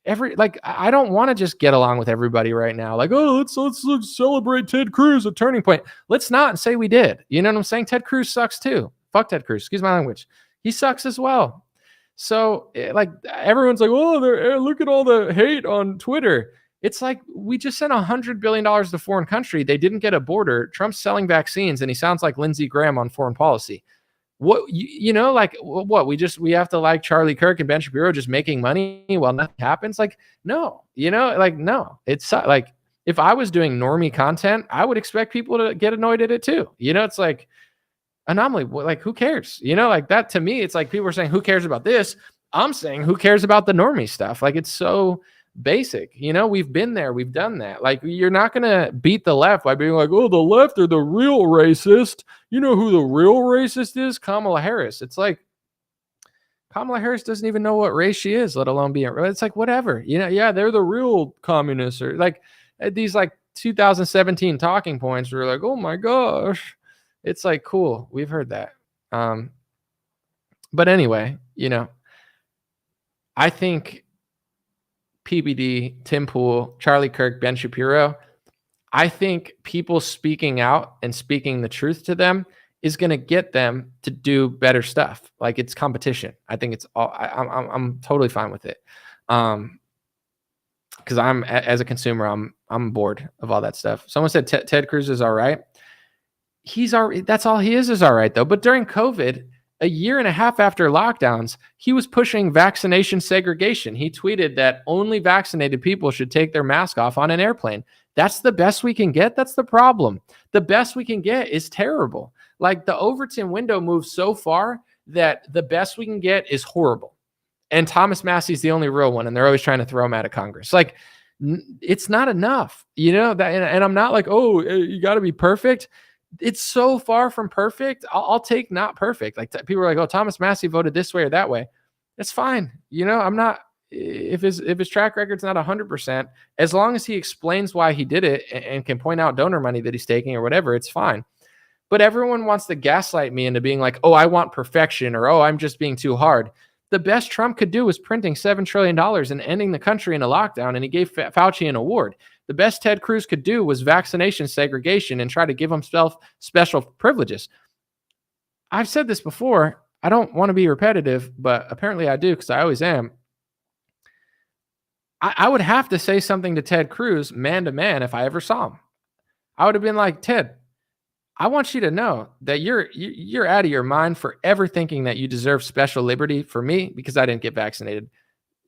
I don't want to just get along with everybody right now. Like, oh, let's celebrate Ted Cruz, a turning point. Let's not say we did. You know what I'm saying? Ted Cruz sucks too. Fuck Ted Cruz. Excuse my language. He sucks as well. So like everyone's like, oh, look at all the hate on Twitter. It's like we just sent $100 billion to foreign country. They didn't get a border. Trump's selling vaccines, and he sounds like Lindsey Graham on foreign policy. What what we have to like Charlie Kirk and Ben Shapiro just making money while nothing happens? Like no, no. It's like if I was doing normie content, I would expect people to get annoyed at it too. It's like. Anomaly, like who cares? Like that to me, it's like people are saying, who cares about this? I'm saying, who cares about the normie stuff? Like it's so basic. We've been there, we've done that. Like you're not gonna beat the left by being like, oh, the left are the real racist. You know who the real racist is? Kamala Harris. It's like Kamala Harris doesn't even know what race she is, let alone being. It's like whatever. Yeah, they're the real communists, or like these like 2017 talking points were like, oh my gosh. It's like, cool. We've heard that. But anyway, I think PBD, Tim Pool, Charlie Kirk, Ben Shapiro, I think people speaking out and speaking the truth to them is going to get them to do better stuff. Like it's competition. I think it's all, I'm totally fine with it. Cause as a consumer, I'm bored of all that stuff. Someone said Ted Cruz is all right. That's all he is all right though. But during COVID, a year and a half after lockdowns, he was pushing vaccination segregation. He tweeted that only vaccinated people should take their mask off on an airplane. That's the best we can get. That's the problem. The best we can get is terrible. Like the Overton window moves so far that the best we can get is horrible. And Thomas Massie's the only real one. And they're always trying to throw him out of Congress. Like it's not enough, that, and I'm not like, oh, you got to be perfect. It's so far from perfect. I'll take not perfect. Like people are like, oh, Thomas Massie voted this way or that way. That's fine. I'm not, if his track record's not 100%, as long as he explains why he did it and can point out donor money that he's taking or whatever, it's fine. But everyone wants to gaslight me into being like, oh, I want perfection, or, oh, I'm just being too hard. The best Trump could do was printing $7 trillion and ending the country in a lockdown. And he gave Fauci an award. The best Ted Cruz could do was vaccination segregation and try to give himself special privileges. I've said this before. I don't want to be repetitive, but apparently I do because I always am. I would have to say something to Ted Cruz man to man if I ever saw him. I would have been like, Ted, I want you to know that you're out of your mind for ever thinking that you deserve special liberty for me because I didn't get vaccinated.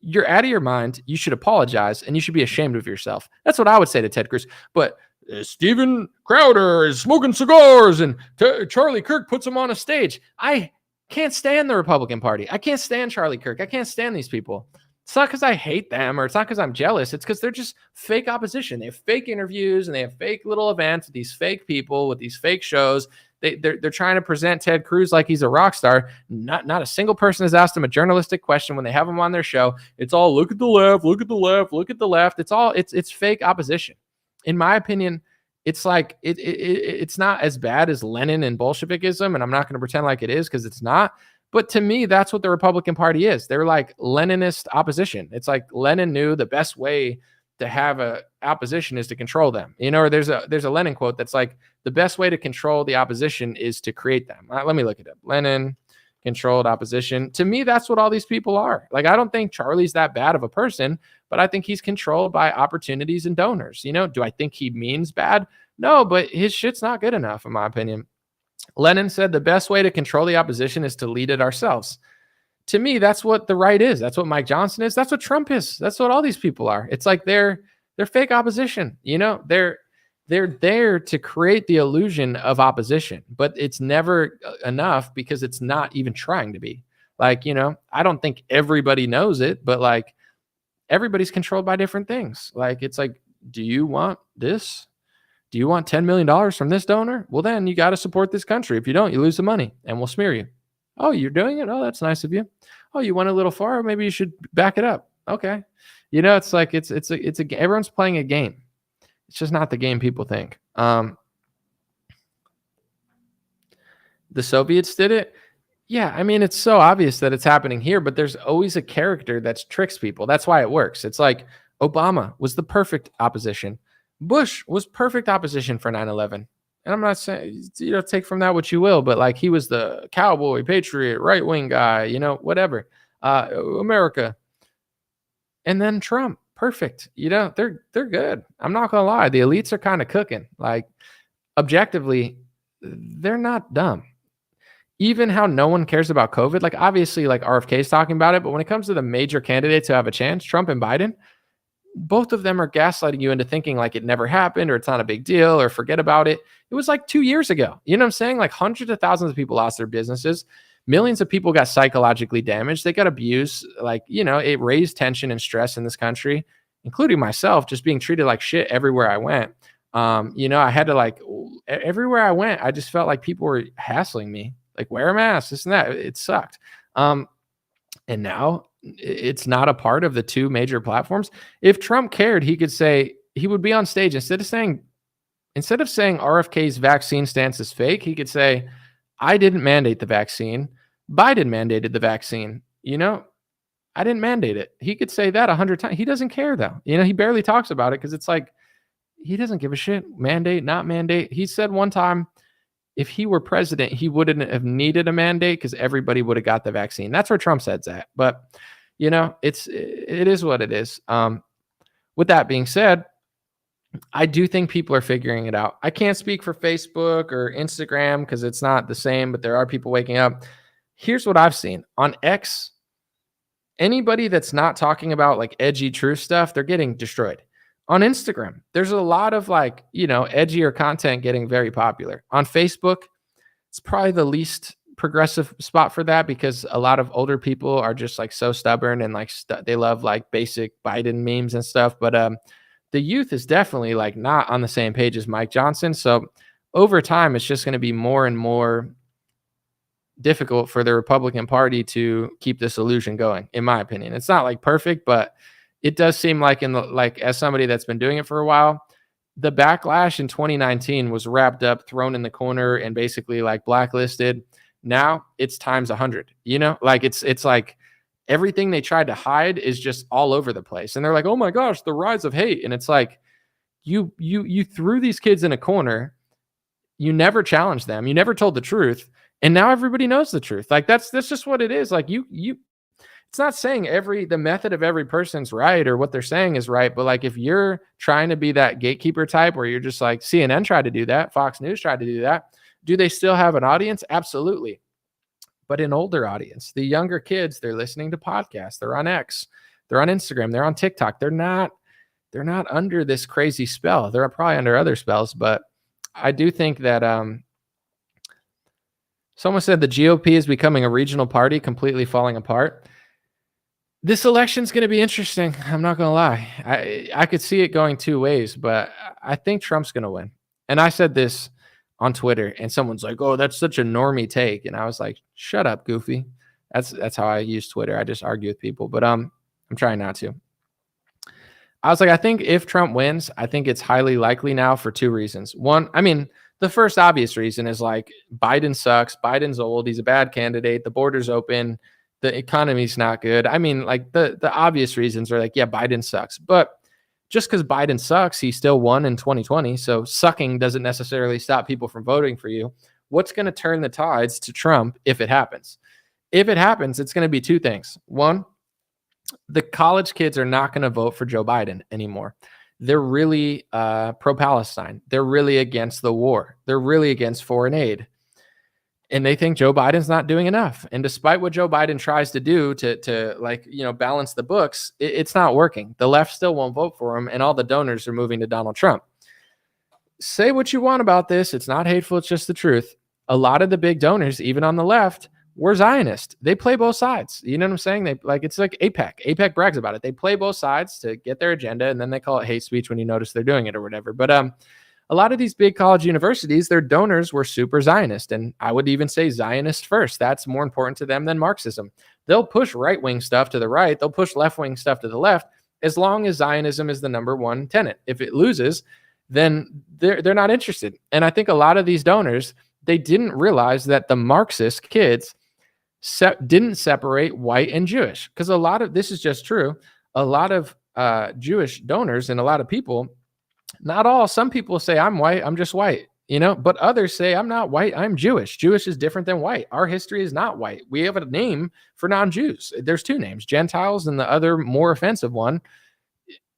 You're out of your mind. You should apologize, and you should be ashamed of yourself. That's what I would say to Ted Cruz. But Steven Crowder is smoking cigars, and Charlie Kirk puts him on a stage. I can't stand the Republican Party. I can't stand Charlie Kirk. I can't stand these people. It's not because I hate them, or it's not because I'm jealous. It's because they're just fake opposition. They have fake interviews, and they have fake little events with these fake people, with these fake shows. They're trying to present Ted Cruz like he's a rock star. Not a single person has asked him a journalistic question when they have him on their show. It's all look at the left, look at the left, look at the left. It's fake opposition. In my opinion, it's like it's not as bad as Lenin and Bolshevikism, and I'm not going to pretend like it is because it's not. But to me, that's what the Republican Party is. They're like Leninist opposition. It's like Lenin knew the best way to have a opposition is to control them. Or there's a Lenin quote that's like, the best way to control the opposition is to create them. Let me look it up. Lenin controlled opposition. To me, that's what all these people are. Like, I don't think Charlie's that bad of a person, but I think he's controlled by opportunities and donors. Do I think he means bad? No, but his shit's not good enough, in my opinion. Lenin said the best way to control the opposition is to lead it ourselves. To me, that's what the right is. That's what Mike Johnson is. That's what Trump is. That's what all these people are. It's like they're fake opposition. they're there to create the illusion of opposition, but it's never enough because it's not even trying to be. Like, I don't think everybody knows it, but like everybody's controlled by different things. Like, it's like, do you want this? Do you want $10 million from this donor? Well, then you got to support this country. If you don't, you lose the money and we'll smear you. Oh, you're doing it? Oh, that's nice of you. Oh, you went a little far. Maybe you should back it up. Okay. It's like, everyone's playing a game. It's just not the game people think. The Soviets did it. Yeah, I mean, it's so obvious that it's happening here, but there's always a character that tricks people. That's why it works. It's like Obama was the perfect opposition. Bush was perfect opposition for 9/11. And I'm not saying, take from that what you will, but like he was the cowboy, patriot, right-wing guy, whatever. America. And then Trump. Perfect. They're good. I'm not going to lie. The elites are kind of cooking. Like, objectively, they're not dumb. Even how no one cares about COVID, like obviously like RFK is talking about it, but when it comes to the major candidates who have a chance, Trump and Biden, both of them are gaslighting you into thinking like it never happened or it's not a big deal or forget about it. It was like 2 years ago. You know what I'm saying? Like hundreds of thousands of people lost their businesses. Millions of people got psychologically damaged. They got abused. Like, it raised tension and stress in this country, including myself, just being treated like shit everywhere I went. I had to everywhere I went, I just felt like people were hassling me, like wear a mask, this and that. It sucked. And now it's not a part of the two major platforms. If Trump cared, he could say, he would be on stage instead of saying RFK's vaccine stance is fake, he could say, I didn't mandate the vaccine. Biden mandated the vaccine. I didn't mandate it. He could say that 100 times. He doesn't care though. He barely talks about it because it's like, he doesn't give a shit. Mandate, not mandate. He said one time, if he were president, he wouldn't have needed a mandate because everybody would have got the vaccine. That's where Trump says that. But, it is what it is. With that being said, I do think people are figuring it out. I can't speak for Facebook or Instagram because it's not the same, but there are people waking up. Here's what I've seen on X. Anybody that's not talking about like edgy truth stuff, they're getting destroyed. On Instagram, there's a lot of edgier content getting very popular. On Facebook, it's probably the least progressive spot for that because a lot of older people are just like so stubborn and like they love like basic Biden memes and stuff. But the youth is definitely like not on the same page as Mike Johnson. So over time, it's just going to be more and more difficult for the Republican Party to keep this illusion going, in my opinion. It's not like perfect, but it does seem like as somebody that's been doing it for a while, the backlash in 2019 was wrapped up, thrown in the corner, and basically like blacklisted. Now it's times 100. It's like everything they tried to hide is just all over the place. And they're like, oh my gosh, the rise of hate. And it's like, you threw these kids in a corner. You never challenged them. You never told the truth. And now everybody knows the truth. Like that's just what it is. Like it's not saying the method of every person's right or what they're saying is right. But like, if you're trying to be that gatekeeper type where you're just like CNN tried to do that, Fox News tried to do that. Do they still have an audience? Absolutely. But an older audience, the younger kids, they're listening to podcasts. They're on X, they're on Instagram, they're on TikTok. They're not under this crazy spell. They're probably under other spells, but I do think that someone said the GOP is becoming a regional party, completely falling apart. This election's going to be interesting. I'm not going to lie. I could see it going two ways, but I think Trump's going to win. And I said this on Twitter, and someone's like, "Oh, that's such a normie take," and I was like, "Shut up, goofy." That's how I use Twitter. I just argue with people, but I'm trying not to. I was like, I think if Trump wins, I think it's highly likely now for two reasons. One, I mean, the first obvious reason is like Biden sucks. Biden's old. He's a bad candidate. The border's open. The economy's not good. I mean, like the obvious reasons are like, yeah, Biden sucks. But just because Biden sucks, he still won in 2020. So sucking doesn't necessarily stop people from voting for you. What's going to turn the tides to Trump if it happens? If it happens, it's going to be two things. One, the college kids are not going to vote for Joe Biden anymore. They're really pro-Palestine. They're really against the war. They're really against foreign aid. And they think Joe Biden's not doing enough. And despite what Joe Biden tries to do to balance the books, it's not working. The left still won't vote for him, and all the donors are moving to Donald Trump. say what you want about this. It's not hateful. It's just the truth. A lot of the big donors, even on the left, were Zionist. They play both sides. You know what I'm saying? It's like APAC. APAC brags about it. They play both sides to get their agenda, and then they call it hate speech when you notice they're doing it or whatever. But a lot of these big college universities, their donors were super Zionist, and I would even say Zionist first. That's more important to them than Marxism. They'll push right-wing stuff to the right. They'll push left-wing stuff to the left, as long as Zionism is the number one tenet. If it loses, then they're not interested. And I think a lot of these donors, they didn't realize that the Marxist kids didn't separate white and Jewish, because a lot of this is just true. A lot of Jewish donors and a lot of people, not all, some people say I'm white, I'm just white, but others say I'm not white, I'm Jewish. Jewish is different than white. Our history is not white. We have a name for non-Jews. There's two names, Gentiles, and the other more offensive one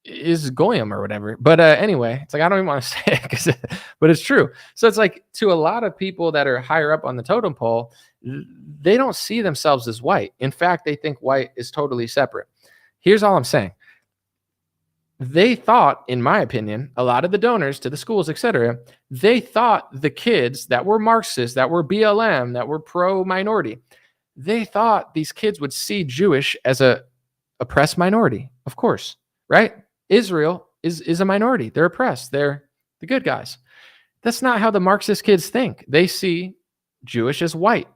is Goyim or whatever. But anyway, it's like, I don't even want to say it, but it's true. So it's like, to a lot of people that are higher up on the totem pole, they don't see themselves as white. In fact, they think white is totally separate. Here's all I'm saying. They thought, in my opinion, a lot of the donors to the schools, etc., they thought the kids that were Marxists, that were BLM, that were pro-minority, they thought these kids would see Jewish as a oppressed minority, of course, right? Israel is a minority. They're oppressed. They're the good guys. That's not how the Marxist kids think. They see Jewish as white.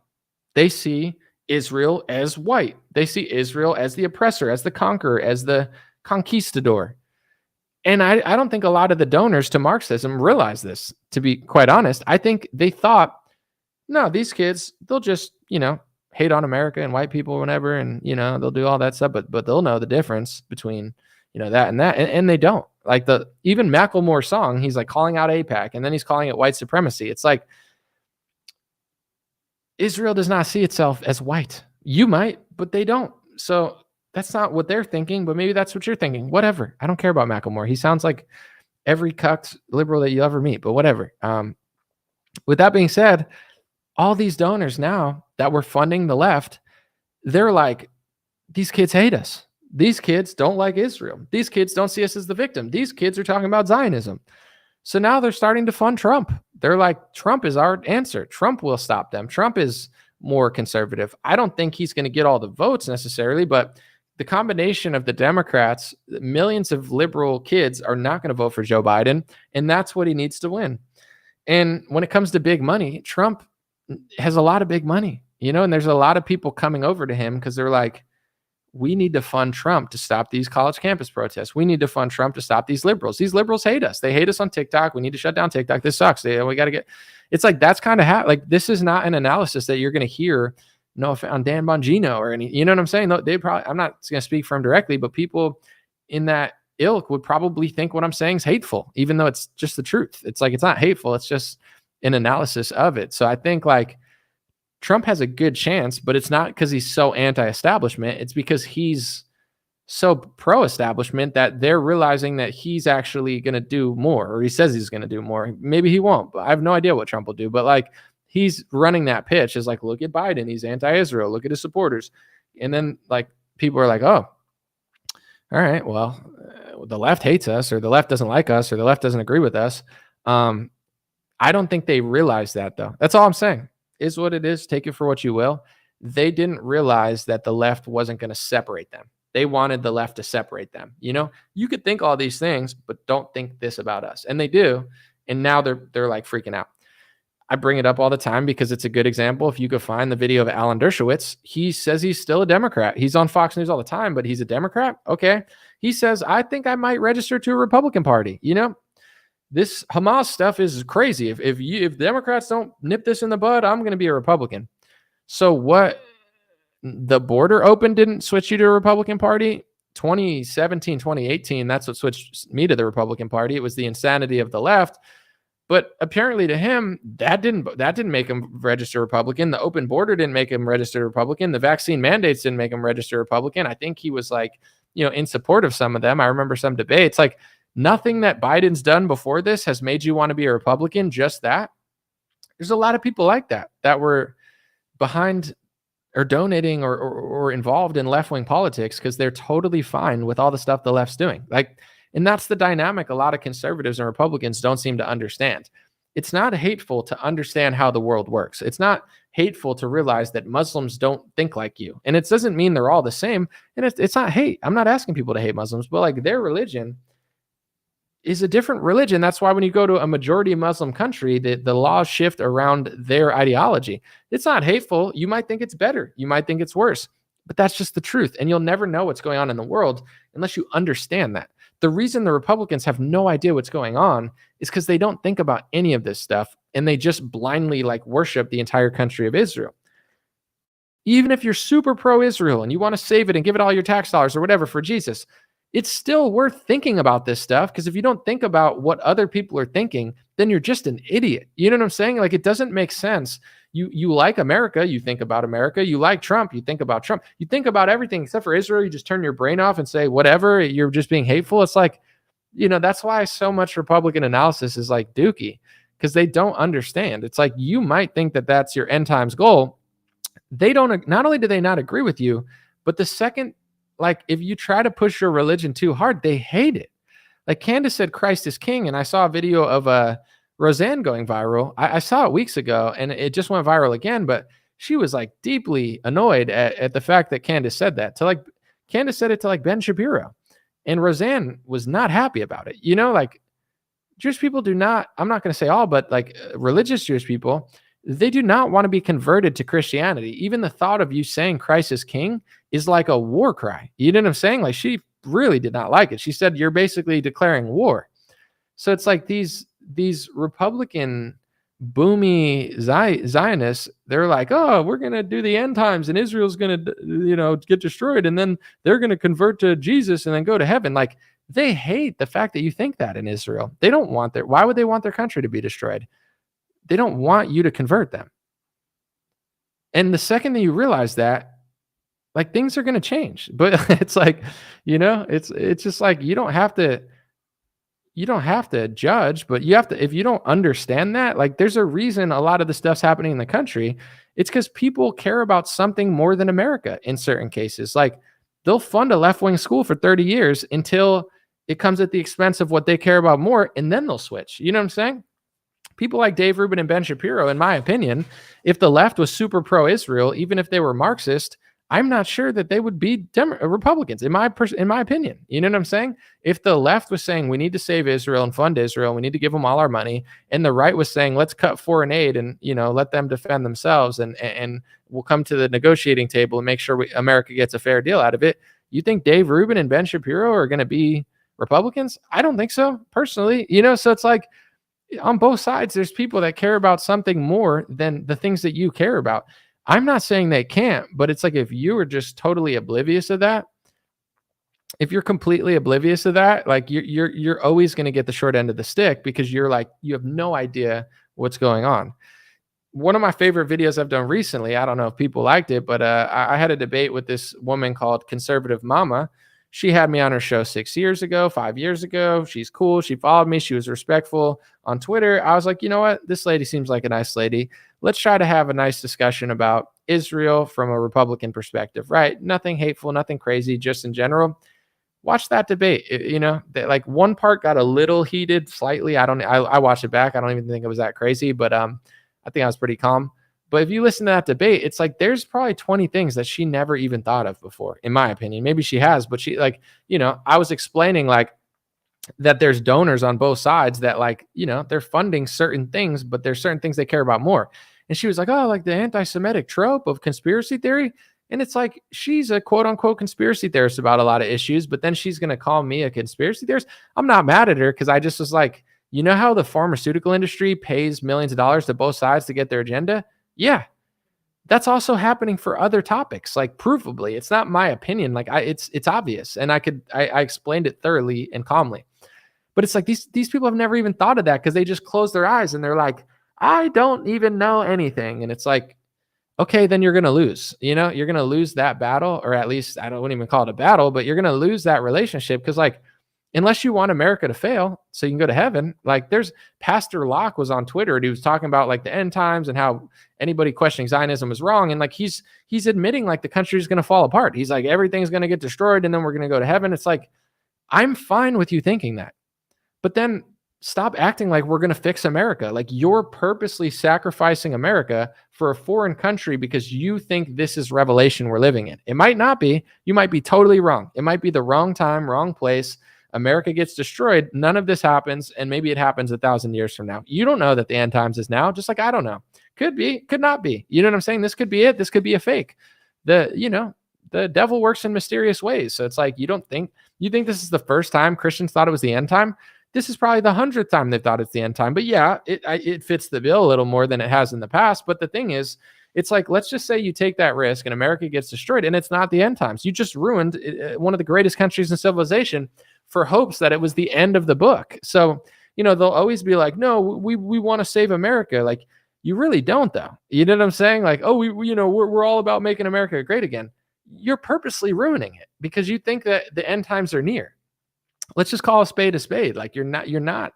They see Israel as white. They see Israel as the oppressor, as the conqueror, as the conquistador. And I don't think a lot of the donors to Marxism realize this, to be quite honest. I think they thought, no, these kids, they'll just, hate on America and white people or whatever, and, they'll do all that stuff, but they'll know the difference between, that and that. And they don't. Like even Macklemore's song, he's like calling out AIPAC, and then he's calling it white supremacy. It's like, Israel does not see itself as white. You might, but they don't. So that's not what they're thinking, but maybe that's what you're thinking. Whatever. I don't care about Macklemore. He sounds like every cucked liberal that you ever meet, but whatever. With that being said, all these donors now that were funding the left, they're like, these kids hate us. These kids don't like Israel. These kids don't see us as the victim. These kids are talking about Zionism. So now they're starting to fund Trump. They're like, Trump is our answer. Trump will stop them. Trump is more conservative. I don't think he's going to get all the votes necessarily, but the combination of the Democrats, millions of liberal kids are not going to vote for Joe Biden, and that's what he needs to win. And when it comes to big money, Trump has a lot of big money, and there's a lot of people coming over to him because they're like, we need to fund Trump to stop these college campus protests. We need to fund Trump to stop these liberals. These liberals hate us. They hate us on TikTok. We need to shut down TikTok. This sucks. We got to get, it's like, that's kind of like, this is not an analysis that you're going to hear on Dan Bongino or any, you know what I'm saying? They probably, I'm not going to speak for him directly, but people in that ilk would probably think what I'm saying is hateful, even though it's just the truth. It's like, it's not hateful. It's just an analysis of it. So I think like Trump has a good chance, but it's not because he's so anti-establishment. It's because he's so pro-establishment that they're realizing that he's actually going to do more, or he says he's going to do more. Maybe he won't, but I have no idea what Trump will do. But like, he's running that pitch is like, look at Biden. He's anti-Israel. Look at his supporters. And then like people are like, oh, all right, well, the left hates us, or the left doesn't like us, or the left doesn't agree with us. I don't think they realize that, though. That's all I'm saying. Is what it is. Take it for what you will. They didn't realize that the left wasn't going to separate them. They wanted the left to separate them. You could think all these things, but don't think this about us. And they do. And now they're like freaking out. I bring it up all the time because it's a good example. If you could find the video of Alan Dershowitz, he says he's still a Democrat. He's on Fox News all the time, but he's a Democrat. Okay. He says, I think I might register to a Republican Party. This Hamas stuff is crazy. If Democrats don't nip this in the bud, I'm going to be a Republican. So what? The border open didn't switch you to a Republican Party? 2017, 2018, that's what switched me to the Republican Party. It was the insanity of the left. But apparently to him, that didn't make him register Republican. The open border didn't make him register Republican. The vaccine mandates didn't make him register Republican. I think he was like, in support of some of them. I remember some debates. Like, nothing that Biden's done before this has made you want to be a Republican, just that. There's a lot of people like that were behind or donating or involved in left-wing politics because they're totally fine with all the stuff the left's doing. Like, And that's the dynamic a lot of conservatives and Republicans don't seem to understand. It's not hateful to understand how the world works. It's not hateful to realize that Muslims don't think like you. And it doesn't mean they're all the same. And it's not hate. I'm not asking people to hate Muslims, but like their religion is a different religion. That's why when you go to a majority Muslim country, the laws shift around their ideology. It's not hateful. You might think it's better. You might think it's worse, but that's just the truth. And you'll never know what's going on in the world unless you understand that. The reason the Republicans have no idea what's going on is because they don't think about any of this stuff, and they just blindly like worship the entire country of Israel. Even if you're super pro-Israel and you want to save it and give it all your tax dollars or whatever for Jesus, it's still worth thinking about this stuff, because if you don't think about what other people are thinking, then you're just an idiot. You know what I'm saying? Like, it doesn't make sense. You like America, you think about America. You like Trump, you think about Trump. You think about everything except for Israel. You just turn your brain off and say, whatever, you're just being hateful. It's like, that's why so much Republican analysis is like dookie, because they don't understand. It's like, you might think that that's your end times goal. They don't, not only do they not agree with you, but the second, like, if you try to push your religion too hard, they hate it. Like Candace said, Christ is king. And I saw a video of Roseanne going viral. I saw it weeks ago and it just went viral again, but she was like deeply annoyed at the fact that Candace said that Candace said it to like Ben Shapiro, and Roseanne was not happy about it. Like Jewish people do not, I'm not going to say all, but like religious Jewish people, they do not want to be converted to Christianity. Even the thought of you saying Christ is king is like a war cry. You know what I'm saying? Like, she really did not like it. She said, you're basically declaring war. So it's like these Republican boomy Zionists, they're like, oh, we're going to do the end times and Israel's going to, get destroyed. And then they're going to convert to Jesus and then go to heaven. Like, they hate the fact that you think that in Israel. They don't want why would they want their country to be destroyed? They don't want you to convert them. And the second that you realize that, like, things are going to change. But it's like, it's just like, you don't have to judge, but you have to, if you don't understand that, like, there's a reason a lot of the stuff's happening in the country. It's because people care about something more than America in certain cases. Like, they'll fund a left-wing school for 30 years until it comes at the expense of what they care about more, and then they'll switch. You know what I'm saying? People like Dave Rubin and Ben Shapiro, in my opinion, if the left was super pro-Israel, even if they were Marxist, I'm not sure that they would be Republicans, in my opinion. You know what I'm saying? If the left was saying we need to save Israel and fund Israel, we need to give them all our money, and the right was saying let's cut foreign aid and let them defend themselves, and we'll come to the negotiating table and make sure America gets a fair deal out of it. You think Dave Rubin and Ben Shapiro are going to be Republicans? I don't think so, personally. So it's like, on both sides, there's people that care about something more than the things that you care about. I'm not saying they can't, but it's like, if you are just totally oblivious of that, if you're completely oblivious of that, like, you're always going to get the short end of the stick, because you're like, you have no idea what's going on. One of my favorite videos I've done recently, I don't know if people liked it, but I had a debate with this woman called Conservative Mama. She had me on her show 5 years ago. She's cool. She followed me. She was respectful on Twitter. I was like, you know what? This lady seems like a nice lady. Let's try to have a nice discussion about Israel from a Republican perspective, right? Nothing hateful, nothing crazy, just in general. Watch that debate. Like, one part got a little heated slightly. I watched it back. I don't even think it was that crazy, but I think I was pretty calm. But if you listen to that debate, it's like, there's probably 20 things that she never even thought of before, in my opinion. Maybe she has, but she, like, I was explaining, like, that there's donors on both sides that, like, they're funding certain things, but there's certain things they care about more. And she was like, oh, like the anti-Semitic trope of conspiracy theory. And it's like, she's a quote unquote conspiracy theorist about a lot of issues, but then she's going to call me a conspiracy theorist. I'm not mad at her, because I just was like, how the pharmaceutical industry pays millions of dollars to both sides to get their agenda? Yeah, that's also happening for other topics, like, provably. It's not my opinion. Like, it's obvious. And I explained it thoroughly and calmly. But it's like, these people have never even thought of that, because they just close their eyes and they're like, I don't even know anything. And it's like, okay, then you're going to lose. You're going to lose that battle, or at least, I wouldn't even call it a battle, but you're going to lose that relationship, because, like, unless you want America to fail so you can go to heaven, like, there's Pastor Locke was on Twitter and he was talking about, like, the end times and how anybody questioning Zionism is wrong. And, like, he's admitting, like, the country is going to fall apart. He's like, everything's going to get destroyed and then we're going to go to heaven. It's like, I'm fine with you thinking that. But then stop acting like we're going to fix America. Like you're purposely sacrificing America for a foreign country because you think this is revelation we're living in. It might not be. You might be totally wrong. It might be the wrong time, wrong place. America gets destroyed. None of this happens. And maybe it happens 1,000 years from now. You don't know that the end times is now, just like I don't know. Could be, could not be. You know what I'm saying? This could be it. This could be a fake. The devil works in mysterious ways. So it's like, you think this is the first time Christians thought it was the end time? This is probably the 100th time they've thought it's the end time. But yeah, it fits the bill a little more than it has in the past. But the thing is, it's like, let's just say you take that risk and America gets destroyed and it's not the end times. You just ruined one of the greatest countries in civilization for hopes that it was the end of the book. So, they'll always be like, no, we want to save America. Like, you really don't, though. You know what I'm saying? Like, oh, we're all about making America great again. You're purposely ruining it because you think that the end times are near. Let's just call a spade a spade. Like you don't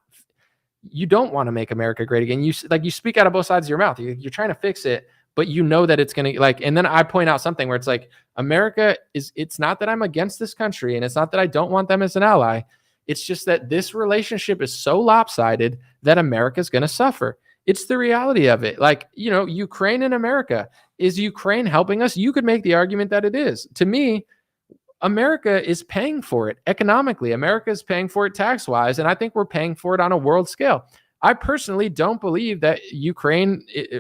want to make America great again. You speak out of both sides of your mouth. You're trying to fix it, but you know that it's going to and then I point out something where it's like, America it's not that I'm against this country and it's not that I don't want them as an ally. It's just that this relationship is so lopsided that America's going to suffer. It's the reality of it. Like, Ukraine and America. Is Ukraine helping us? You could make the argument that it is. To me, America is paying for it economically. America is paying for it tax-wise, and I think we're paying for it on a world scale. I personally don't believe that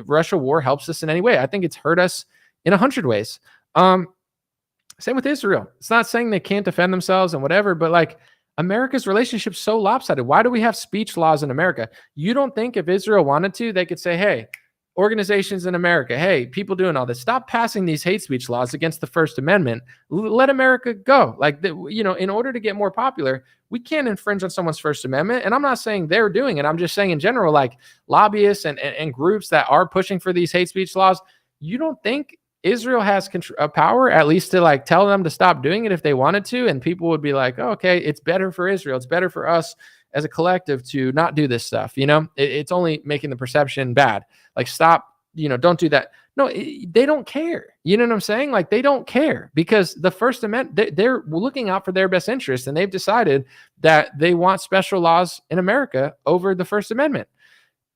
Russia war helps us in any way. I think it's hurt us in 100 ways. Same with Israel. It's not saying they can't defend themselves and whatever, but like America's relationship is so lopsided. Why do we have speech laws in America? You don't think if Israel wanted to, they could say, hey, organizations in America, hey, people doing all this, stop passing these hate speech laws against the First Amendment. Let America go. Like, in order to get more popular, we can't infringe on someone's First Amendment. And I'm not saying they're doing it. I'm just saying in general, like lobbyists and groups that are pushing for these hate speech laws, you don't think Israel has power at least to like tell them to stop doing it if they wanted to? And people would be like, oh, okay, it's better for Israel. It's better for us as a collective to not do this stuff. It's only making the perception bad. Like, stop, don't do that. No, they don't care. You know what I'm saying? Like, they don't care because the First Amendment, they're looking out for their best interest, and they've decided that they want special laws in America over the First Amendment.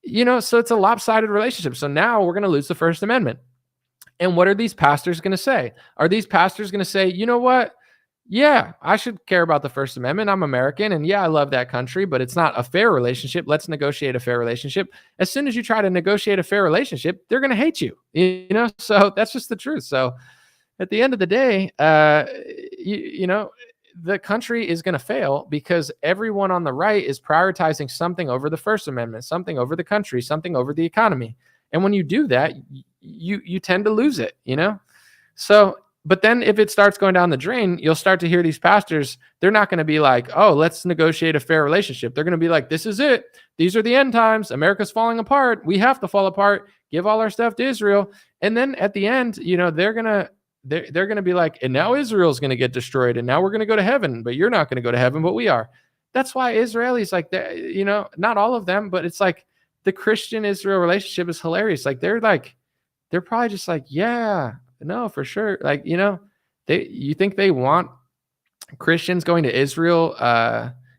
So it's a lopsided relationship. So now we're going to lose the First Amendment. And what are these pastors going to say? Are these pastors going to say, you know what? Yeah, I should care about the First Amendment. I'm American, and yeah, I love that country, but it's not a fair relationship. Let's negotiate a fair relationship. As soon as you try to negotiate a fair relationship, they're going to hate you. So that's just the truth. So at the end of the day, the country is going to fail because everyone on the right is prioritizing something over the First Amendment, something over the country, something over the economy. And when you do that, you tend to lose it, So, but then if it starts going down the drain, you'll start to hear these pastors, they're not going to be like, oh, let's negotiate a fair relationship. They're going to be like, this is it. These are the end times. America's falling apart. We have to fall apart. Give all our stuff to Israel. And then at the end, they're going to be like, and now Israel's going to get destroyed. And now we're going to go to heaven, but you're not going to go to heaven, but we are. That's why Israelis, like, not all of them, but it's like the Christian-Israel relationship is hilarious. Like, they're probably just like, yeah, no, for sure. Like, you think they want Christians going to Israel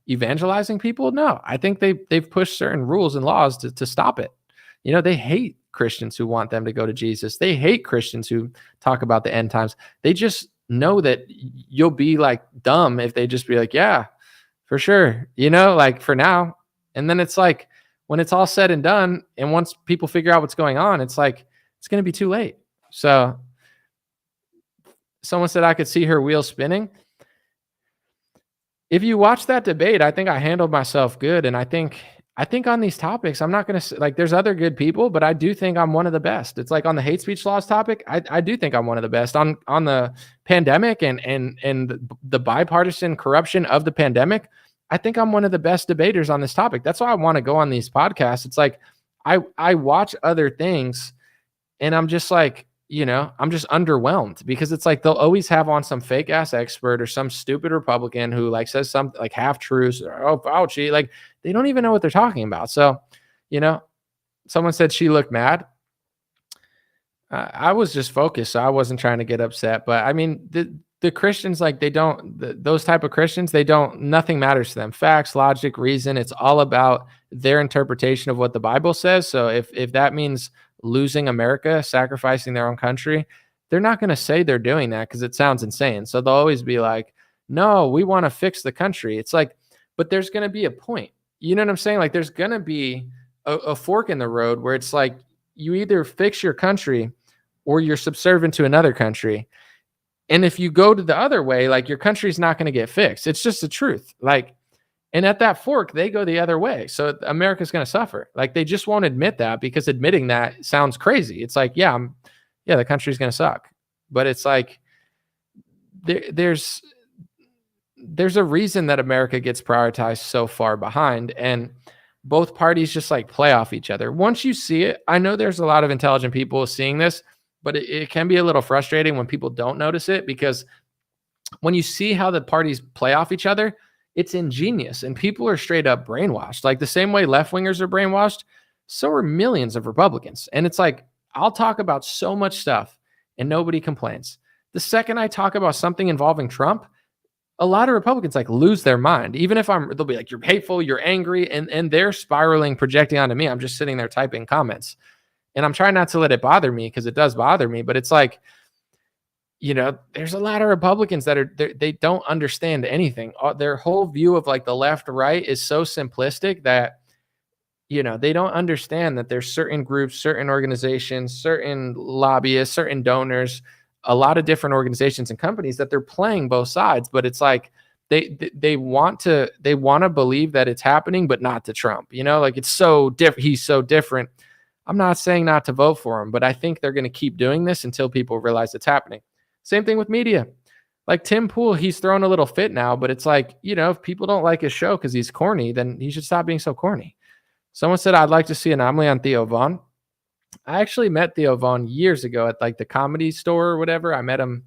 evangelizing people? No, I think they've pushed certain rules and laws to stop it. They hate Christians who want them to go to Jesus. They hate Christians who talk about the end times. They just know that you'll be like dumb if they just be like, yeah, for sure. Like for now. And then it's like, when it's all said and done, and once people figure out what's going on, it's like, it's going to be too late. So someone said I could see her wheels spinning. If you watch that debate, I think I handled myself good. And I think on these topics, I'm not going to like, there's other good people, but I do think I'm one of the best. It's like on the hate speech laws topic, I do think I'm one of the best. On the pandemic and the bipartisan corruption of the pandemic, I think I'm one of the best debaters on this topic. That's why I want to go on these podcasts. It's like I watch other things and I'm just like, I'm just underwhelmed because it's like they'll always have on some fake ass expert or some stupid Republican who like says something like half truths or, oh, Fauci, like they don't even know what they're talking about. So, someone said she looked mad. I was just focused, so I wasn't trying to get upset. But I mean, the Christians, like those type of Christians, nothing matters to them. Facts, logic, reason. It's all about their interpretation of what the Bible says. So if that means losing America, sacrificing their own country, they're not going to say they're doing that because it sounds insane. So they'll always be like, no, we want to fix the country. It's like, but there's going to be a point. You know what I'm saying? Like there's going to be a fork in the road where it's like you either fix your country or you're subservient to another country. And if you go to the other way, like your country's not going to get fixed. It's just the truth. Like, and at that fork, they go the other way. So America's going to suffer. Like they just won't admit that because admitting that sounds crazy. It's like, yeah, the country's going to suck. But it's like, there's a reason that America gets prioritized so far behind, and both parties just like play off each other. Once you see it, I know there's a lot of intelligent people seeing this, but it can be a little frustrating when people don't notice it, because when you see how the parties play off each other, it's ingenious and people are straight up brainwashed. Like the same way left-wingers are brainwashed, so are millions of Republicans. And it's like, I'll talk about so much stuff and nobody complains. The second I talk about something involving Trump, a lot of Republicans like lose their mind. Even if they'll be like, you're hateful, you're angry, and they're spiraling, projecting onto me. I'm just sitting there typing comments. And I'm trying not to let it bother me because it does bother me. But it's like, there's a lot of Republicans that they don't understand anything. Their whole view of like the left, right is so simplistic that, they don't understand that there's certain groups, certain organizations, certain lobbyists, certain donors, a lot of different organizations and companies that they're playing both sides. But it's like they want to believe that it's happening, but not to Trump. Like it's so different. He's so different. I'm not saying not to vote for him, but I think they're going to keep doing this until people realize it's happening. Same thing with media. Like Tim Pool, he's throwing a little fit now, but it's like, if people don't like his show because he's corny, then he should stop being so corny. Someone said, I'd like to see an Anomaly on Theo Vaughn. I actually met Theo Vaughn years ago at like the Comedy Store or whatever. I met him.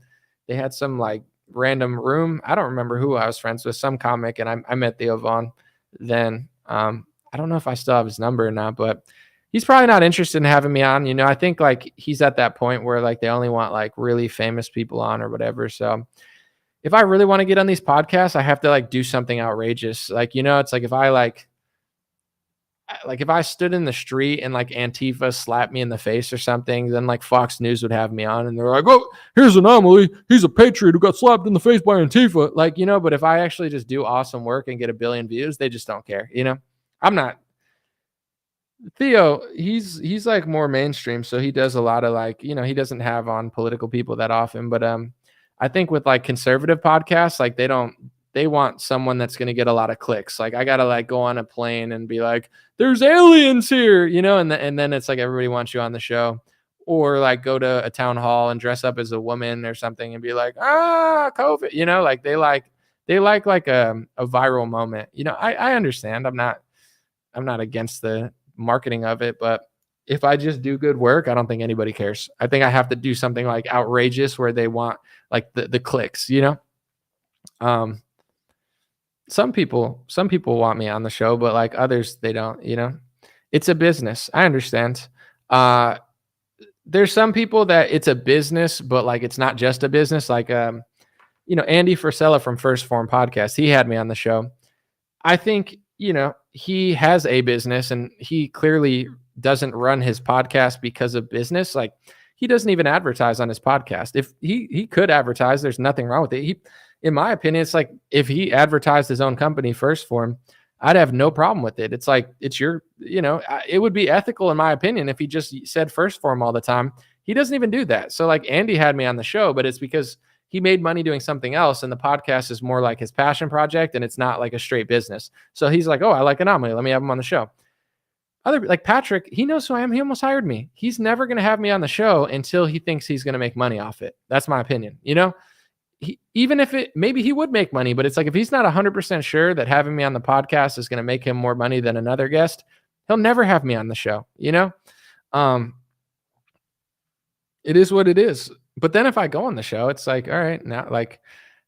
They had some like random room. I don't remember who I was friends with, some comic. And I met Theo Vaughn then. I don't know if I still have his number or not, but he's probably not interested in having me on. I think like he's at that point where like they only want like really famous people on or whatever. So if I really want to get on these podcasts, I have to like do something outrageous. Like, it's like if I stood in the street and like Antifa slapped me in the face or something, then like Fox News would have me on and they're like, oh, here's Anomaly. He's a patriot who got slapped in the face by Antifa. Like, but if I actually just do awesome work and get 1 billion views, they just don't care. I'm not. Theo, he's like more mainstream, so he does a lot of like, he doesn't have on political people that often, but I think with like conservative podcasts, like they want someone that's going to get a lot of clicks. Like I got to like go on a plane and be like, there's aliens here, and then it's like everybody wants you on the show, or like go to a town hall and dress up as a woman or something and be like, COVID, like they like a viral moment. I understand. I'm not against the marketing of it, but if I just do good work, I don't think anybody cares. I think I have to do something like outrageous where they want like the clicks, some people want me on the show, but like others, they don't, it's a business. I understand. There's some people that it's a business, but like, it's not just a business. Like, Andy Frisella from First Form podcast, he had me on the show. I think, he has a business and he clearly doesn't run his podcast because of business. Like he doesn't even advertise on his podcast. If he could advertise, there's nothing wrong with it. In my opinion, it's like if he advertised his own company, First Form, I'd have no problem with it. It's like, it's your, it would be ethical in my opinion if he just said First Form all the time. He doesn't even do that. So like Andy had me on the show, but it's because he made money doing something else, and the podcast is more like his passion project, and it's not like a straight business. So he's like, oh, I like Anomaly. Let me have him on the show. Like Patrick, he knows who I am. He almost hired me. He's never going to have me on the show until he thinks he's going to make money off it. That's my opinion. Even if maybe he would make money, but it's like if he's not 100% sure that having me on the podcast is going to make him more money than another guest, he'll never have me on the show. It is what it is. But then if I go on the show, it's like, all right,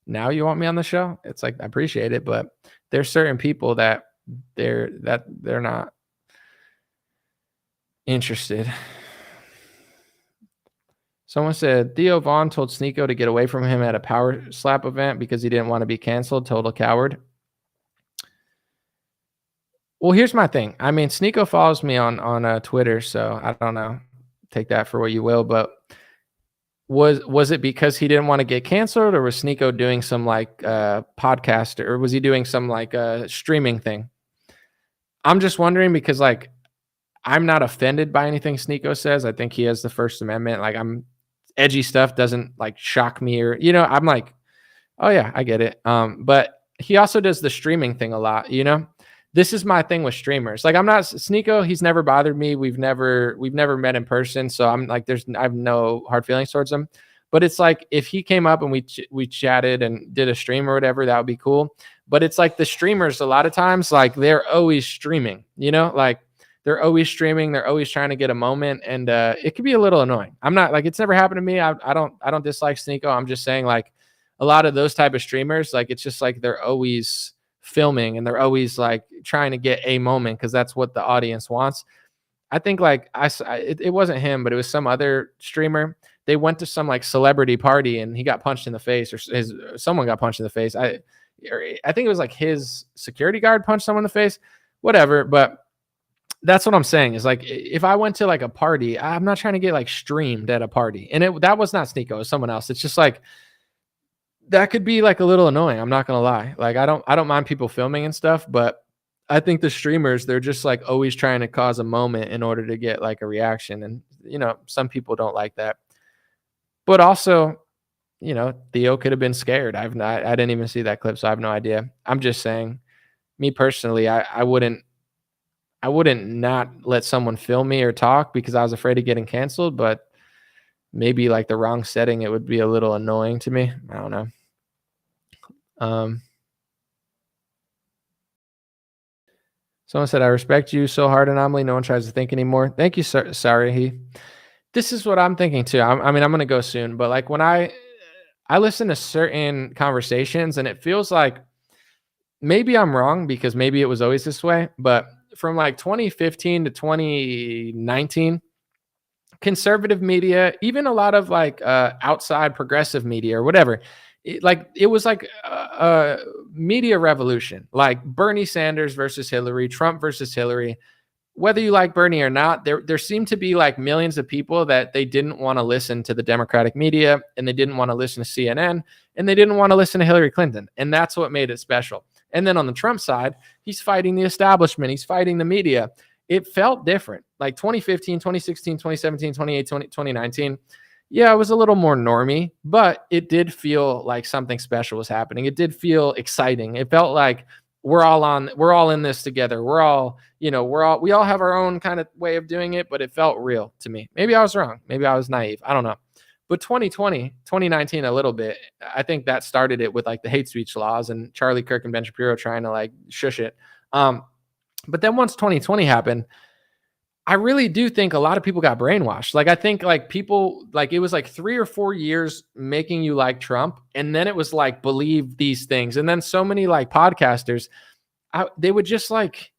now you want me on the show? It's like, I appreciate it, but there's certain people that they're not interested. Someone said Theo Vaughn told Sneeko to get away from him at a power slap event because he didn't want to be canceled. Total coward. Well, here's my thing. I mean, Sneeko follows me on Twitter, so I don't know. Take that for what you will. But was it because he didn't want to get canceled, or was Sneeko doing some like podcast, or was he doing some like streaming thing? I'm just wondering because like I'm not offended by anything Sneeko says. I think he has the First Amendment. Like edgy stuff doesn't like shock me, or I'm like, oh yeah, I get it. But he also does the streaming thing a lot. This is my thing with streamers. Like I'm not Sneeko. He's never bothered me. We've never met in person. So I'm like, I have no hard feelings towards him. But it's like if he came up and we chatted and did a stream or whatever, that would be cool. But it's like the streamers a lot of times, like they're always streaming. Like they're always streaming. They're always trying to get a moment, and it can be a little annoying. I'm not like it's never happened to me. I don't dislike Sneeko. I'm just saying like a lot of those type of streamers, like it's just like they're always filming and they're always like trying to get a moment because that's what the audience wants. I think like it wasn't him, but it was some other streamer. They went to some like celebrity party and he got punched in the face, or someone got punched in the face. I think it was like his security guard punched someone in the face, whatever. But that's what I'm saying is like if I went to like a party, I'm not trying to get like streamed at a party, and that was not Sneeko, it was someone else. It's just like that could be like a little annoying. I'm not gonna lie. Like I don't mind people filming and stuff, but I think the streamers, they're just like always trying to cause a moment in order to get like a reaction, and some people don't like that. But also, Theo could have been scared. I didn't even see that clip, so I have no idea. I'm just saying, me personally, I wouldn't not let someone film me or talk because I was afraid of getting canceled, but maybe like the wrong setting, it would be a little annoying to me. I don't know. Someone said, I respect you so hard, Anomaly. No one tries to think anymore. Thank you, sir. Sorry. This is what I'm thinking too. I mean, I'm going to go soon, but like when I listen to certain conversations and it feels like maybe I'm wrong because maybe it was always this way, but from like 2015 to 2019, conservative media, even a lot of like outside progressive media or whatever, it was like a media revolution, like Bernie Sanders versus Hillary, Trump versus Hillary. Whether you like Bernie or not, there seemed to be like millions of people that they didn't want to listen to the Democratic media, and they didn't want to listen to CNN, and they didn't want to listen to Hillary Clinton. And that's what made it special. And then on the Trump side, he's fighting the establishment. He's fighting the media. It felt different. Like 2015, 2016, 2017, 2018, 2019. Yeah, it was a little more normie, but it did feel like something special was happening. It did feel exciting. It felt like we're all in this together. We all have our own kind of way of doing it, but it felt real to me. Maybe I was wrong. Maybe I was naive. I don't know. But 2019, a little bit, I think that started it with like the hate speech laws and Charlie Kirk and Ben Shapiro trying to like shush it. But then once 2020 happened, I really do think a lot of people got brainwashed. Like I think like people, like it was like 3 or 4 years making you like Trump. And then it was like, believe these things. And then so many like podcasters, they would just like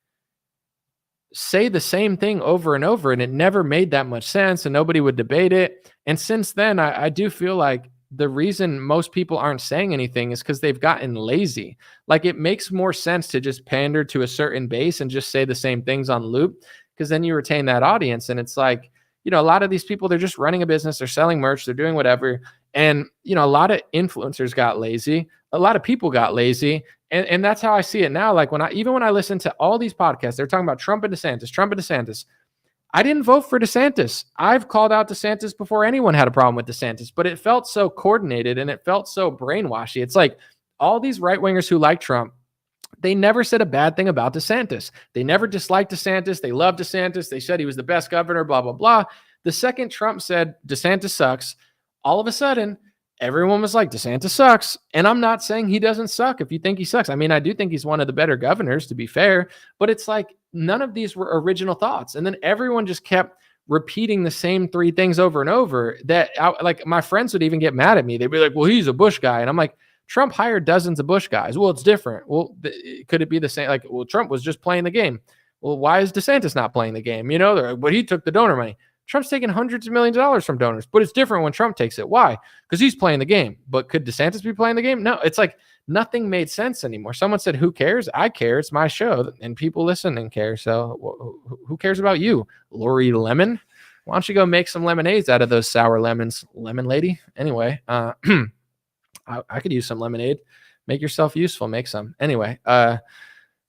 say the same thing over and over, and it never made that much sense and nobody would debate it. And since then, I do feel like the reason most people aren't saying anything is because they've gotten lazy. Like it makes more sense to just pander to a certain base and just say the same things on loop, because then you retain that audience. And it's like, a lot of these people, they're just running a business, they're selling merch, they're doing whatever. And, a lot of influencers got lazy. A lot of people got lazy. And that's how I see it now. Like when I listen to all these podcasts, they're talking about Trump and DeSantis. I didn't vote for DeSantis. I've called out DeSantis before anyone had a problem with DeSantis, but it felt so coordinated and it felt so brainwashy. It's like all these right-wingers who like Trump, they never said a bad thing about DeSantis. They never disliked DeSantis. They loved DeSantis. They said he was the best governor, blah, blah, blah. The second Trump said DeSantis sucks, all of a sudden, everyone was like, DeSantis sucks. And I'm not saying he doesn't suck if you think he sucks. I mean, I do think he's one of the better governors, to be fair, but it's like none of these were original thoughts. And then everyone just kept repeating the same 3 things over and over that like my friends would even get mad at me. They'd be like, well, he's a Bush guy. And I'm like, Trump hired dozens of Bush guys. Well, it's different. Well, could it be the same? Like, well, Trump was just playing the game. Well, why is DeSantis not playing the game? But he took the donor money. Trump's taking hundreds of millions of dollars from donors, but it's different when Trump takes it. Why? Because he's playing the game. But could DeSantis be playing the game? No, it's like nothing made sense anymore. Someone said, who cares? I care. It's my show, and people listen and care. So who cares about you, Lori Lemon? Why don't you go make some lemonades out of those sour lemons, lemon lady? Anyway, I could use some lemonade. Make yourself useful. Make some. Anyway,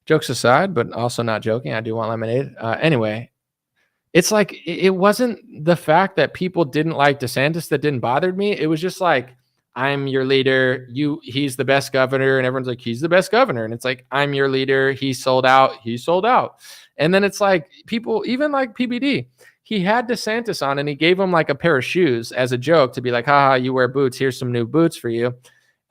jokes aside, but also not joking. I do want lemonade. Anyway, it's like it wasn't the fact that people didn't like DeSantis that didn't bother me. It was just like, I'm your leader. He's the best governor. And everyone's like, he's the best governor. And it's like, I'm your leader. He sold out. He sold out. And then it's like people, even like PBD, he had DeSantis on and he gave him like a pair of shoes as a joke to be like, haha, you wear boots. Here's some new boots for you.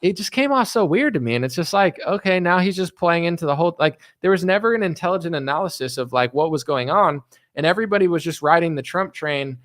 It just came off so weird to me. And it's just like, okay, now he's just playing into the whole, like there was never an intelligent analysis of like what was going on. And everybody was just riding the Trump train,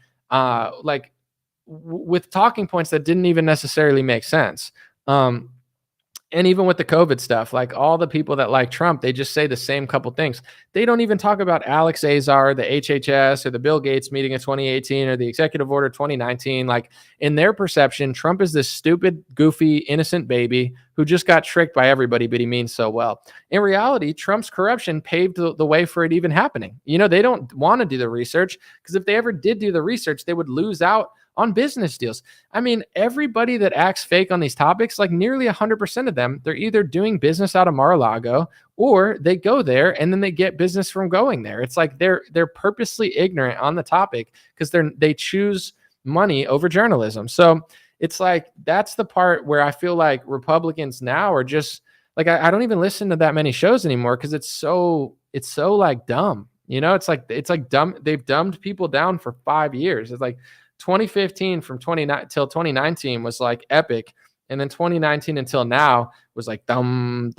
with talking points that didn't even necessarily make sense. And even with the COVID stuff, like all the people that like Trump, they just say the same couple things. They don't even talk about Alex Azar, the HHS, or the Bill Gates meeting in 2018, or the executive order 2019. Like in their perception, Trump is this stupid, goofy, innocent baby who just got tricked by everybody, but he means so well. In reality, Trump's corruption paved the way for it even happening. You know, they don't want to do the research because if they ever did do the research, they would lose out on business deals. I mean, everybody that acts fake on these topics, like nearly 100% of them, they're either doing business out of Mar-a-Lago or they go there and then they get business from going there. It's like they're purposely ignorant on the topic because they choose money over journalism. So it's like that's the part where I feel like Republicans now are just like I don't even listen to that many shows anymore because it's so like dumb. You know, it's like dumb. They've dumbed people down for 5 years. It's like 2015 from 29 till 2019 was like epic. And then 2019 until now was like dumb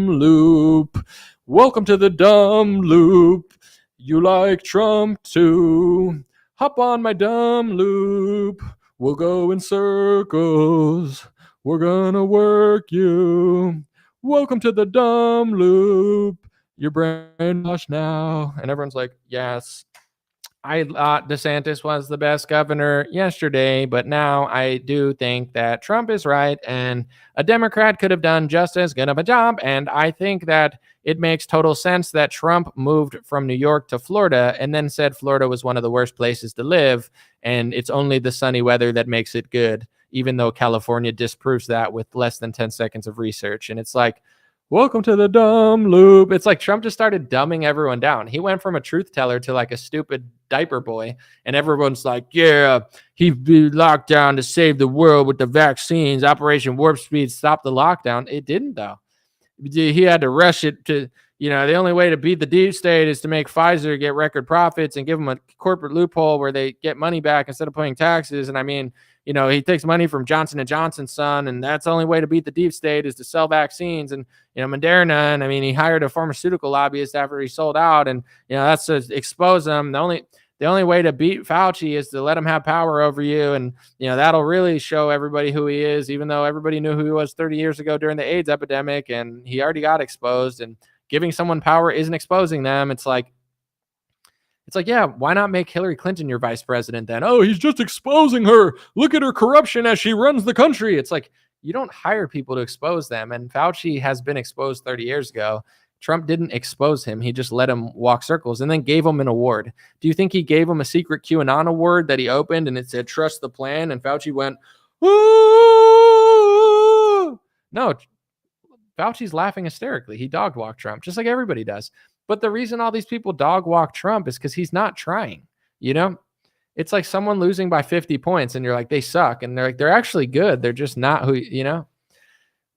loop. Welcome to the dumb loop. You like Trump too. Hop on my dumb loop. We'll go in circles. We're gonna work you. Welcome to the dumb loop. You're brainwashed now. And everyone's like, yes. I thought DeSantis was the best governor yesterday, but now I do think that Trump is right and a Democrat could have done just as good of a job. And I think that it makes total sense that Trump moved from New York to Florida and then said Florida was one of the worst places to live. And it's only the sunny weather that makes it good, even though California disproves that with less than 10 seconds of research. And it's like, welcome to the dumb loop. It's like Trump just started dumbing everyone down. He went from a truth teller to like a stupid diaper boy. And everyone's like, yeah, he'd be locked down to save the world with the vaccines. Operation Warp Speed stopped the lockdown. It didn't, though. He had to rush it to, you know, the only way to beat the deep state is to make Pfizer get record profits and give them a corporate loophole where they get money back instead of paying taxes. And I mean, you know, he takes money from Johnson & Johnson's son, and that's the only way to beat the deep state is to sell vaccines. And, you know, Moderna, and I mean, he hired a pharmaceutical lobbyist after he sold out, and, you know, that's to expose them. The only way to beat Fauci is to let him have power over you. And, you know, that'll really show everybody who he is, even though everybody knew who he was 30 years ago during the AIDS epidemic, and he already got exposed, and giving someone power isn't exposing them. It's like, yeah, why not make Hillary Clinton your vice president then? Oh, he's just exposing her. Look at her corruption as she runs the country. It's like, you don't hire people to expose them. And Fauci has been exposed 30 years ago. Trump didn't expose him. He just let him walk circles and then gave him an award. Do you think he gave him a secret QAnon award that he opened and it said, trust the plan? And Fauci went, oh! No, Fauci's laughing hysterically. He dog walked Trump, just like everybody does. But the reason all these people dog walk Trump is because he's not trying, you know? It's like someone losing by 50 points and you're like, they suck. And they're like, they're actually good. They're just not who, you know?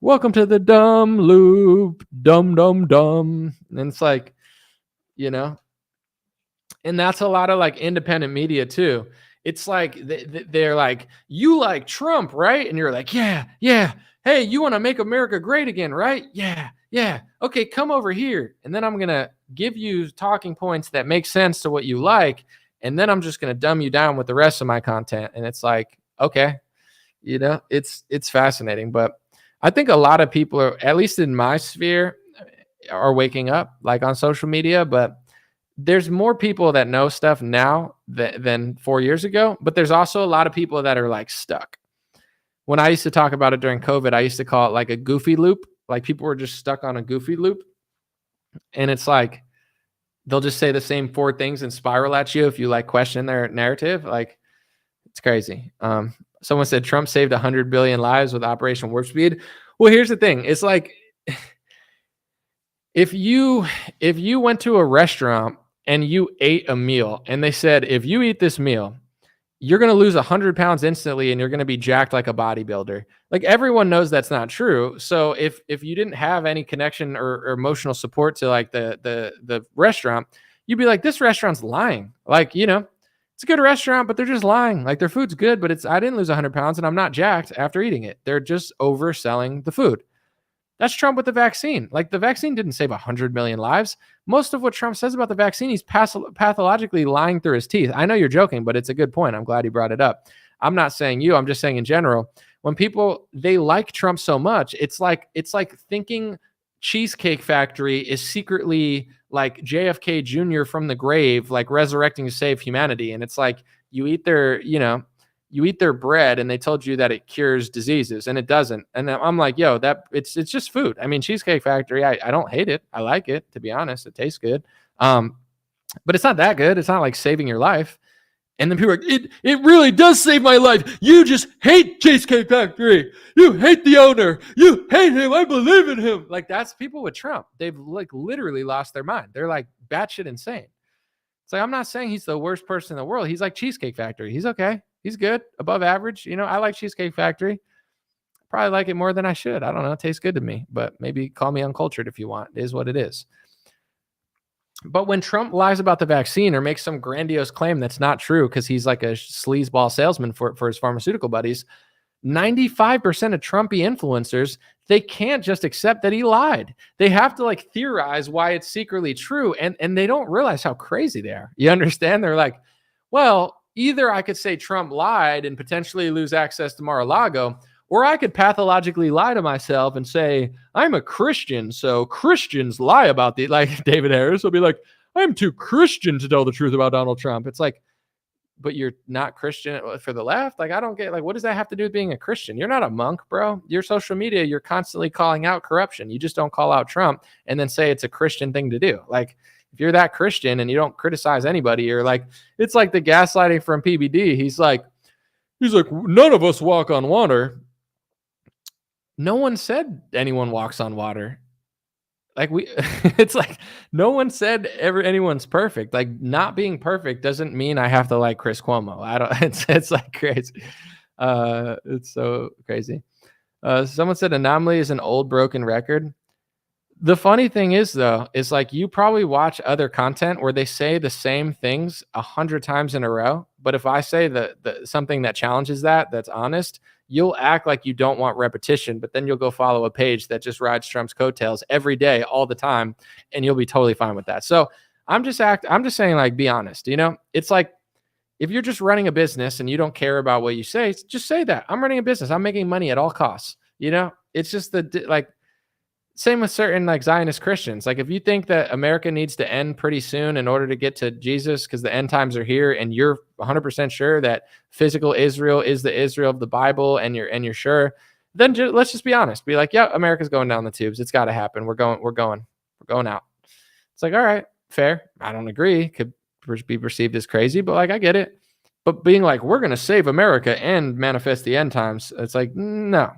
Welcome to the dumb loop. Dumb. And it's like, you know? And that's a lot of like independent media too. It's like, they're like, you like Trump, right? And you're like, yeah. Hey, you want to make America great again, right? Yeah. Okay, come over here. And then I'm going to give you talking points that make sense to what you like. And then I'm just going to dumb you down with the rest of my content. And it's like, okay, you know, it's fascinating. But I think a lot of people are, at least in my sphere, are waking up like on social media. But there's more people that know stuff now than 4 years ago, but there's also a lot of people that are like stuck. When I used to talk about it during COVID, I used to call it like a goofy loop. Like people were just stuck on a goofy loop. And it's like, they'll just say the same 4 things and spiral at you if you like question their narrative. Like, it's crazy. Someone said Trump saved 100 billion lives with Operation Warp Speed. Well, here's the thing. It's like, if you went to a restaurant and you ate a meal and they said, if you eat this meal, you're going to lose 100 pounds instantly and you're going to be jacked like a bodybuilder. Like, everyone knows that's not true. So if you didn't have any connection or emotional support to like the restaurant, you'd be like, this restaurant's lying. Like, it's a good restaurant, but they're just lying. Like, their food's good, but I didn't lose 100 pounds and I'm not jacked after eating it. They're just overselling the food. That's Trump with the vaccine. Like, the vaccine didn't save 100 million lives. Most of what Trump says about the vaccine, he's pathologically lying through his teeth. I know you're joking, but it's a good point. I'm glad he brought it up. I'm not saying you. I'm just saying in general, when people, they like Trump so much, it's like thinking Cheesecake Factory is secretly like JFK Jr. from the grave, like resurrecting to save humanity. And it's like, you eat their bread and they told you that it cures diseases and it doesn't. And I'm like, yo, it's just food. I mean, Cheesecake Factory, I don't hate it. I like it, to be honest. It tastes good. But it's not that good. It's not like saving your life. And then people are like, it really does save my life. You just hate Cheesecake Factory. You hate the owner. You hate him. I believe in him. Like, that's people with Trump. They've like literally lost their mind. They're like batshit insane. It's like, I'm not saying he's the worst person in the world. He's like Cheesecake Factory. He's okay. He's good, above average. I like Cheesecake Factory. Probably like it more than I should. I don't know. It tastes good to me, but maybe call me uncultured if you want. It is what it is. But when Trump lies about the vaccine or makes some grandiose claim that's not true because he's like a sleazeball salesman for his pharmaceutical buddies, 95% of Trumpy influencers, they can't just accept that he lied. They have to like theorize why it's secretly true. And they don't realize how crazy they are. You understand? They're like, well, either I could say Trump lied and potentially lose access to Mar-a-Lago, or I could pathologically lie to myself and say, I'm a Christian, so Christians lie about the, like David Harris will be like, I'm too Christian to tell the truth about Donald Trump. It's like, but you're not Christian for the left? Like, I don't get, like, what does that have to do with being a Christian? You're not a monk, bro. Your social media, you're constantly calling out corruption. You just don't call out Trump and then say it's a Christian thing to do. Like, if you're that Christian and you don't criticize anybody, you're like, it's like the gaslighting from PBD. He's like, none of us walk on water. No one said anyone walks on water. Like it's like no one said anyone's perfect. Like, not being perfect doesn't mean I have to like Chris Cuomo. I don't. It's like crazy. It's so crazy. Someone said Anomaly is an old broken record. The funny thing is, though, is like you probably watch other content where they say the same things 100 times in a row. But if I say something that challenges that's honest, you'll act like you don't want repetition, but then you'll go follow a page that just rides Trump's coattails every day, all the time, and you'll be totally fine with that. So I'm just saying, like, be honest. It's like if you're just running a business and you don't care about what you say, just say that I'm running a business. I'm making money at all costs. It's just same with certain like Zionist Christians. Like, if you think that America needs to end pretty soon in order to get to Jesus because the end times are here, and you're 100% sure that physical Israel is the Israel of the Bible, and you're sure, then let's just be honest. Be like, yeah, America's going down the tubes. It's got to happen. We're going out. It's like, all right, fair. I don't agree. Could be perceived as crazy, but like, I get it. But being like, we're going to save America and manifest the end times, it's like, no.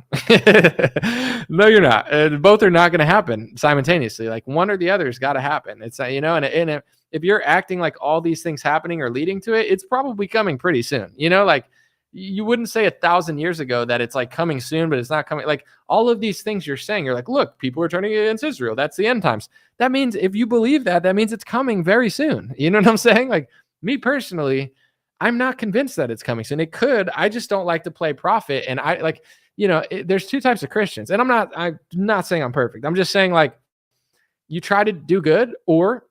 No, you're not. Both are not going to happen simultaneously. Like, one or the other has got to happen. It's, and if you're acting like all these things happening or leading to it, it's probably coming pretty soon. Like, you wouldn't say 1,000 years ago that it's like coming soon, but it's not coming. Like, all of these things you're saying, you're like, look, people are turning against Israel. That's the end times. That means if you believe that means it's coming very soon. You know what I'm saying? Like, me personally, I'm not convinced that it's coming soon. It could. I just don't like to play prophet. And I like, there's two types of Christians. And I'm not saying I'm perfect. I'm just saying, like, you try to do good or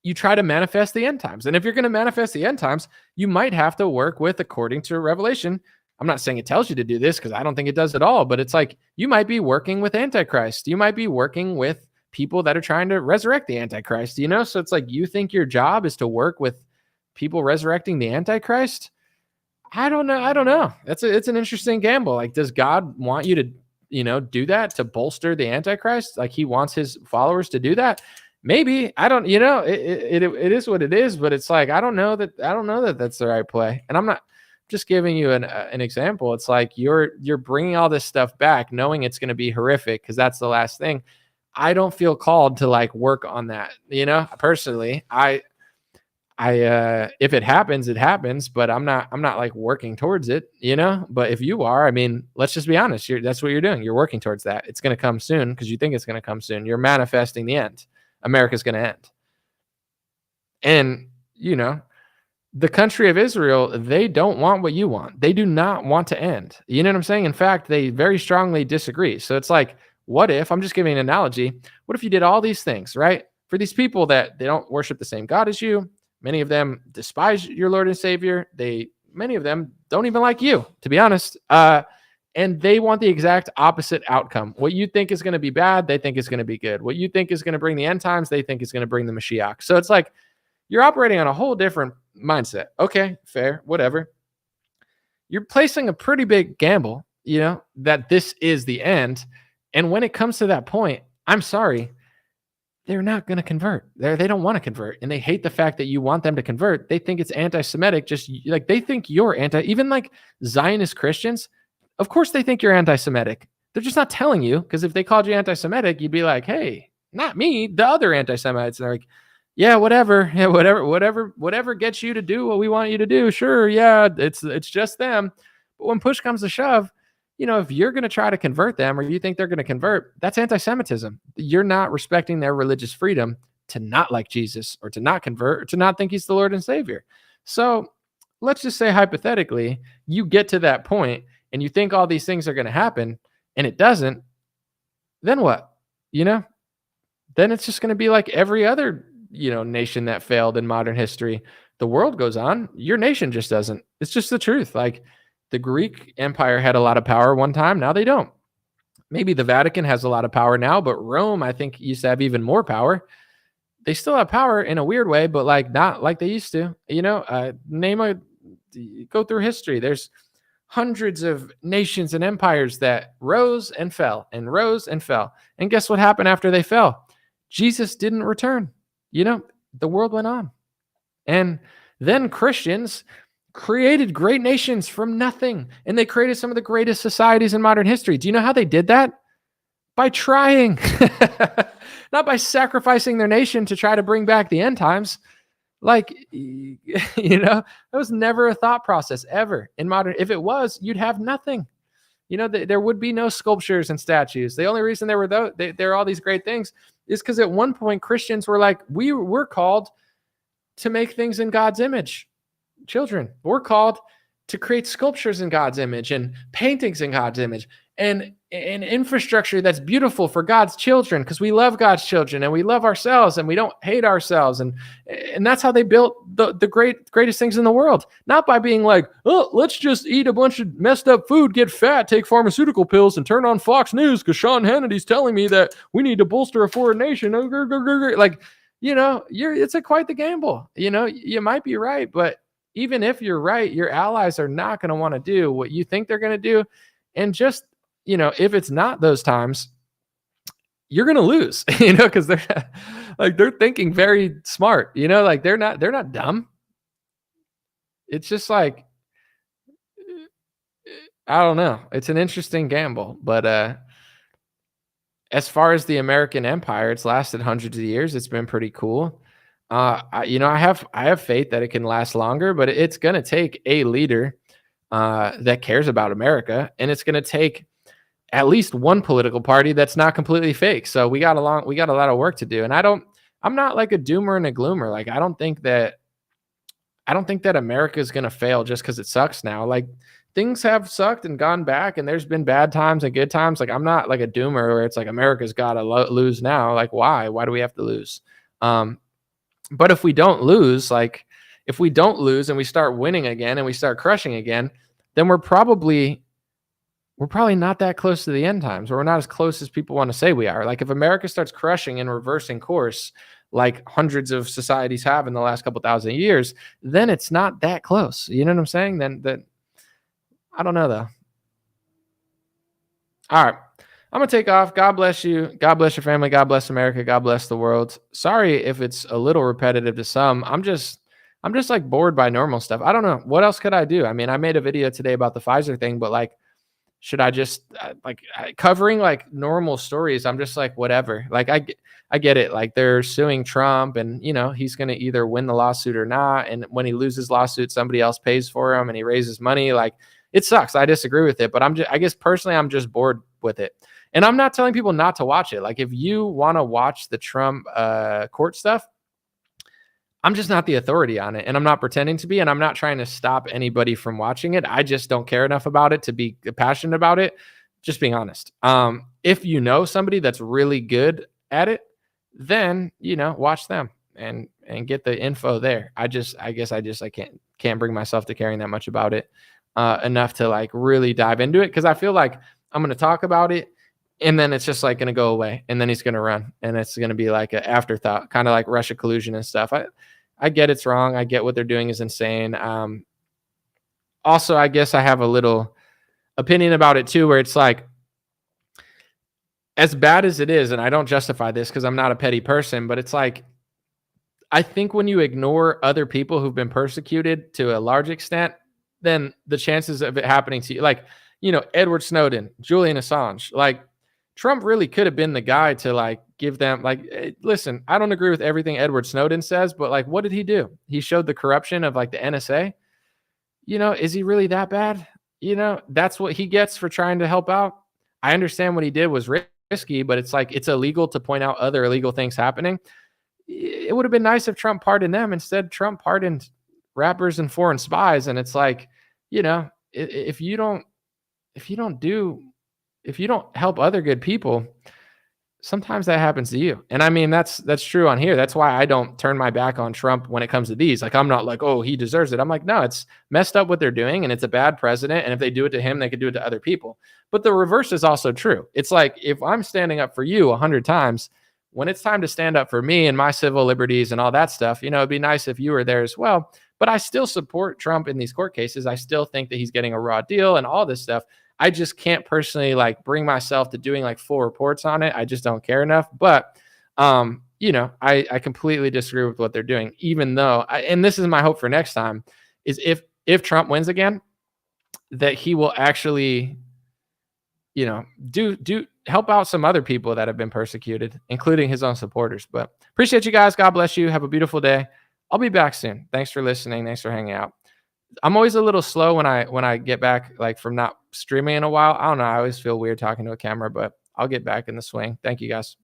you try to manifest the end times. And if you're going to manifest the end times, you might have to work with according to Revelation. I'm not saying it tells you to do this because I don't think it does at all. But it's like you might be working with Antichrist. You might be working with people that are trying to resurrect the Antichrist, you know? So it's like, you think your job is to work with people resurrecting the Antichrist? I don't know. It's an interesting gamble. Like, does God want you to, do that to bolster the Antichrist? Like, he wants his followers to do that? Maybe. I don't, it is what it is, but it's like, I don't know that that's the right play. And I'm not just giving you an example. It's like, you're bringing all this stuff back knowing it's going to be horrific, because that's the last thing. I don't feel called to like work on that. Personally, I if it happens, it happens, but I'm not like working towards it, but if you are, I mean, let's just be honest. That's what you're doing. You're working towards that. It's going to come soon because you think it's going to come soon. You're manifesting the end. America's going to end. And, the country of Israel, they don't want what you want. They do not want to end. You know what I'm saying? In fact, they very strongly disagree. So it's like, what if, I'm just giving an analogy, what if you did all these things, right? For these people that they don't worship the same God as you, many of them despise your Lord and Savior. Many of them don't even like you, to be honest. And they want the exact opposite outcome. What you think is going to be bad, they think is going to be good. What you think is going to bring the end times, they think is going to bring the Mashiach. So it's like, you're operating on a whole different mindset. Okay, fair, whatever. You're placing a pretty big gamble, that this is the end. And when it comes to that point, I'm sorry, they're not going to convert. They don't want to convert. And they hate the fact that you want them to convert. They think it's anti-Semitic. Just like, they think you're even like Zionist Christians. Of course they think you're anti-Semitic. They're just not telling you, because if they called you anti-Semitic, you'd be like, hey, not me, the other anti-Semites. And they're like, yeah, whatever. Yeah, whatever gets you to do what we want you to do. Sure. Yeah. It's just them. But when push comes to shove, if you're going to try to convert them, or you think they're going to convert, that's anti-Semitism. You're not respecting their religious freedom to not like Jesus, or to not convert, or to not think he's the Lord and Savior. So let's just say, hypothetically, you get to that point and you think all these things are going to happen and it doesn't, then what? Then it's just going to be like every other, nation that failed in modern history. The world goes on. Your nation just doesn't. It's just the truth. Like, the Greek Empire had a lot of power one time. Now they don't. Maybe the Vatican has a lot of power now, but Rome, I think, used to have even more power. They still have power in a weird way, but like, not like they used to. Go through history. There's hundreds of nations and empires that rose and fell and rose and fell. And guess what happened after they fell? Jesus didn't return. The world went on. And then Christians created great nations from nothing. And they created some of the greatest societies in modern history. Do you know how they did that? By trying. Not by sacrificing their nation to try to bring back the end times. Like, that was never a thought process ever in modern. If it was, you'd have nothing. There would be no sculptures and statues. The only reason there were all these great things is because at one point Christians were like, we're called to make things in God's image. Children, we're called to create sculptures in God's image and paintings in God's image and an infrastructure that's beautiful for God's children, because we love God's children and we love ourselves and we don't hate ourselves. And that's how they built the greatest things in the world. Not by being like, oh, let's just eat a bunch of messed up food, get fat, take pharmaceutical pills, and turn on Fox News because Sean Hannity's telling me that we need to bolster a foreign nation. Like, it's quite the gamble. You might be right, but even if you're right, your allies are not going to want to do what you think they're going to do. And just, if it's not those times, you're going to lose, because they're thinking very smart, like they're not dumb. It's just like, I don't know. It's an interesting gamble, but, as far as the American empire, it's lasted hundreds of years. It's been pretty cool. I have faith that it can last longer, but it's going to take a leader that cares about America, and it's going to take at least one political party that's not completely fake. So we got a lot of work to do. And I'm not like a doomer and a gloomer. Like, I don't think that America is going to fail just because it sucks now. Like, things have sucked and gone back, and there's been bad times and good times. Like, I'm not like a doomer where it's like America's got to lose now. Like, why do we have to lose? But if we don't lose and we start winning again and we start crushing again, then we're probably we're probably not that close to the end times, or we're not as close as people want to say we are. Like if America starts crushing and reversing course, like hundreds of societies have in the last couple thousand years, then it's not that close. You know what I'm saying? Then I don't know though. All right. I'm going to take off. God bless you. God bless your family. God bless America. God bless the world. Sorry if it's a little repetitive to some. I'm just like bored by normal stuff. I don't know. What else could I do? I mean, I made a video today about the Pfizer thing, but like, should I just covering like normal stories? I'm just like, whatever. Like I get it. Like they're suing Trump and he's going to either win the lawsuit or not. And when he loses lawsuit, somebody else pays for him and he raises money. Like it sucks. I disagree with it, but I guess personally, I'm just bored with it. And I'm not telling people not to watch it. Like if you want to watch the Trump court stuff, I'm just not the authority on it, and I'm not pretending to be, and I'm not trying to stop anybody from watching it. I just don't care enough about it to be passionate about it. Just being honest. If you know somebody that's really good at it, then watch them and get the info there. I guess I can't bring myself to caring that much about it enough to like really dive into it, because I feel like I'm going to talk about it and then it's just like going to go away, and then he's going to run, and it's going to be like an afterthought, kind of like Russia collusion and stuff. I get it's wrong. I get what they're doing is insane. Also, I guess I have a little opinion about it too, where it's like, as bad as it is, and I don't justify this because I'm not a petty person, but it's like, I think when you ignore other people who've been persecuted to a large extent, then the chances of it happening to you, like, Edward Snowden, Julian Assange, like Trump really could have been the guy to like give them like, hey, listen, I don't agree with everything Edward Snowden says, but like, what did he do? He showed the corruption of like the NSA. Is he really that bad? That's what he gets for trying to help out. I understand what he did was risky, but it's like, it's illegal to point out other illegal things happening. It would have been nice if Trump pardoned them. Instead, Trump pardoned rappers and foreign spies. And it's like, if you don't help other good people, sometimes that happens to you. And I mean, that's true on here. That's why I don't turn my back on Trump when it comes to these. Like, I'm not like, oh, he deserves it. I'm like, no, it's messed up what they're doing, and it's a bad president. And if they do it to him, they could do it to other people. But the reverse is also true. It's like, if I'm standing up for you 100 times, when it's time to stand up for me and my civil liberties and all that stuff, it'd be nice if you were there as well. But I still support Trump in these court cases. I still think that he's getting a raw deal and all this stuff. I just can't personally like bring myself to doing like full reports on it. I just don't care enough. But, I completely disagree with what they're doing, even though, and this is my hope for next time, is if Trump wins again, that he will actually, do help out some other people that have been persecuted, including his own supporters. But appreciate you guys. God bless you. Have a beautiful day. I'll be back soon. Thanks for listening. Thanks for hanging out. I'm always a little slow when I get back, like from not streaming in a while. I don't know. I always feel weird talking to a camera, but I'll get back in the swing. Thank you guys.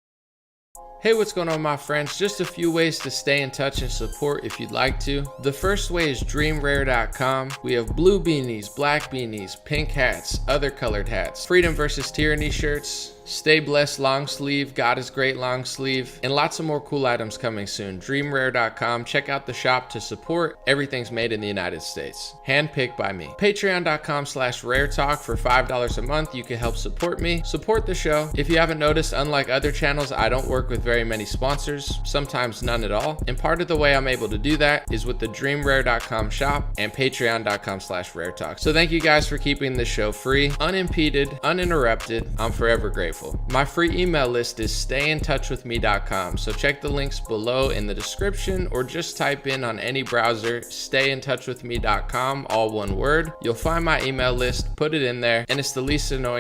Hey, what's going on, my friends? Just a few ways to stay in touch and support if you'd like to. The first way is dreamrare.com. We have blue beanies, black beanies, pink hats, other colored hats, freedom versus tyranny shirts, stay blessed long sleeve, God is great long sleeve, and lots of more cool items coming soon. Dreamrare.com. Check out the shop to support. Everything's made in the United States. Handpicked by me. Patreon.com/raretalk. For $5 a month, you can help support me, support the show. If you haven't noticed, unlike other channels, I don't work with very many sponsors, sometimes none at all. And part of the way I'm able to do that is with the dreamrare.com shop and patreon.com/raretalk. So thank you guys for keeping this show free, unimpeded, uninterrupted. I'm forever grateful. My free email list is stayintouchwithme.com. So check the links below in the description, or just type in on any browser, stayintouchwithme.com, all one word. You'll find my email list, put it in there, and it's the least annoying